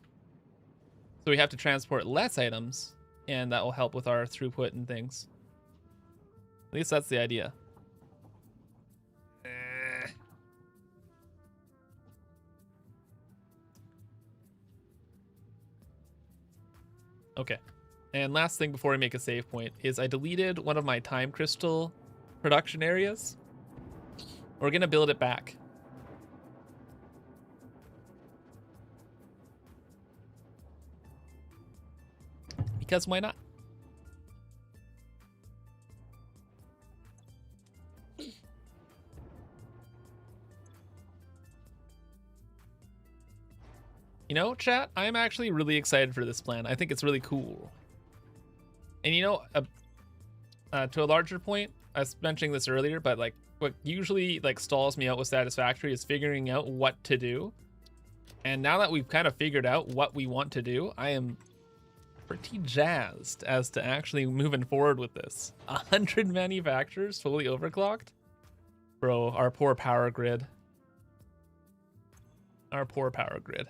So we have to transport less items, and that will help with our throughput and things. At least that's the idea. Okay. And last thing before I make a save point is I deleted one of my time crystal production areas. We're gonna build it back. Because why not? You know, chat, I'm actually really excited for this plan. I think it's really cool. And you know, to a larger point, I was mentioning this earlier, but like what usually like stalls me out with Satisfactory is figuring out what to do. And now that we've kind of figured out what we want to do, I am pretty jazzed as to actually moving forward with this. 100 manufacturers fully overclocked? Bro, our poor power grid. Our poor power grid.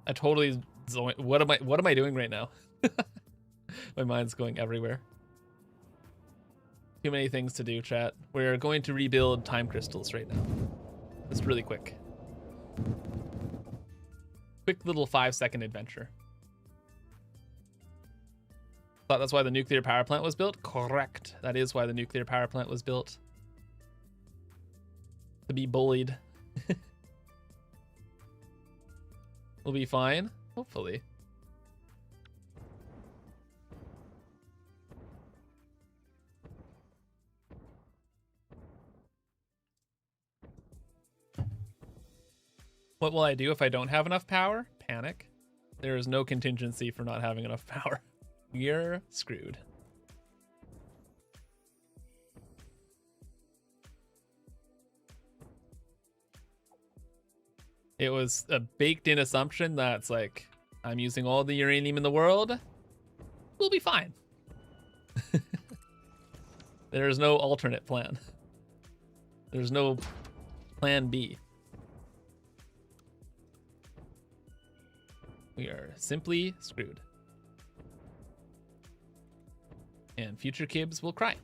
I totally, what am I doing right now? My mind's going everywhere. Too many things to do, chat. We're going to rebuild time crystals right now. It's really quick. Quick little 5-second adventure. Thought that's why the nuclear power plant was built? Correct. That is why the nuclear power plant was built. To be bullied. We'll be fine, hopefully. What will I do if I don't have enough power? Panic. There is no contingency for not having enough power. You're screwed. It was a baked-in assumption that's like, I'm using all the uranium in the world. We'll be fine. There is no alternate plan. There's no plan B. We are simply screwed. And future Kibs will cry.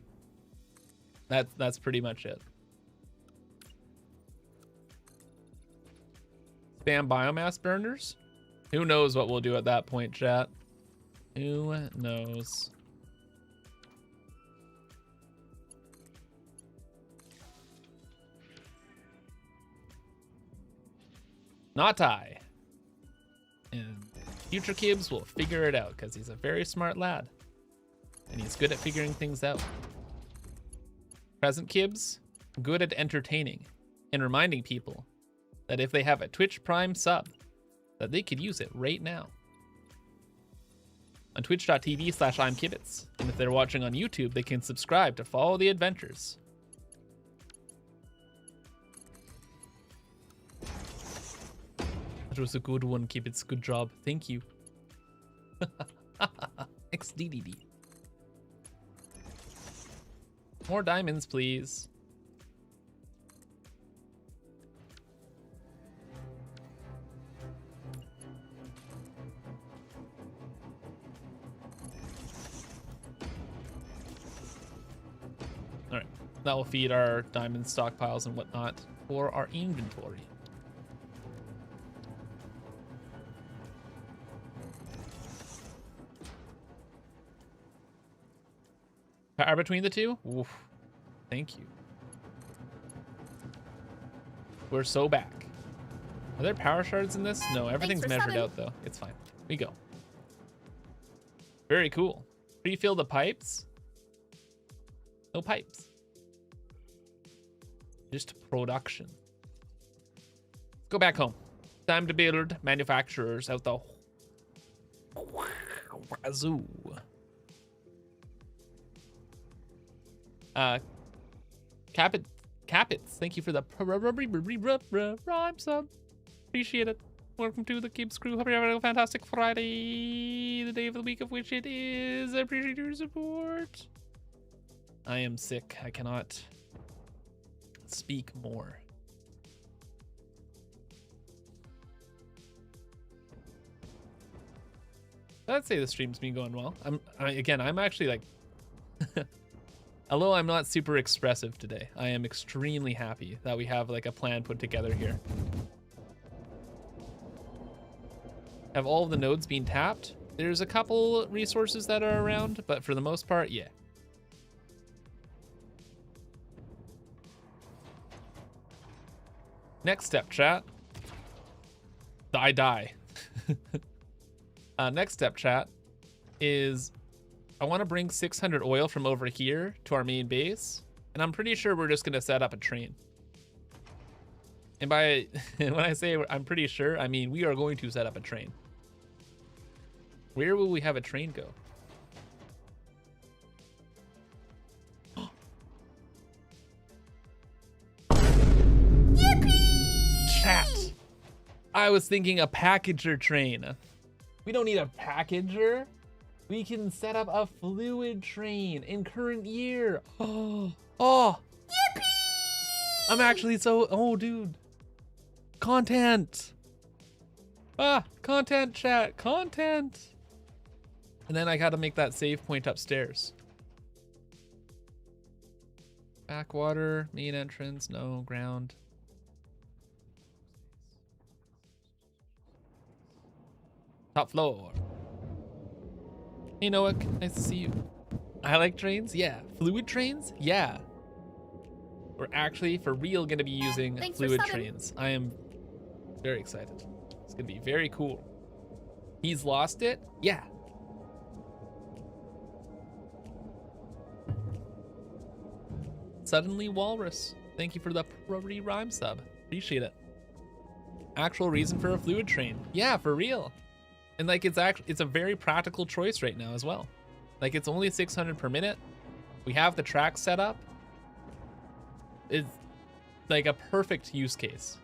That's pretty much it. Spam biomass burners? Who knows what we'll do at that point, chat? Who knows? Not I. And future Kibs will figure it out because he's a very smart lad. And he's good at figuring things out. Present Kibs, good at entertaining and reminding people that if they have a Twitch Prime sub, that they could use it right now. On twitch.tv/ImKibitz. And if they're watching on YouTube, they can subscribe to follow the adventures. That was a good one, Kibitz. Good job. Thank you. XDDD. More diamonds, please. All right, that will feed our diamond stockpiles and whatnot for our inventory. Power between the two? Oof. Thank you. We're so back. Are there power shards in this? No, everything's measured out though. It's fine. We go. Very cool. Refill the pipes? No pipes. Just production. Let's go back home. Time to build manufacturers out the wazoo. Capitz, thank you for the rhyme sub. Appreciate it. Welcome to the Kibs crew. Hope you're having a fantastic Friday, the day of the week of which it is. I appreciate your support. I am sick. I cannot speak more. I'd say the stream's been going well. I'm actually like although I'm not super expressive today, I am extremely happy that we have like a plan put together here. Have all of the nodes been tapped? There's a couple resources that are around, but for the most part, yeah. Next step, chat. I die. Next step, chat, is I want to bring 600 oil from over here to our main base, and I'm pretty sure we're just going to set up a train. And by when I say I'm pretty sure, I mean we are going to set up a train. Where will we have a train go? Chat. I was thinking a packager train. We don't need a packager. We can set up a fluid train in current year. Oh, yippee! I'm actually so, oh dude. Content. Content chat, content. And then I gotta make that save point upstairs. Backwater, main entrance, no, ground. Top floor. Hey Noah, nice to see you. I like trains, yeah. Fluid trains, yeah. We're actually for real gonna be using fluid trains. I am very excited. It's gonna be very cool. He's lost it, yeah. Suddenly Walrus, thank you for the rhyme sub. Appreciate it. Actual reason for a fluid train, yeah, for real. And like it's a very practical choice right now as well. Like it's only 600 per minute. We have the track set up. It's like a perfect use case.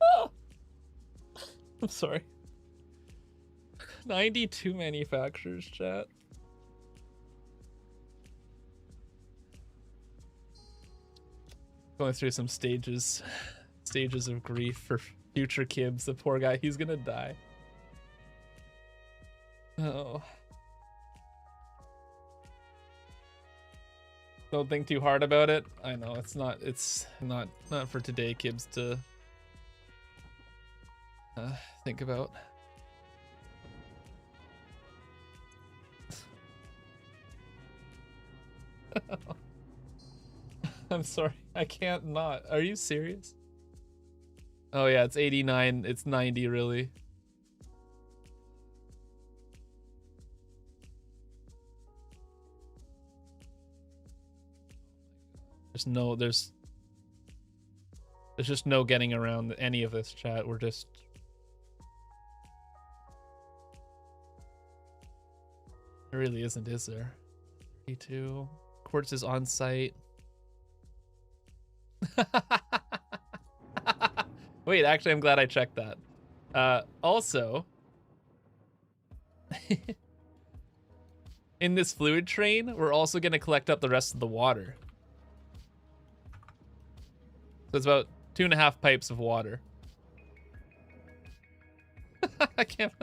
Oh, I'm sorry. 92 manufacturers, chat. Going through some stages of grief for future Kibs. The poor guy, he's gonna die. Oh. Don't think too hard about it. I know it's not for today, Kibs, to think about. I'm sorry, I can't not. Are you serious? Oh yeah, it's 89, it's 90 really. There's just no getting around any of this, chat. We're just there really isn't, is there? 32 Quartz is on site. Wait, actually, I'm glad I checked that. Also, in this fluid train, we're also going to collect up the rest of the water. So it's about 2.5 pipes of water. I can't.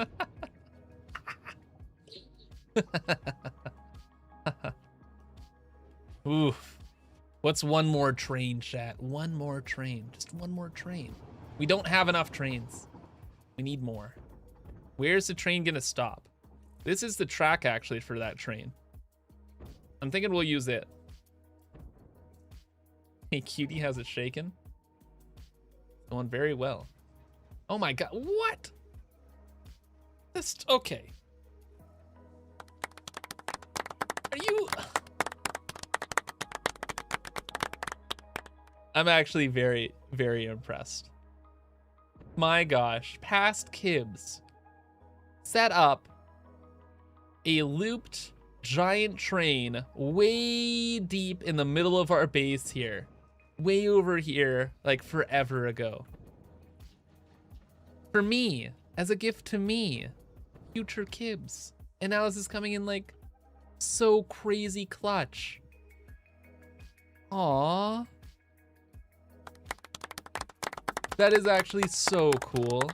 Oof. What's one more train, chat? One more train. Just one more train. We don't have enough trains. We need more. Where's the train gonna stop? This is the track actually for that train. I'm thinking we'll use it. Hey, Cutie, how's it shaken? Going very well. Oh my god, what? This, okay. Are you... I'm actually very, very impressed. My gosh, past Kibs set up a looped giant train way deep in the middle of our base here. Way over here, like forever ago. For me, as a gift to me, future Kibs. And now this is coming in like so crazy clutch. Aww. That is actually so cool.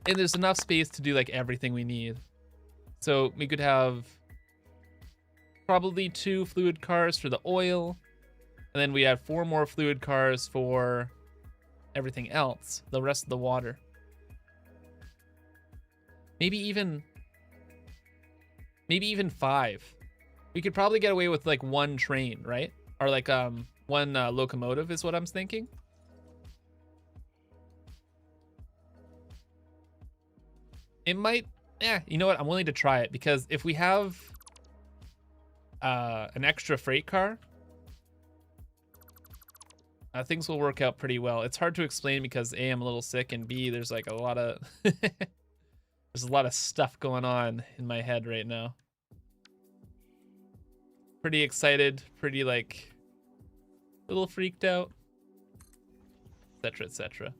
And there's enough space to do like everything we need. So we could have probably 2 fluid cars for the oil. And then we have 4 more fluid cars for everything else, the rest of the water. Maybe even 5. We could probably get away with like 1 train, right? Or like 1 locomotive is what I'm thinking. It might, you know what? I'm willing to try it because if we have an extra freight car, things will work out pretty well. It's hard to explain because A, I'm a little sick, and B, there's like a lot of there's a lot of stuff going on in my head right now. Pretty excited, pretty like a little freaked out, etc., etc.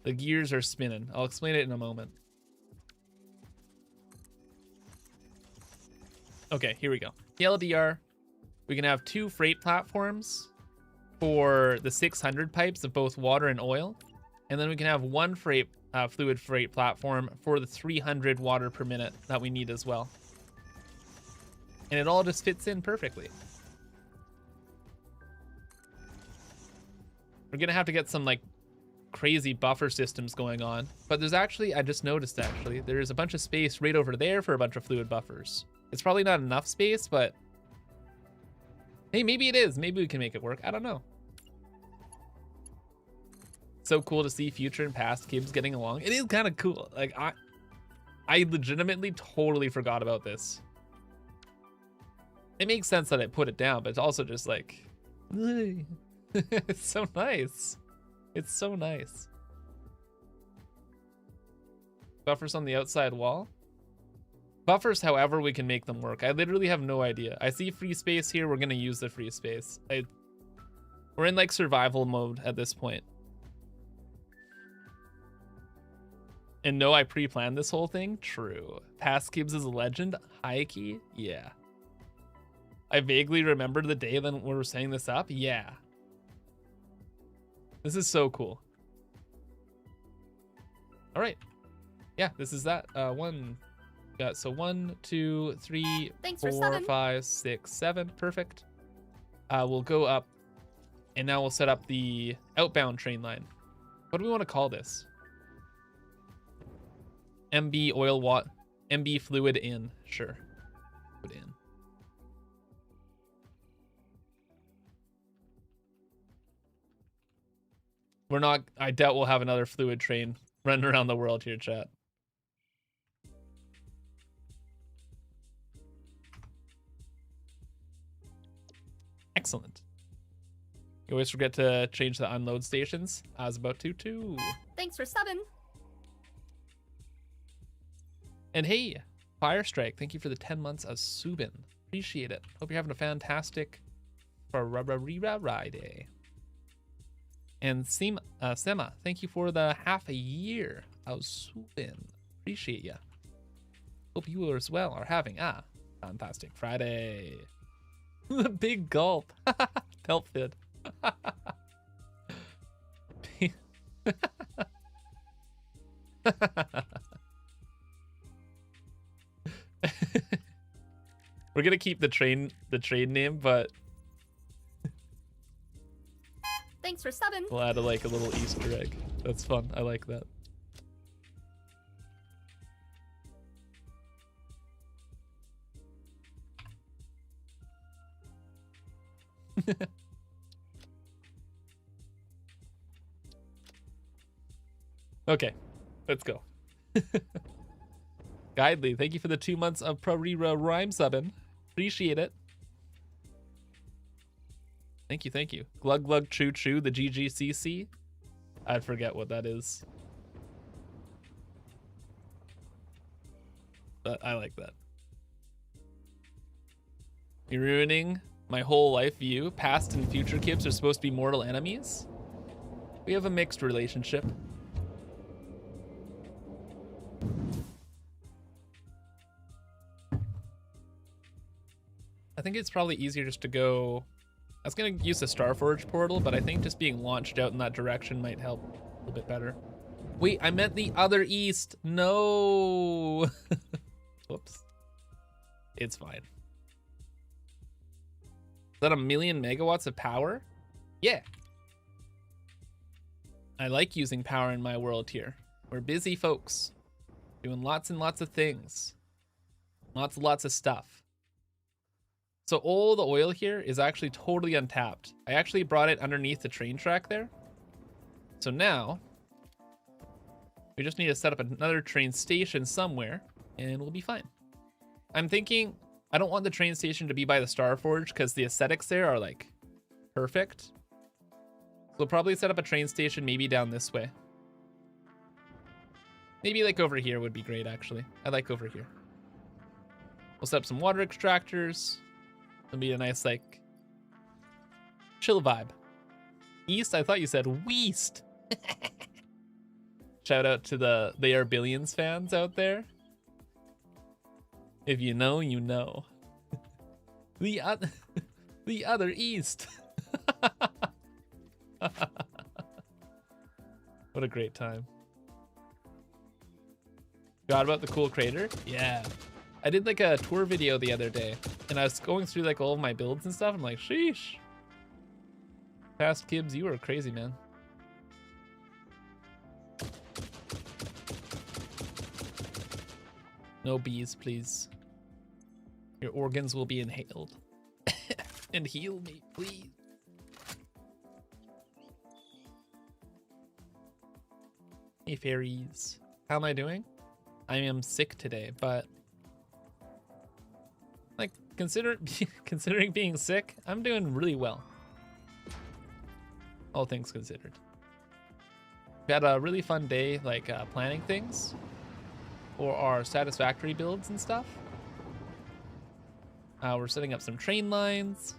The gears are spinning. I'll explain it in a moment. Okay, here we go. TLDR, we can have 2 freight platforms for the 600 pipes of both water and oil. And then we can have 1 freight fluid freight platform for the 300 water per minute that we need as well. And it all just fits in perfectly. We're gonna have to get some like crazy buffer systems going on, but there's actually, I just noticed actually, there's a bunch of space right over there for a bunch of fluid buffers. It's probably not enough space, but hey, maybe it is. Maybe we can make it work. I don't know. So cool to see future and past Kibs getting along. It is kind of cool. Like I legitimately totally forgot about this. It makes sense that I put it down, but it's also just like, it's so nice. It's so nice. Buffers on the outside wall. Buffers, however we can make them work. I literally have no idea. I see free space here. We're gonna use the free space. We're in like survival mode at this point. And no, I pre-planned this whole thing. True. Past Kibs is a legend. High key. Yeah. I vaguely remember the day when we were setting this up. Yeah. This is so cool. All right. Yeah, this is that. So 1, 2, 3, Thanks for 4, subbing. 5, 6, 7. Perfect. We'll go up, and now we'll set up the outbound train line. What do we want to call this? MB oil watt, MB fluid in. Sure. Put in. We're not, I doubt we'll have another fluid train running around the world here, chat. Excellent. You always forget to change the unload stations. I was about to too. Thanks for subbing. And hey, Firestrike, thank you for the 10 months of Subin. Appreciate it. Hope you're having a fantastic Friday. And Sema, thank you for the half a year of Subin. Appreciate ya. Hope you as well are having a fantastic Friday. The big gulp. Peltfid. We're gonna keep the train name, but Thanks for subbing. we'll add a little Easter egg. That's fun. I like that. Okay, let's go. Guidely, thank you for the 2 months of Prorira rhyme subbing. Appreciate it. Thank you. Glug glug choo choo, the GGCC. I forget what that is. But I like that. You're ruining my whole life view. Past and future Kibs are supposed to be mortal enemies. We have a mixed relationship. I think it's probably easier just to go... I was going to use the Starforge portal, but I think just being launched out in that direction might help a little bit better. Wait, I meant the other east. No. Whoops. It's fine. Is that 1,000,000 megawatts of power? Yeah. I like using power in my world here. We're busy folks. Doing lots and lots of things. Lots of stuff. So all the oil here is actually totally untapped. I actually brought it underneath the train track there. So now We just need to set up another train station somewhere, and we'll be fine. I'm thinking I don't want the train station to be by the Star Forge because the aesthetics there are like perfect. So we'll probably set up a train station maybe down this way. Maybe like over here would be great, actually. I like over here. We'll set up some water extractors. It'll be a nice, like, chill vibe. East? I thought you said Weast. Shout out to the They Are Billions fans out there. If you know, you know. The other East. What a great time. Forgot about the cool crater? Yeah. I did like a tour video the other day, and I was going through like all of my builds and stuff. I'm like, sheesh. Past Kibs, you were crazy, man. No bees, please. Your organs will be inhaled. And heal me, please. Hey, fairies. How am I doing? I am sick today, but like considering being sick, I'm doing really well. All things considered. We had a really fun day, like planning things for our Satisfactory builds and stuff. We're setting up some train lines.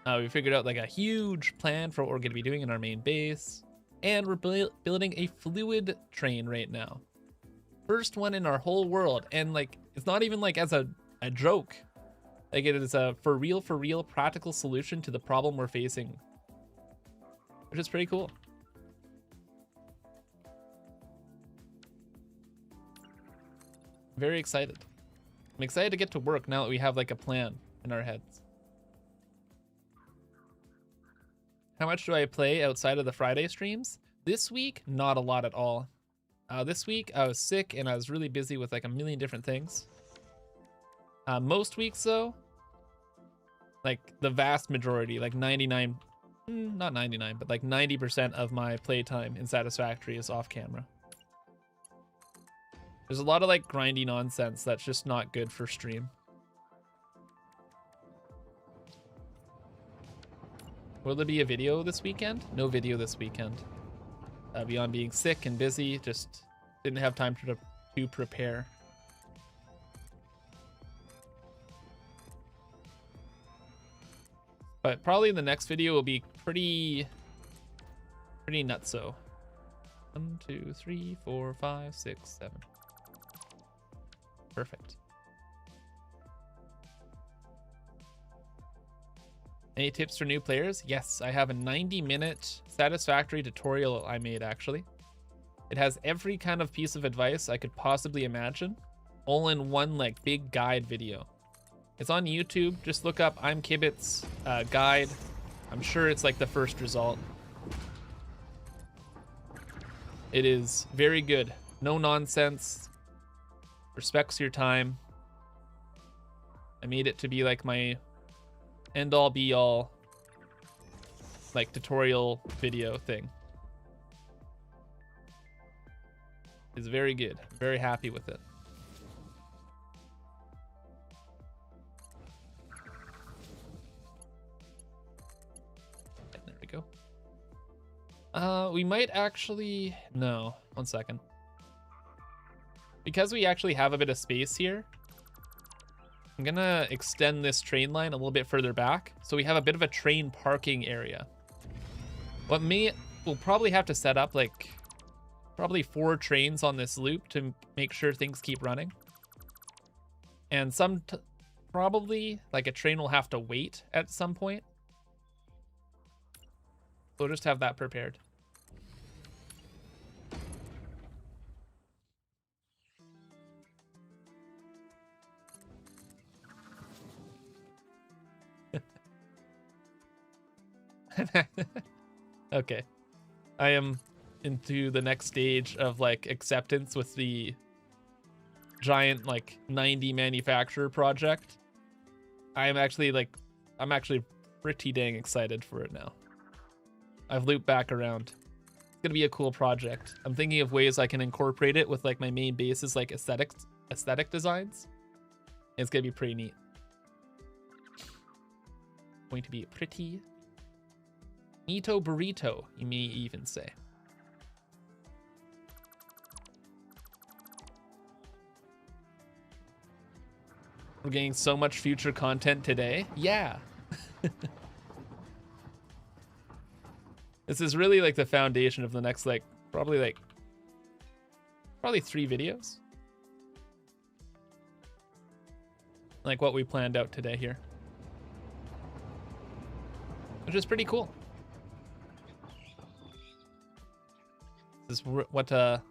We figured out like a huge plan for what we're going to be doing in our main base, and we're building a fluid train right now. First one in our whole world, and like it's not even like as a joke. Like it is a for real practical solution to the problem we're facing, which is pretty cool. Very excited. I'm excited to get to work now that we have like a plan in our heads. How much do I play outside of the Friday streams? This week, not a lot at all. This week I was sick and I was really busy with like a million different things. Most weeks though, like the vast majority, like 99, not 99, but like 90% of my playtime in Satisfactory is off camera. There's a lot of like grindy nonsense that's just not good for stream. Will there be a video this weekend? No video this weekend. Beyond being sick and busy, just didn't have time to prepare. But probably the next video will be pretty nutso. 1, 2, 3, 4, 5, 6, 7. Perfect. Any tips for new players? Yes, I have a 90-minute Satisfactory tutorial I made, actually. It has every kind of piece of advice I could possibly imagine, all in one like big guide video. It's on YouTube. Just look up ImKibitz guide. I'm sure it's like the first result. It is very good. No nonsense. Respects your time. I made it to be like my end all be all like tutorial video thing. It's very good. I'm very happy with it. And there we go. We might actually, no, 1 second. Because we actually have a bit of space here, I'm gonna extend this train line a little bit further back so we have a bit of a train parking area. We'll probably have to set up like probably 4 trains on this loop to make sure things keep running. And probably like a train will have to wait at some point. We'll just have that prepared. Okay, I am into the next stage of like acceptance with the giant like 90 manufacturer project. I'm actually pretty dang excited for it now. I've looped back around. It's gonna be a cool project. I'm thinking of ways I can incorporate it with like my main bases, like aesthetic designs. It's gonna be pretty neat. Going to be pretty neato burrito, you may even say. We're getting so much future content today. Yeah. This is really like the foundation of the next like probably 3 videos. Like what we planned out today here. Which is pretty cool. This is what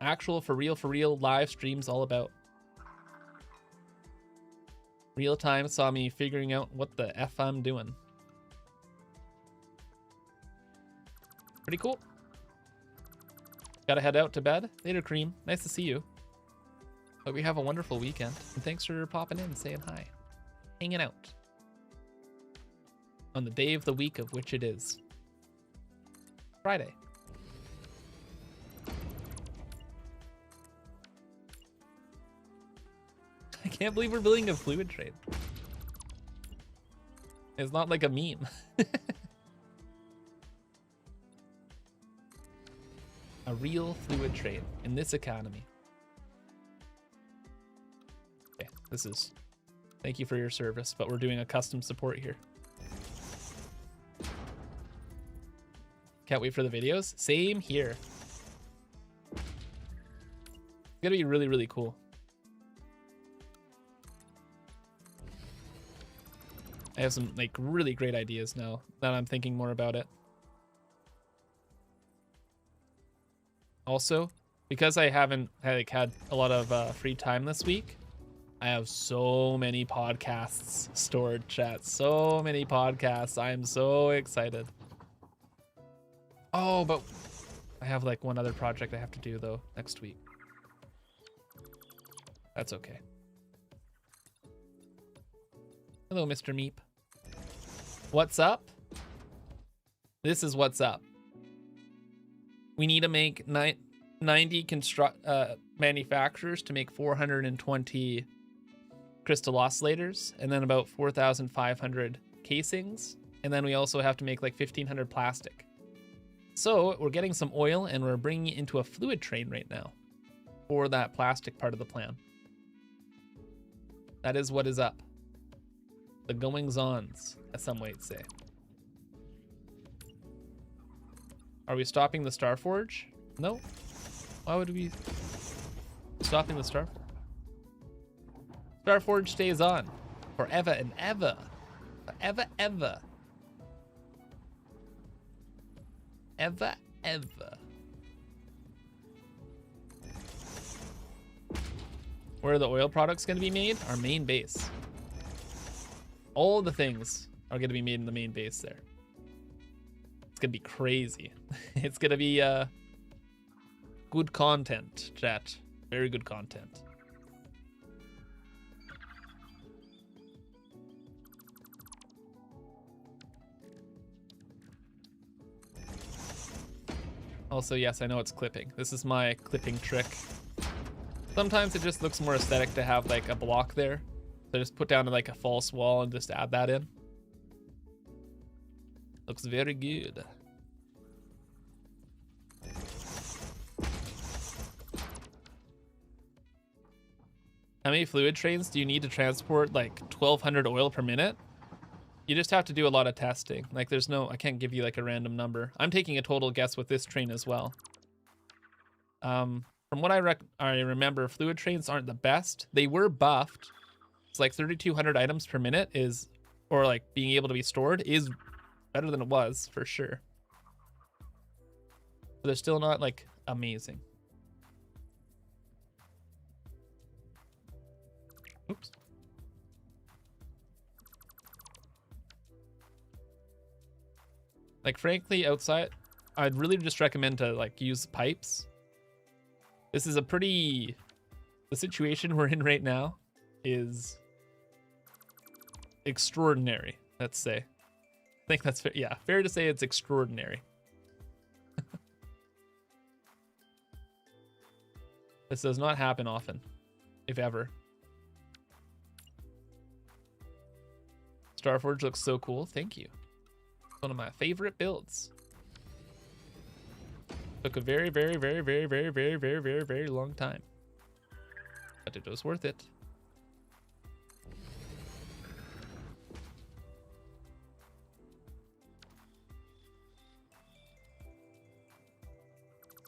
actual for real live streams all about. Real time saw me figuring out what the F I'm doing. Pretty cool. Gotta head out to bed. Later, Cream. Nice to see you. Hope you have a wonderful weekend. And thanks for popping in and saying hi. Hanging out. On the day of the week of which it is. Friday. I can't believe we're building a fluid train. It's not like a meme. A real fluid train in this economy. Okay, this is... Thank you for your service, but we're doing a custom support here. Can't wait for the videos. Same here. It's gonna be really, really cool. I have some like really great ideas now that I'm thinking more about it. Also, because I haven't had a lot of free time this week, I have so many podcasts stored, chat. So many podcasts. I'm so excited. Oh, but I have like one other project I have to do though next week. That's okay. Hello, Mr. Meep. What's up? This is what's up. We need to make 90 manufacturers to make 420 crystal oscillators, and then about 4,500 casings, and then we also have to make like 1,500 plastic. So we're getting some oil, and we're bringing it into a fluid train right now for that plastic part of the plan. That is what is up. The goings-ons, as some might say. Are we stopping the Starforge? No. Why would we stopping the Starforge? Starforge stays on forever and ever. Forever, ever. Ever, ever. Where are the oil products going to be made? Our main base. All the things are going to be made in the main base there. It's going to be crazy. It's going to be good content, chat. Very good content. Also, yes, I know it's clipping. This is my clipping trick. Sometimes it just looks more aesthetic to have like a block there. So just put down like a false wall and just add that in. Looks very good. How many fluid trains do you need to transport like 1,200 oil per minute? You just have to do a lot of testing. Like there's no, I can't give you like a random number. I'm taking a total guess with this train as well. From what I remember, fluid trains aren't the best. They were buffed. It's like 3,200 items per minute is, or like being able to be stored is better than it was for sure. But they're still not like amazing. Oops. Like frankly, outside, I'd really just recommend to like use pipes. This is a pretty, the situation we're in right now is extraordinary, let's say. I think that's fair. Yeah, fair to say it's extraordinary. This does not happen often, if ever. Starforge looks so cool. Thank you. One of my favorite builds. Took a very, very, very, very, very, very, very, very, very long time. But it was worth it.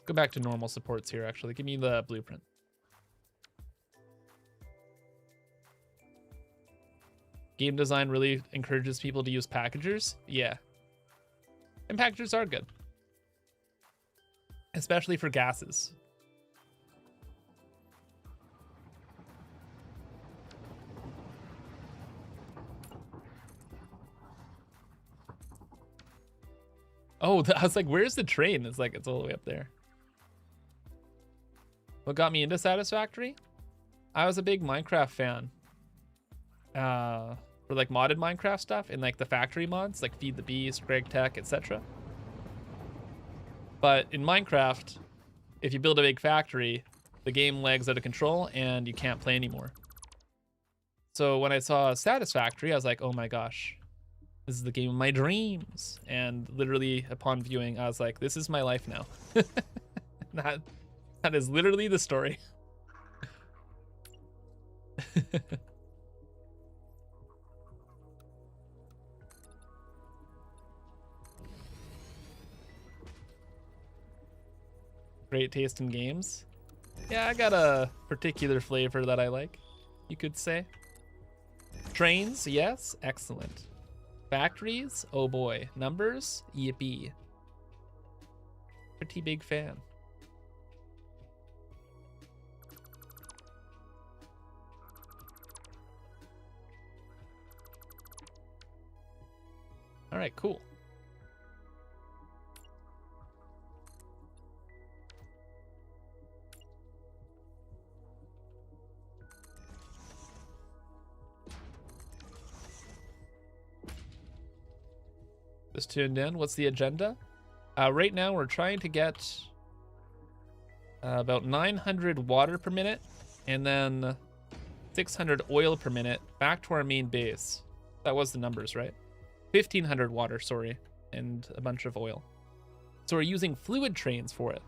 Go back to normal supports here, actually. Give me the blueprint. Game design really encourages people to use packagers. Yeah. And packagers are good. Especially for gases. Oh, I was like, where's the train? It's like, it's all the way up there. What got me into Satisfactory? I was a big Minecraft fan. For like modded Minecraft stuff and like the factory mods, like Feed the Beast, Greg Tech, etc. But in Minecraft, if you build a big factory, the game lags out of control and you can't play anymore. So when I saw Satisfactory, I was like, oh my gosh, this is the game of my dreams. And literally upon viewing, I was like, this is my life now. That is literally the story. Great taste in games. Yeah, I got a particular flavor that I like, you could say. Trains, yes, excellent. Factories, oh boy. Numbers, yippee. Pretty big fan. All right, cool. Just tuned in. What's the agenda? Right now we're trying to get about 900 water per minute and then 600 oil per minute back to our main base. That was the numbers, right? 1500 water, sorry, and a bunch of oil. So we're using fluid trains for it.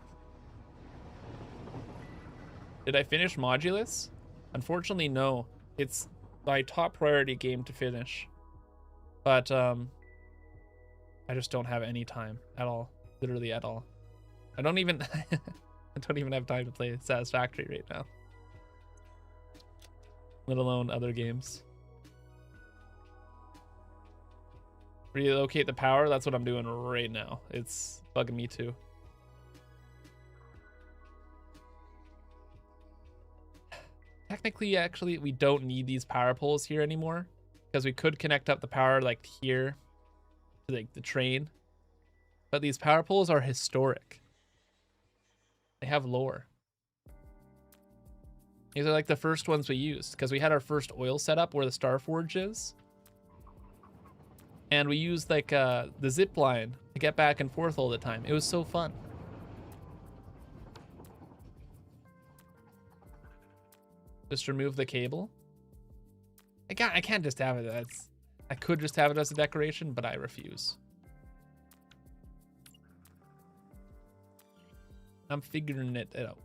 Did I finish Modulus? Unfortunately, no. It's my top priority game to finish. But I just don't have any time at all. Literally at all. I don't even I don't even have time to play Satisfactory right now. Let alone other games. Relocate the power, that's what I'm doing right now. It's bugging me too. Technically, actually, we don't need these power poles here anymore because we could connect up the power like here to like the train. But these power poles are historic. They have lore. These are like the first ones we used because we had our first oil setup where the Starforge is. And we used like the zip line to get back and forth all the time. It was so fun. Just remove the cable. I can't just have it. I could just have it as a decoration, but I refuse. I'm figuring it out.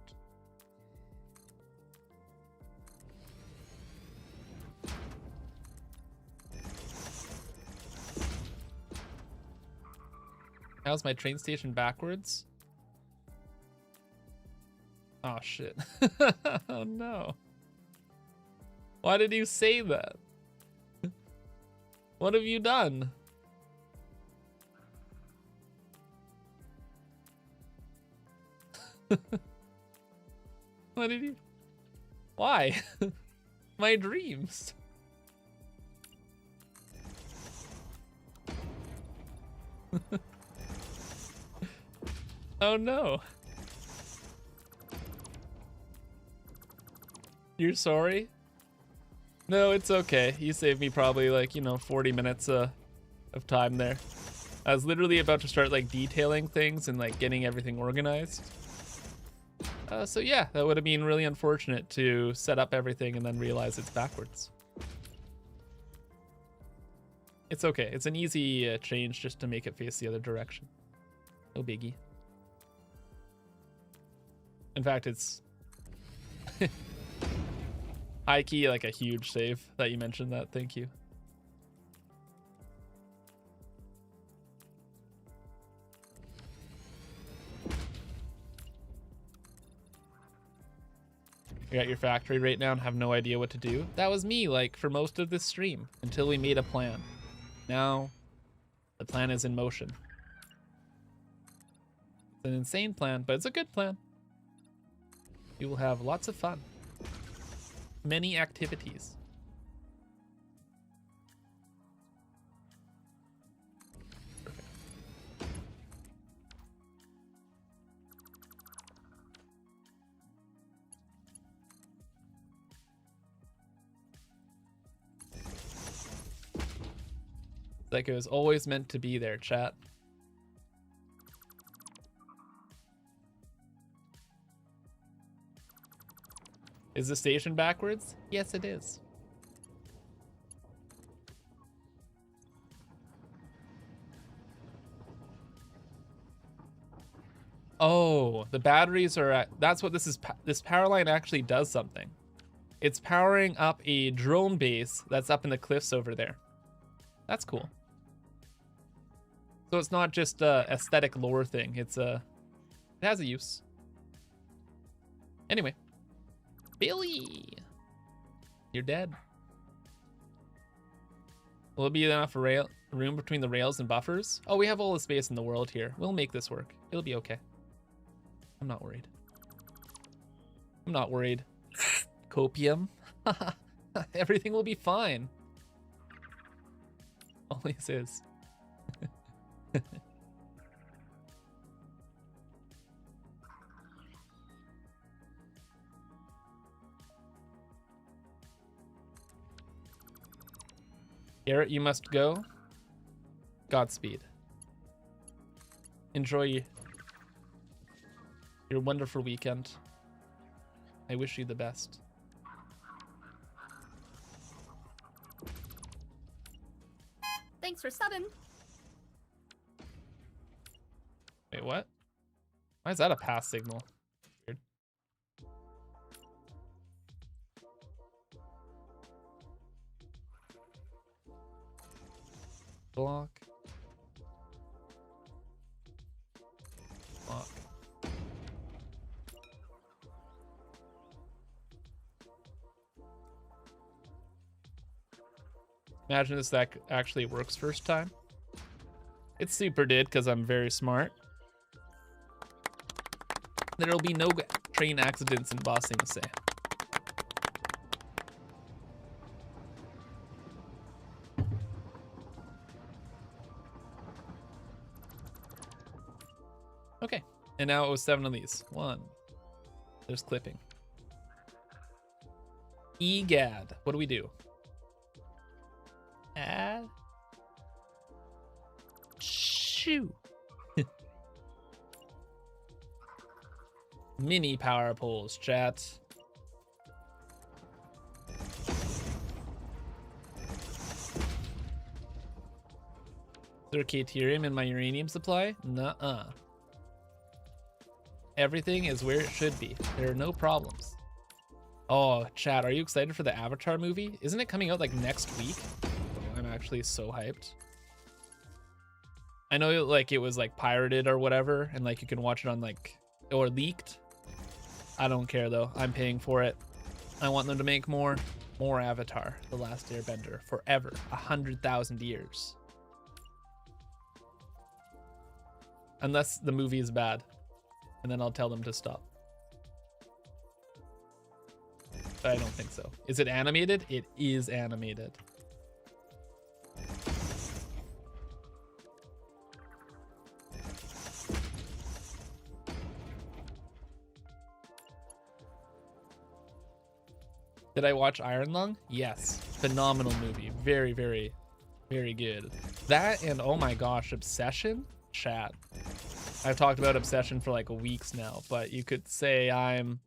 How's my train station backwards? Oh shit. Oh no. Why did you say that? What have you done? What did you? Why? My dreams. Oh no. You're sorry? No, it's okay. You saved me probably like, 40 minutes of time there. I was literally about to start like detailing things and like getting everything organized. So yeah, that would have been really unfortunate to set up everything and then realize it's backwards. It's okay. It's an easy change just to make it face the other direction. No biggie. In fact, it's high key like a huge save that you mentioned that. Thank you. You're at your factory right now and have no idea what to do. That was me, like, for most of this stream until we made a plan. Now, the plan is in motion. It's an insane plan, but it's a good plan. You will have lots of fun. Many activities. Perfect. Like it was always meant to be there, chat. Is the station backwards? Yes, it is. Oh, the batteries are at, that's what this is. This power line actually does something. It's powering up a drone base that's up in the cliffs over there. That's cool. So it's not just a aesthetic lore thing. It's it has a use. Anyway. Billy! You're dead. Will it be enough room between the rails and buffers? Oh, we have all the space in the world here. We'll make this work. It'll be okay. I'm not worried. I'm not worried. Copium. Everything will be fine. Always is. Garrett, you must go. Godspeed. Enjoy your wonderful weekend. I wish you the best. Thanks for subbing. Wait, what? Why is that a pass signal? Weird. Block. Block. Imagine this actually works first time. It super did because I'm very smart. There'll be no train accidents in Bossing Say. Okay, and now it was 7 of these. 1. There's clipping. Egad. What do we do? Add. Shoo. Mini power poles, chat. Is there Caterium in my uranium supply? Nuh-uh. Everything is where it should be. There are no problems. Oh, chat, are you excited for the Avatar movie? Isn't it coming out like next week? Oh, I'm actually so hyped. I know like it was like pirated or whatever, and like you can watch it on like, or leaked. I don't care though. I'm paying for it. I want them to make more Avatar, The Last Airbender, forever, 100,000 years. Unless the movie is bad, and then I'll tell them to stop. But I don't think so. Is it animated? It is animated. Did I watch Iron Lung? Yes. Phenomenal movie. Very, very, very good. That and oh my gosh, Obsession? Chat. I've talked about Obsession for like weeks now, but you could say I'm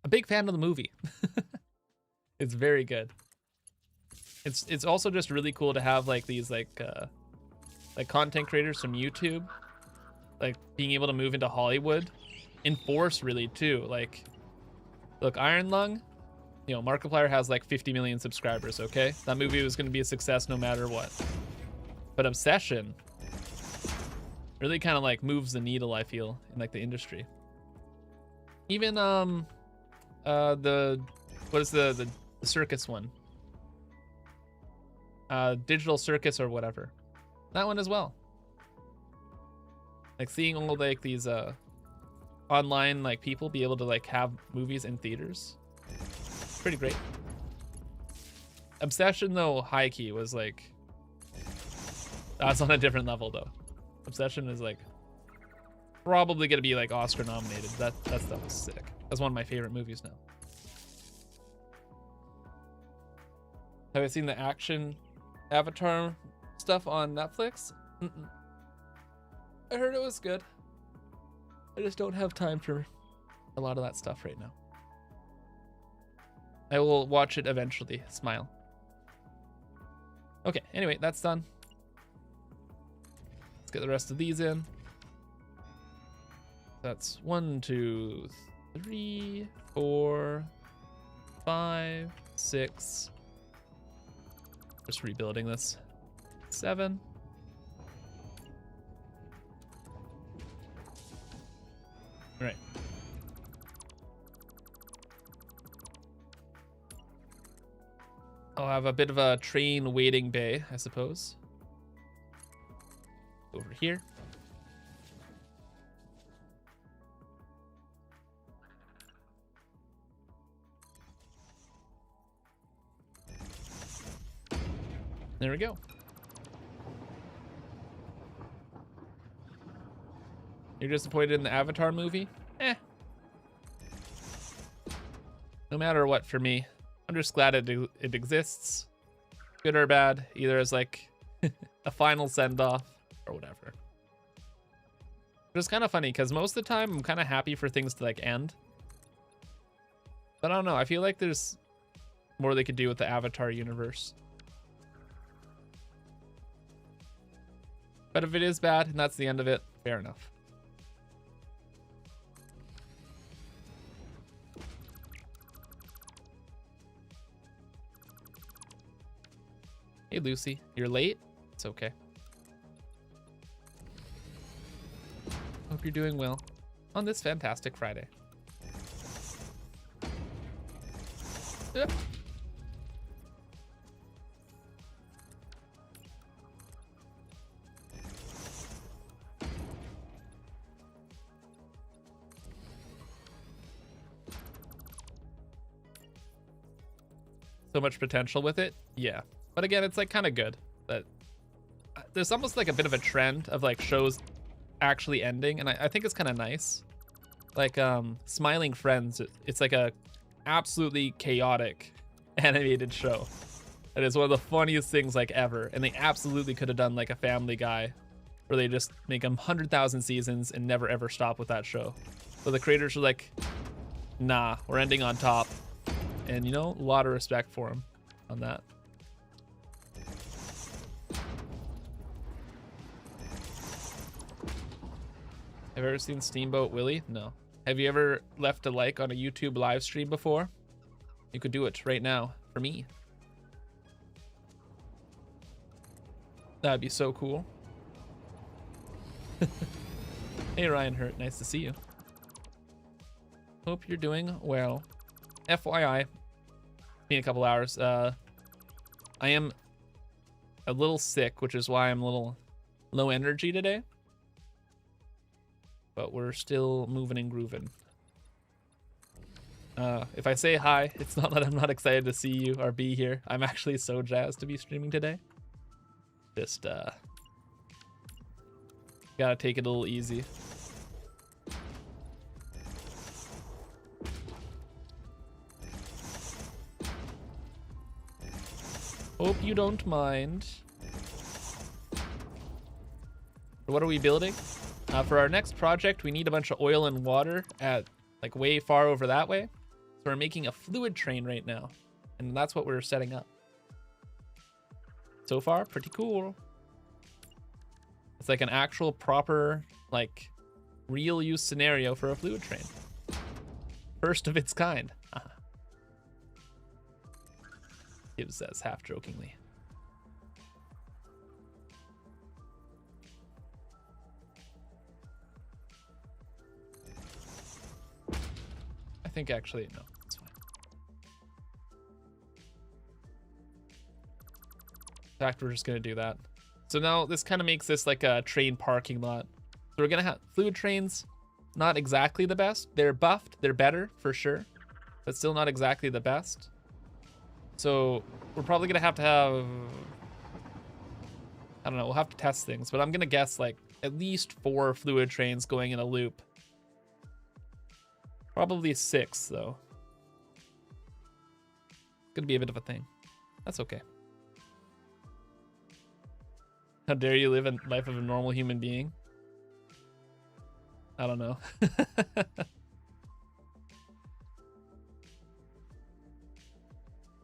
a big fan of the movie. It's very good. It's also just really cool to have like these like content creators from YouTube, like being able to move into Hollywood, enforce really too. Like, look, Iron Lung, you know, Markiplier has like 50 million subscribers. Okay, that movie was going to be a success no matter what. But Obsession really kind of like moves the needle, I feel, in like the industry. Even the what is the circus one? Digital Circus or whatever. That one as well. Like seeing all like these online like people be able to like have movies in theaters. Pretty great. Obsession though, high key was like, that's on a different level though. Obsession is like probably gonna be like Oscar nominated. That stuff was sick. That's one of my favorite movies now. Have you seen the action Avatar stuff on Netflix? I heard it was good. I just don't have time for a lot of that stuff right now. I will watch it eventually. Smile. Okay, anyway, that's done. Let's get the rest of these in. That's 1, 2, 3, 4, 5, 6. Just rebuilding this. 7. All right. I'll have a bit of a train waiting bay, I suppose. Over here. There we go. You're disappointed in the Avatar movie? Eh. No matter what for me. I'm just glad it exists. Good or bad, either as like a final send-off or whatever. But it's kind of funny because most of the time I'm kind of happy for things to like end. But I don't know, I feel like there's more they could do with the Avatar universe. But if it is bad and that's the end of it, fair enough. Hey Lucy, you're late? It's okay. Hope you're doing well on this fantastic Friday. Yep. So much potential with it, yeah. But again, it's like kind of good that there's almost like a bit of a trend of like shows actually ending, and I think it's kind of nice. Like Smiling Friends, it's like a absolutely chaotic animated show. It is one of the funniest things like ever, and they absolutely could have done like a Family Guy where they just make them 100,000 seasons and never ever stop with that show. So the creators are like, nah, we're ending on top. And you know, a lot of respect for them on that. Have you ever seen Steamboat Willie? No. Have you ever left a like on a YouTube live stream before? You could do it right now for me. That'd be so cool. Hey Ryan Hurt, nice to see you. Hope you're doing well. FYI, been a couple hours. I am a little sick, which is why I'm a little low energy today. But we're still moving and grooving. If I say hi, it's not that I'm not excited to see you or be here. I'm actually so jazzed to be streaming today. Just gotta take it a little easy. Hope you don't mind. What are we building? For our next project, we need a bunch of oil and water at like way far over that way. So we're making a fluid train right now. And that's what we're setting up. So far, pretty cool. It's like an actual proper, like, real use scenario for a fluid train. First of its kind. Gibbs says half jokingly. I think actually, no, it's fine. In fact, we're just gonna do that. So now this kind of makes this like a train parking lot. So we're gonna have fluid trains, not exactly the best. They're buffed, they're better for sure, but still not exactly the best. So we're probably gonna have to have, I don't know, we'll have to test things, but I'm gonna guess like at least 4 fluid trains going in a loop. Probably 6 though. It's gonna be a bit of a thing. That's okay. How dare you live a life of a normal human being? I don't know.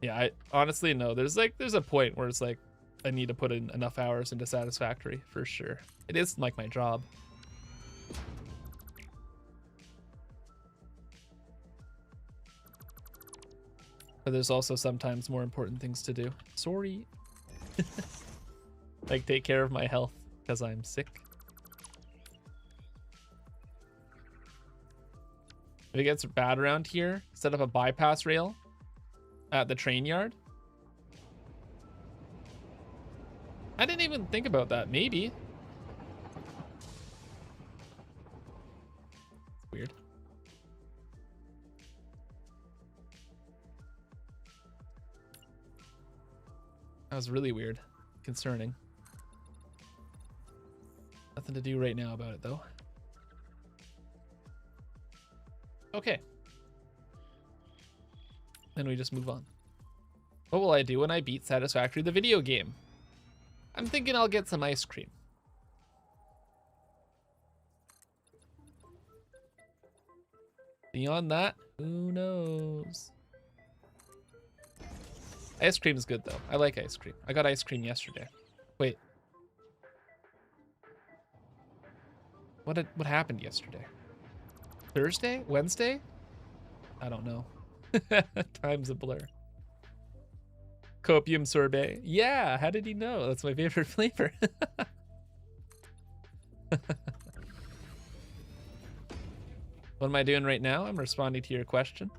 Yeah, I honestly no. There's a point where it's like I need to put in enough hours into Satisfactory for sure. It is like my job. But there's also sometimes more important things to do. Sorry. Like take care of my health because I'm sick. If it gets bad around here, set up a bypass rail at the train yard. I didn't even think about that. Maybe. It's weird. That was really weird. Concerning. Nothing to do right now about it, though. Okay. Then we just move on. What will I do when I beat Satisfactory, the video game? I'm thinking I'll get some ice cream. Beyond that, who knows? Ice cream is good, though. I like ice cream. I got ice cream yesterday. Wait. What happened yesterday? Thursday? Wednesday? I don't know. Time's a blur. Copium sorbet. Yeah, how did he know? That's my favorite flavor. What am I doing right now? I'm responding to your question.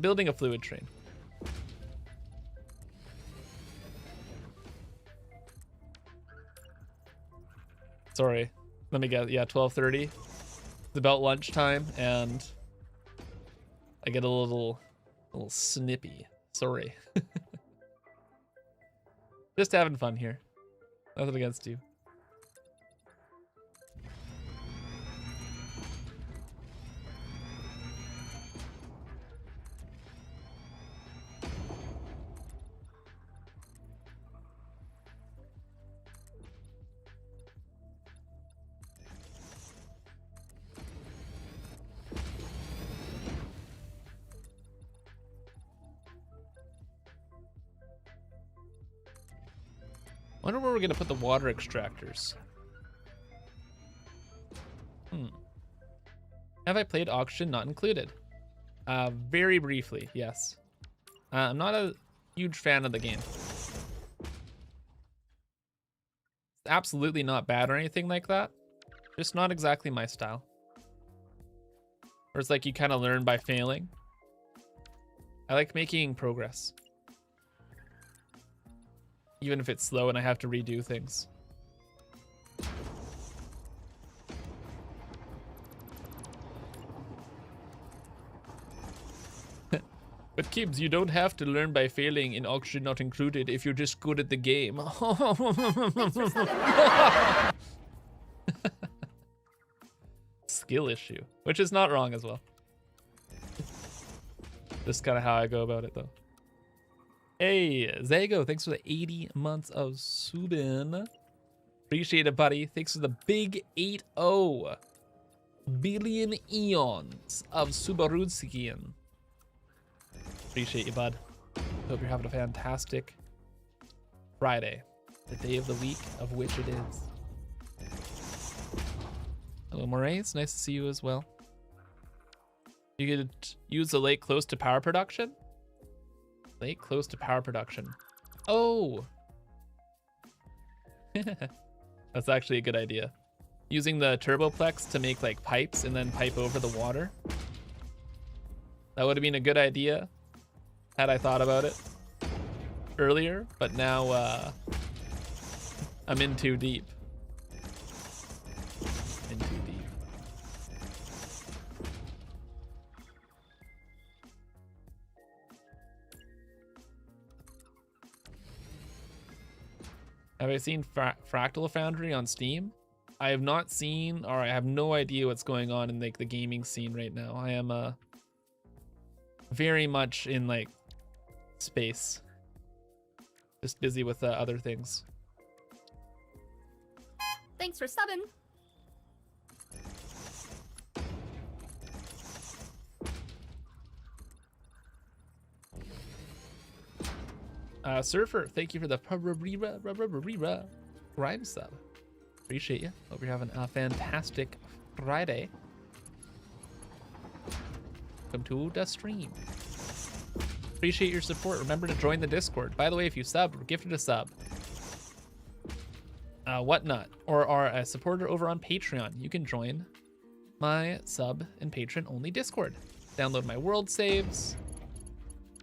Building a fluid train. Sorry. Let me guess. Yeah, 12:30. It's about lunchtime, and I get a little snippy. Sorry. Just having fun here. Nothing against you. Wonder where we're gonna put the water extractors. Have I played Auction Not Included? Very briefly, yes. I'm not a huge fan of the game. It's absolutely not bad or anything like that. Just not exactly my style. Or it's like you kind of learn by failing. I like making progress. Even if it's slow and I have to redo things. But Kibbs, you don't have to learn by failing in Auction Not Included if you're just good at the game. Skill issue, which is not wrong as well. This is kind of how I go about it though. Hey, Zago, thanks for the 80 months of subin. Appreciate it, buddy. Thanks for the big 8-0. Billion eons of Subarutsikian. Appreciate you, bud. Hope you're having a fantastic Friday, the day of the week of which it is. Hello, Moray. It's nice to see you as well. You could use the lake close to power production? Lake close to power production. Oh! That's actually a good idea. Using the turboplex to make like pipes and then pipe over the water. That would have been a good idea had I thought about it earlier, but now I'm in too deep. In too deep. Have I seen Fractal Foundry on Steam? I have not seen, or I have no idea what's going on in like the gaming scene right now. I am very much in like space, just busy with other things. Thanks for subbing. Surfer, thank you for the rhyme sub. Appreciate you. Hope you're having a fantastic Friday. Welcome to the stream. Appreciate your support. Remember to join the Discord. By the way, if you sub or gifted a sub, whatnot, or are a supporter over on Patreon, you can join my sub and patron only Discord. Download my world saves,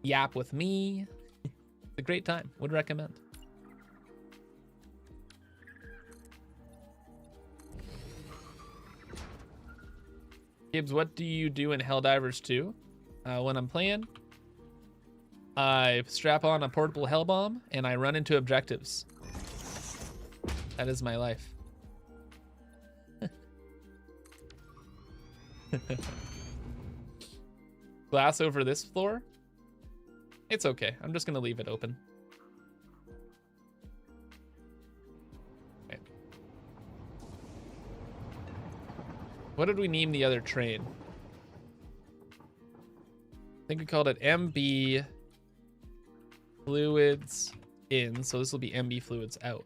yap with me. It's a great time. Would recommend. Gibbs, what do you do in Helldivers 2? When I'm playing, I strap on a portable hell bomb and I run into objectives. That is my life. Glass over this floor? It's okay. I'm just gonna leave it open. Okay. What did we name the other train? I think we called it MB Fluids in, so this will be MB Fluids out.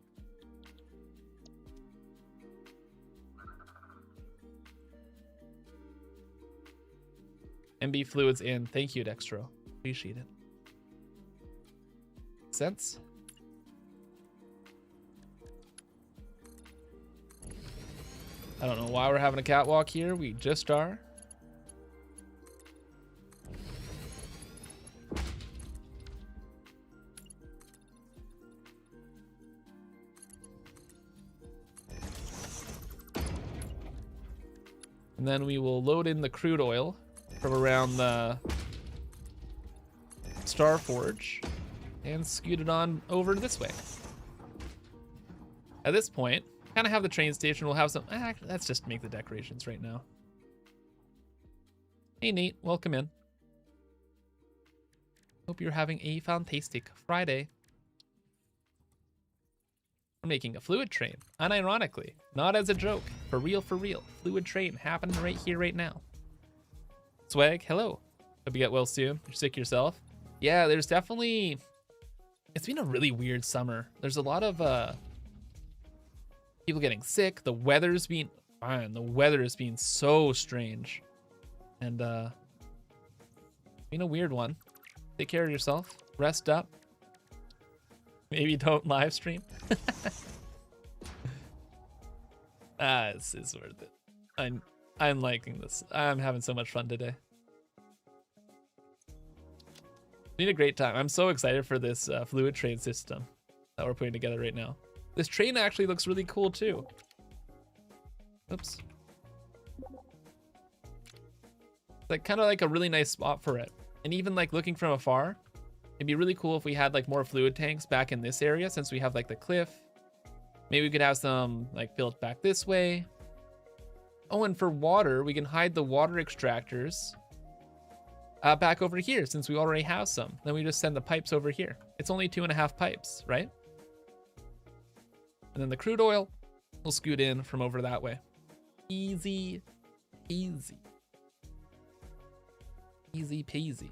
MB Fluids in. Thank you, Dextro. Appreciate it. Sense? I don't know why we're having a catwalk here. We just are. And then we will load in the crude oil from around the Star Forge and scoot it on over this way. At this point, kind of have the train station. We'll have some. Let's just make the decorations right now. Hey Nate, welcome in. Hope you're having a fantastic Friday. We're making a fluid train, unironically, not as a joke. For real, for real. Fluid train happening right here, right now. Swag, hello. Hope you get well soon. You're sick yourself. Yeah, there's definitely. It's been a really weird summer. There's a lot of people getting sick. The weather's been so strange. And been a weird one. Take care of yourself. Rest up. Maybe don't live stream. It's worth it. I'm liking this. I'm having so much fun today. Been a great time. I'm so excited for this fluid train system that we're putting together right now. This train actually looks really cool too. Oops. Like kind of like a really nice spot for it. And even like looking from afar, it'd be really cool if we had like more fluid tanks back in this area since we have like the cliff. Maybe we could have some like built back this way. Oh, and for water, we can hide the water extractors back over here since we already have some. Then we just send the pipes over here. It's only 2.5 pipes, right? And then the crude oil We'll scoot in from over that way. Easy peasy. Easy peasy.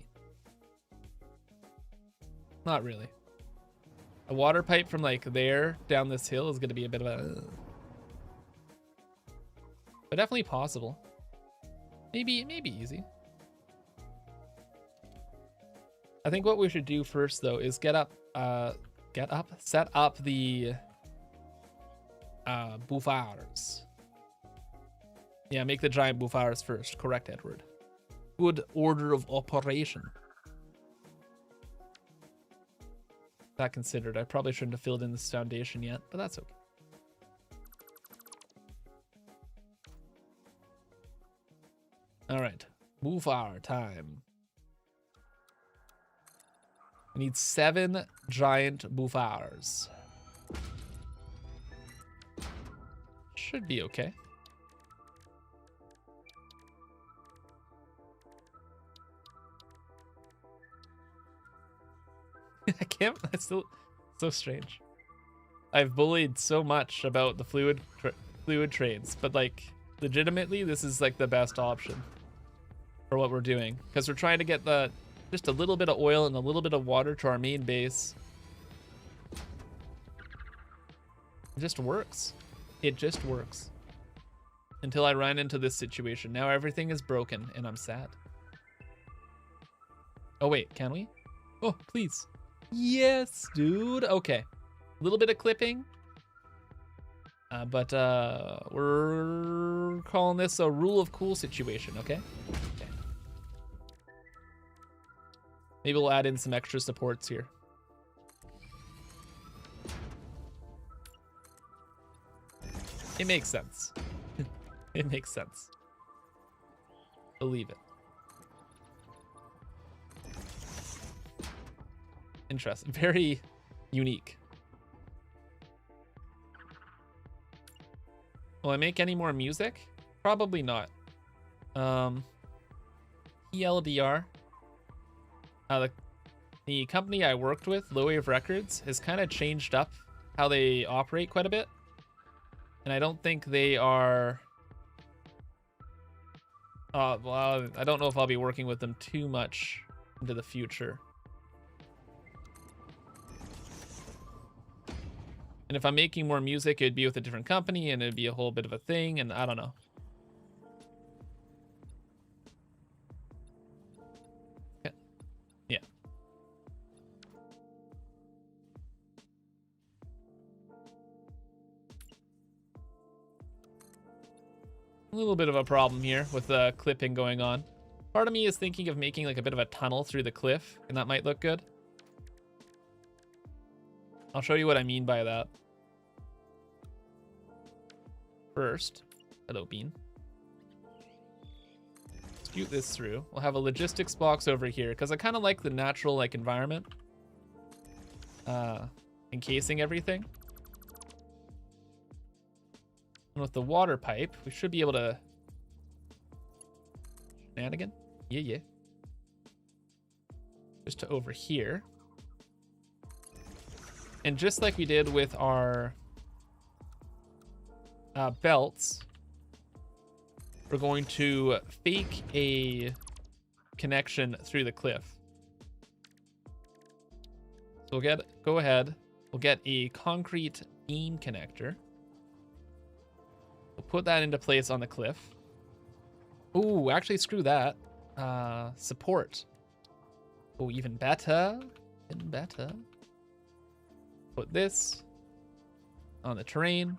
Not really. A water pipe from like there down this hill is going to be a bit of a... But definitely possible. Maybe easy. I think what we should do first though is set up the bouffars. Yeah, make the giant bouffars first. Correct, Edward. Good order of operation. That considered, I probably shouldn't have filled in this foundation yet, but that's okay. All right, bouffar time. I need 7 giant bouffars. Should be okay. I can't, that's still so strange. I've bullied so much about the fluid trades, but like legitimately this is like the best option for what we're doing, because we're trying to get just a little bit of oil and a little bit of water to our main base. It just works. It just works. Until I run into this situation. Now everything is broken and I'm sad. Oh wait, can we? Oh, please. Yes, dude. Okay. A little bit of clipping. But we're calling this a rule of cool situation, okay? Okay. Maybe we'll add in some extra supports here. It makes sense. It makes sense. Believe it. Interesting. Very unique. Will I make any more music? Probably not. ELDR. The company I worked with, Low Wave Records, has kind of changed up how they operate quite a bit. And I don't think they are... well, I don't know if I'll be working with them too much into the future. And if I'm making more music, it'd be with a different company and it'd be a whole bit of a thing, and I don't know. Yeah. A little bit of a problem here with the clipping going on. Part of me is thinking of making like a bit of a tunnel through the cliff, and that might look good. I'll show you what I mean by that. First, hello bean. Scoot this through. We'll have a logistics box over here because I kind of like the natural like environment, encasing everything. And with the water pipe, we should be able to... Shenanigan? Yeah. Just to over here. And just like we did with our belts, we're going to fake a connection through the cliff. So go ahead, we'll get a concrete beam connector. We'll put that into place on the cliff. Ooh, actually screw that. Support. Oh, even better. Even better. Put this on the terrain.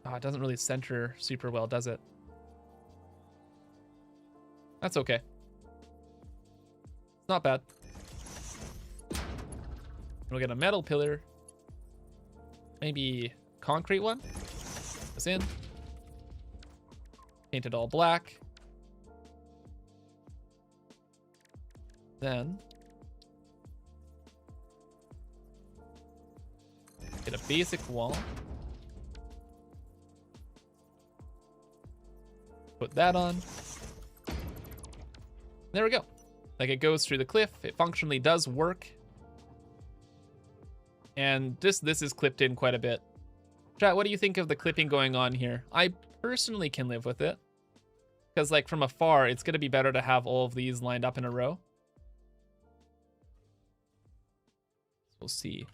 Oh, it doesn't really center super well, does it? That's okay. It's not bad. We'll get a metal pillar. Maybe concrete one. This in. Paint it all black. Then get a basic wall. Put that on. There we go. Like it goes through the cliff. It functionally does work. And this is clipped in quite a bit. Chat, what do you think of the clipping going on here? I personally can live with it. Because, like, from afar, it's going to be better to have all of these lined up in a row. We'll see.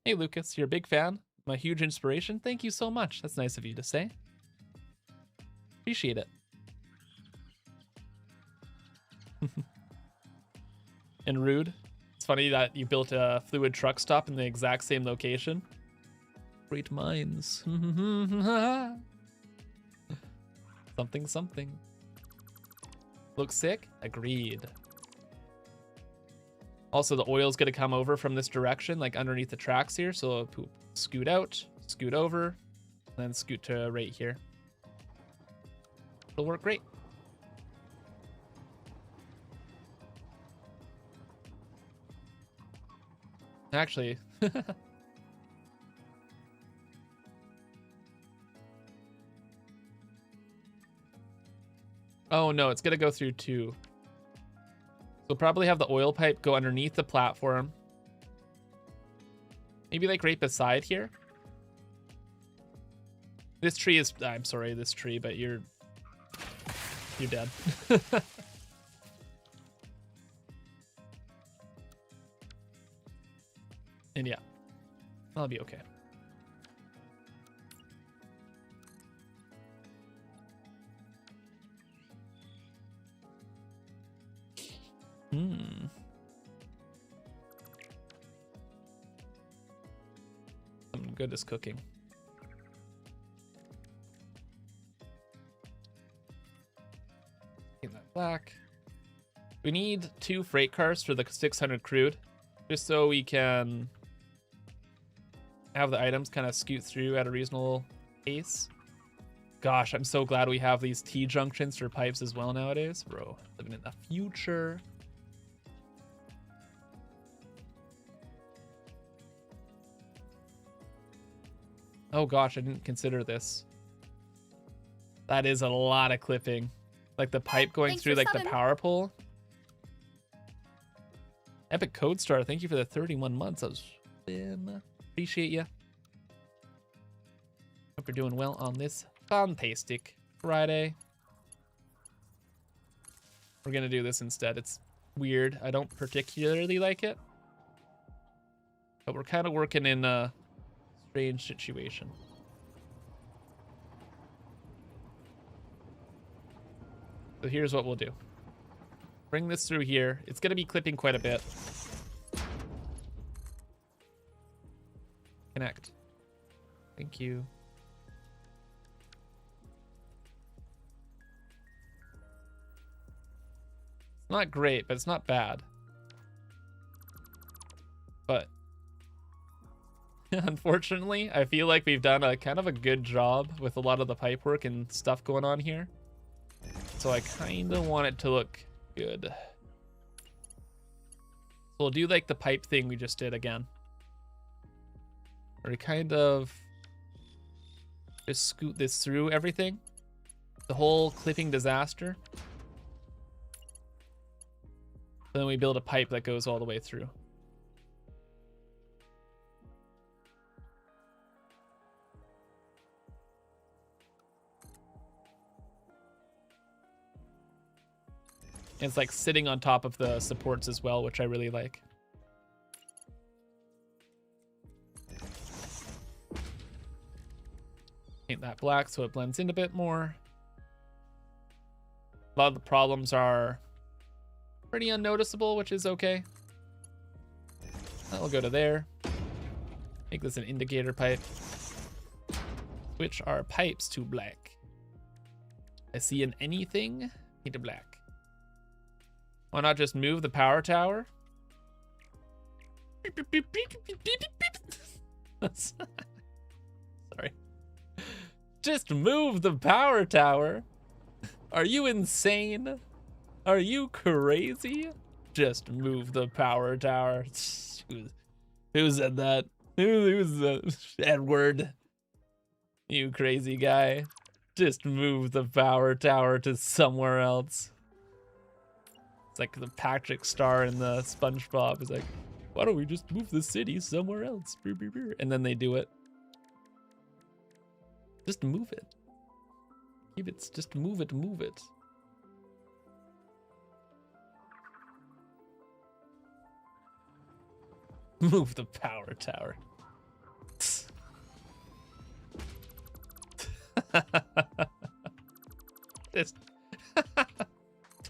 Hey, Lucas, you're a big fan. I'm a huge inspiration. Thank you so much. That's nice of you to say. Appreciate it. And rude. It's funny that you built a fluid truck stop in the exact same location. Great minds. Something, something. Looks sick? Agreed. Also, the oil's gonna come over from this direction, like underneath the tracks here. So it'll scoot out, scoot over, and then scoot to right here. It'll work great. Actually, oh no, it's gonna go through two. So probably have the oil pipe go underneath the platform. Maybe like right beside here. This tree is, I'm sorry, this tree, but you're dead. And yeah, that'll be okay. Something good is cooking. Get that black. We need 2 freight cars for the 600 crude, just so we can have the items kind of scoot through at a reasonable pace. Gosh, I'm so glad we have these T-junctions for pipes as well nowadays. Bro, living in the future. Oh gosh, I didn't consider this. That is a lot of clipping. Like the pipe going Thanks through for like the subbing. power pole. Epic Code Star, thank you for the 31 months. Appreciate you. Hope you're doing well on this fantastic Friday. We're gonna do this instead. It's weird. I don't particularly like it. But we're kind of working in a strange situation. So here's what we'll do. Bring this through here. It's gonna be clipping quite a bit. Connect. Thank you. It's not great, but it's not bad. But unfortunately, I feel like we've done a kind of a good job with a lot of the pipe work and stuff going on here. So I kind of want it to look good. So we'll do like the pipe thing we just did again. Where we kind of just scoot this through everything. The whole clipping disaster. Then we build a pipe that goes all the way through. And it's like sitting on top of the supports as well, which I really like. Paint that black so it blends in a bit more. A lot of the problems are pretty unnoticeable, which is okay. That'll go to there. Make this an indicator pipe. Switch our pipes to black. I see an anything, paint it black. Why not just move the power tower? Sorry. Just move the power tower. Are you insane? Are you crazy? Just move the power tower. Who said that? Who's that? Edward. You crazy guy. Just move the power tower to somewhere else. It's like the Patrick Star in the SpongeBob is like, why don't we just move the city somewhere else? And then they do it. Just move it. ImKibitz, just move it, move it. Move the power tower. just,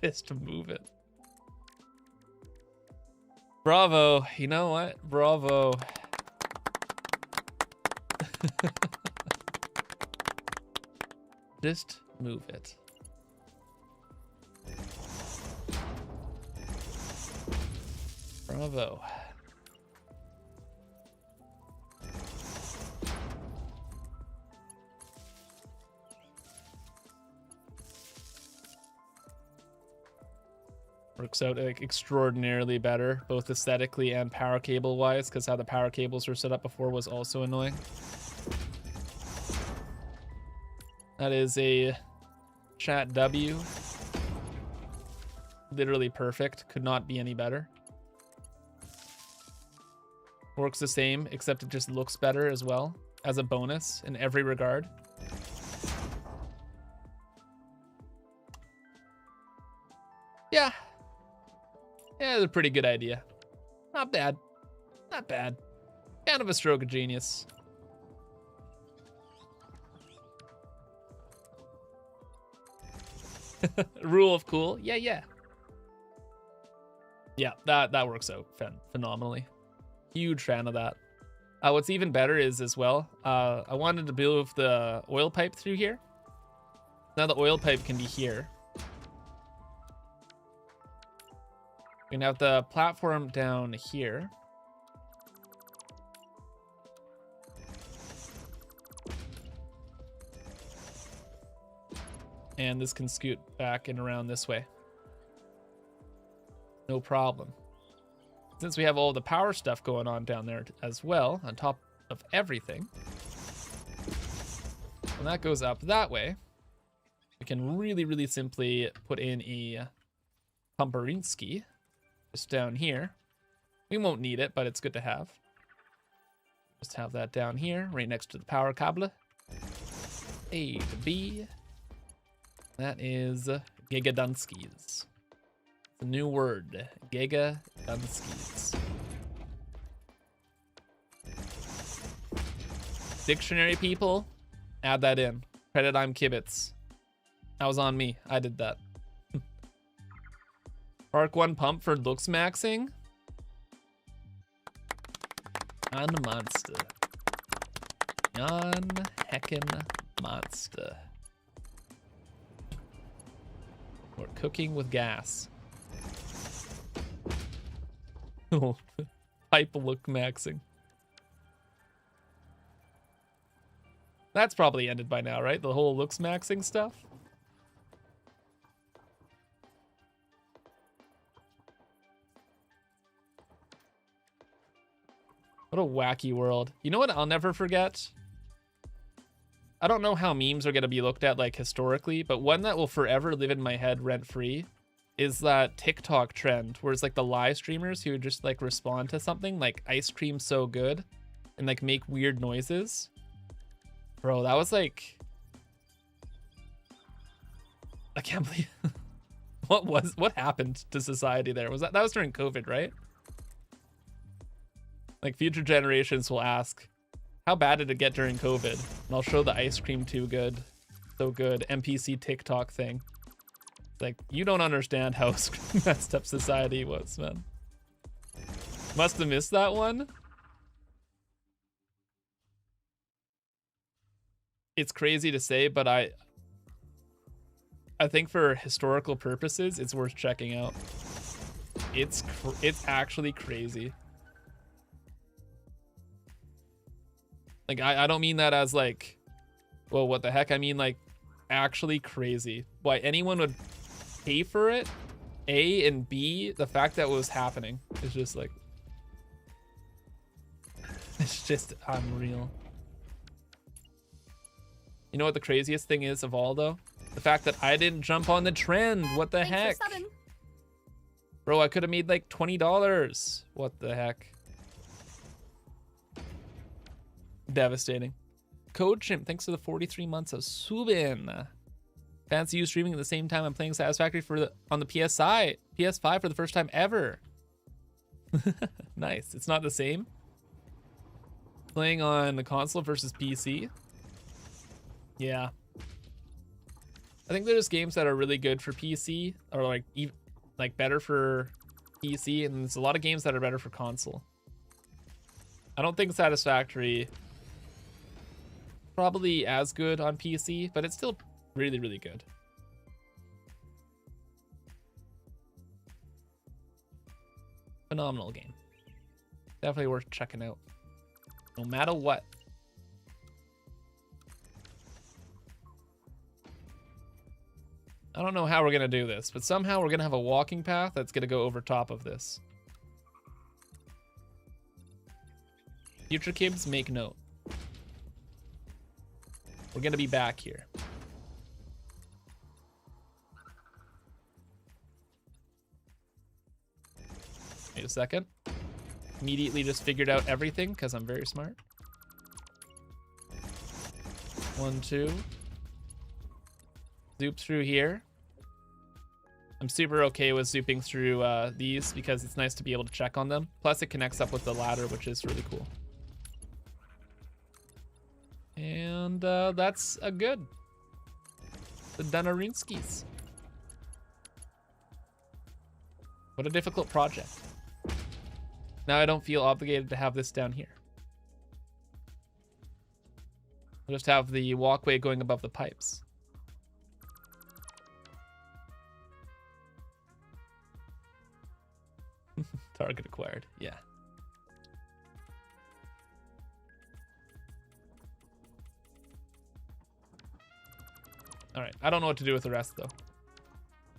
just move it. Bravo. You know what? Bravo. Just move it. Bravo. Works out like extraordinarily better, both aesthetically and power cable wise, because how the power cables were set up before was also annoying. That is a chat W. Literally perfect. Could not be any better. Works the same, except it just looks better as well, as a bonus in every regard. Yeah. Yeah, it's a pretty good idea. Not bad. Not bad. Kind of a stroke of genius. Rule of cool. Yeah, yeah. Yeah, that works out phenomenally. Huge fan of that. What's even better is as well, I wanted to move the oil pipe through here. Now the oil pipe can be here. We can have the platform down here. And this can scoot back and around this way. No problem. Since we have all the power stuff going on down there as well, on top of everything, when that goes up that way, we can really, really simply put in a Pumperinski just down here. We won't need it, but it's good to have. Just have that down here, right next to the power cable. A to B. That is Gigadunskies. The new word, Gigadunskies. Dictionary people, add that in. Credit ImKibitz. That was on me. I did that. Park 1 pump for looks maxing. On monster. On heckin' monster. We're cooking with gas. Pipe look maxing. That's probably ended by now, right? The whole looks maxing stuff. What a wacky world. You know what I'll never forget? I don't know how memes are going to be looked at like historically, but one that will forever live in my head rent-free is that TikTok trend where it's like the live streamers who would just like respond to something like ice cream so good and like make weird noises. Bro, that was like, I can't believe what happened to society there? Was that was during COVID, right? Like future generations will ask, how bad did it get during COVID? And I'll show the ice cream too good, so good NPC TikTok thing. It's like, you don't understand how messed up society was, man. Must have missed that one. It's crazy to say, but I think for historical purposes, it's worth checking out. It's actually crazy. Like, I don't mean that as like, well, what the heck? I mean like actually crazy. Why anyone would pay for it, A, and B, the fact that it was happening is just like, it's just unreal. You know what the craziest thing is of all though? The fact that I didn't jump on the trend. What the heck? Bro, I could have made like $20. What the heck? Devastating. Code Chimp, thanks for the 43 months of Subin. Fancy you streaming at the same time I'm playing Satisfactory on the PS5 for the first time ever. Nice. It's not the same. Playing on the console versus PC. Yeah. I think there's games that are really good for PC or like better for PC, and there's a lot of games that are better for console. I don't think Satisfactory probably as good on PC, but it's still really, really good. Phenomenal game. Definitely worth checking out. No matter what. I don't know how we're gonna do this, but somehow we're gonna have a walking path that's gonna go over top of this. Future Kibs, make note. We're gonna be back here. Wait a second. Immediately just figured out everything because I'm very smart. 1, 2. Zoop through here. I'm super okay with zooping through these because it's nice to be able to check on them. Plus it connects up with the ladder, which is really cool. And that's a good. The Danarinskis. What a difficult project. Now I don't feel obligated to have this down here. I'll just have the walkway going above the pipes. Target acquired, yeah. All right, I don't know what to do with the rest though.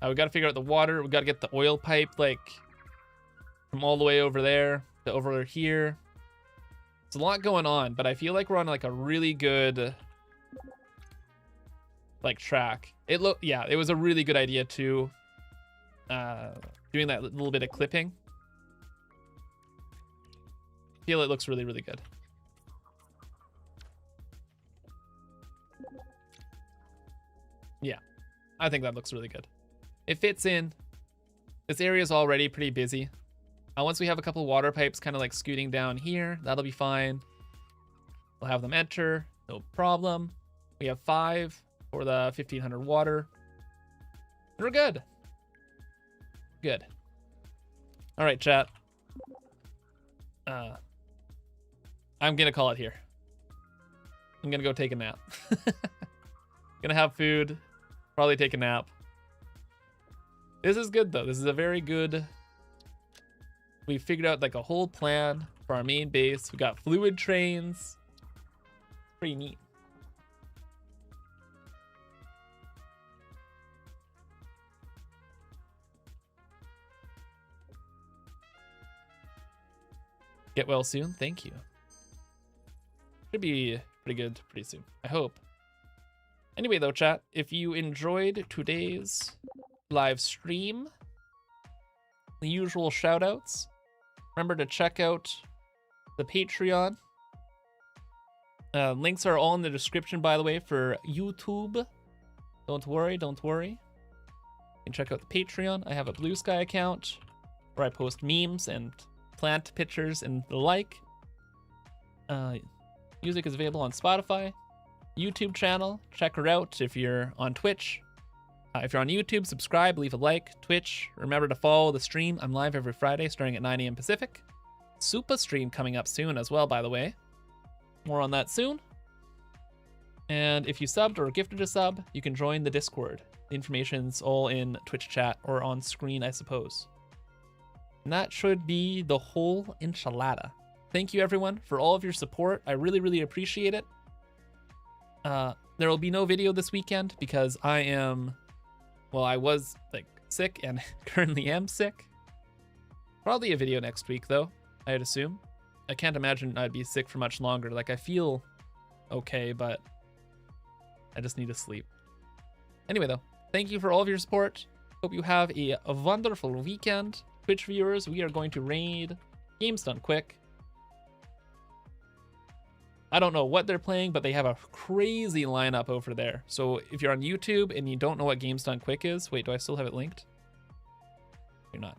We got to figure out the water. We got to get the oil pipe like from all the way over there to over here. There's a lot going on, but I feel like we're on like a really good like track. It was a really good idea too. Doing that little bit of clipping. I feel it looks really, really good. Yeah, I think that looks really good. It fits in. This area is already pretty busy. Once we have a couple water pipes kind of like scooting down here, that'll be fine. We'll have them enter, no problem. We have 5 for the 1500 water. We're good. Good. All right, chat. I'm gonna call it here. I'm gonna go take a nap. Gonna have food, probably take a nap. This is good though. This is a very good. We figured out like a whole plan for our main base. We got fluid trains. Pretty neat. Get well soon. Thank you. Should be pretty good pretty soon. I hope. Anyway, though, chat, if you enjoyed today's live stream, the usual shout outs, remember to check out the Patreon. Links are all in the description, by the way, for YouTube. Don't worry, don't worry. You can check out the Patreon. I have a Blue Sky account where I post memes and plant pictures and the like. Music is available on Spotify. YouTube channel, check her out if you're on Twitch. If you're on YouTube, subscribe, leave a like. Twitch, remember to follow the stream. I'm live every Friday starting at 9 a.m. Pacific. Supa stream coming up soon as well, by the way. More on that soon. And if you subbed or gifted a sub, you can join the Discord. The information's all in Twitch chat or on screen, I suppose. And that should be the whole enchilada. Thank you, everyone, for all of your support. I really, really appreciate it. There will be no video this weekend because I was like sick and currently am sick. Probably a video next week though, I'd assume. I can't imagine I'd be sick for much longer. Like I feel okay, but I just need to sleep. Anyway though, thank you for all of your support. Hope you have a wonderful weekend. Twitch viewers, we are going to raid Games Done Quick. I don't know what they're playing, but they have a crazy lineup over there. So if you're on YouTube and you don't know what Games Done Quick is, wait, do I still have it linked? You're not.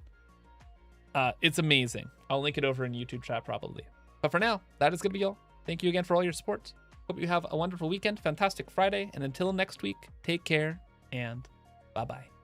It's amazing. I'll link it over in YouTube chat probably. But for now, that is going to be all. Thank you again for all your support. Hope you have a wonderful weekend, fantastic Friday, and until next week, take care and bye-bye.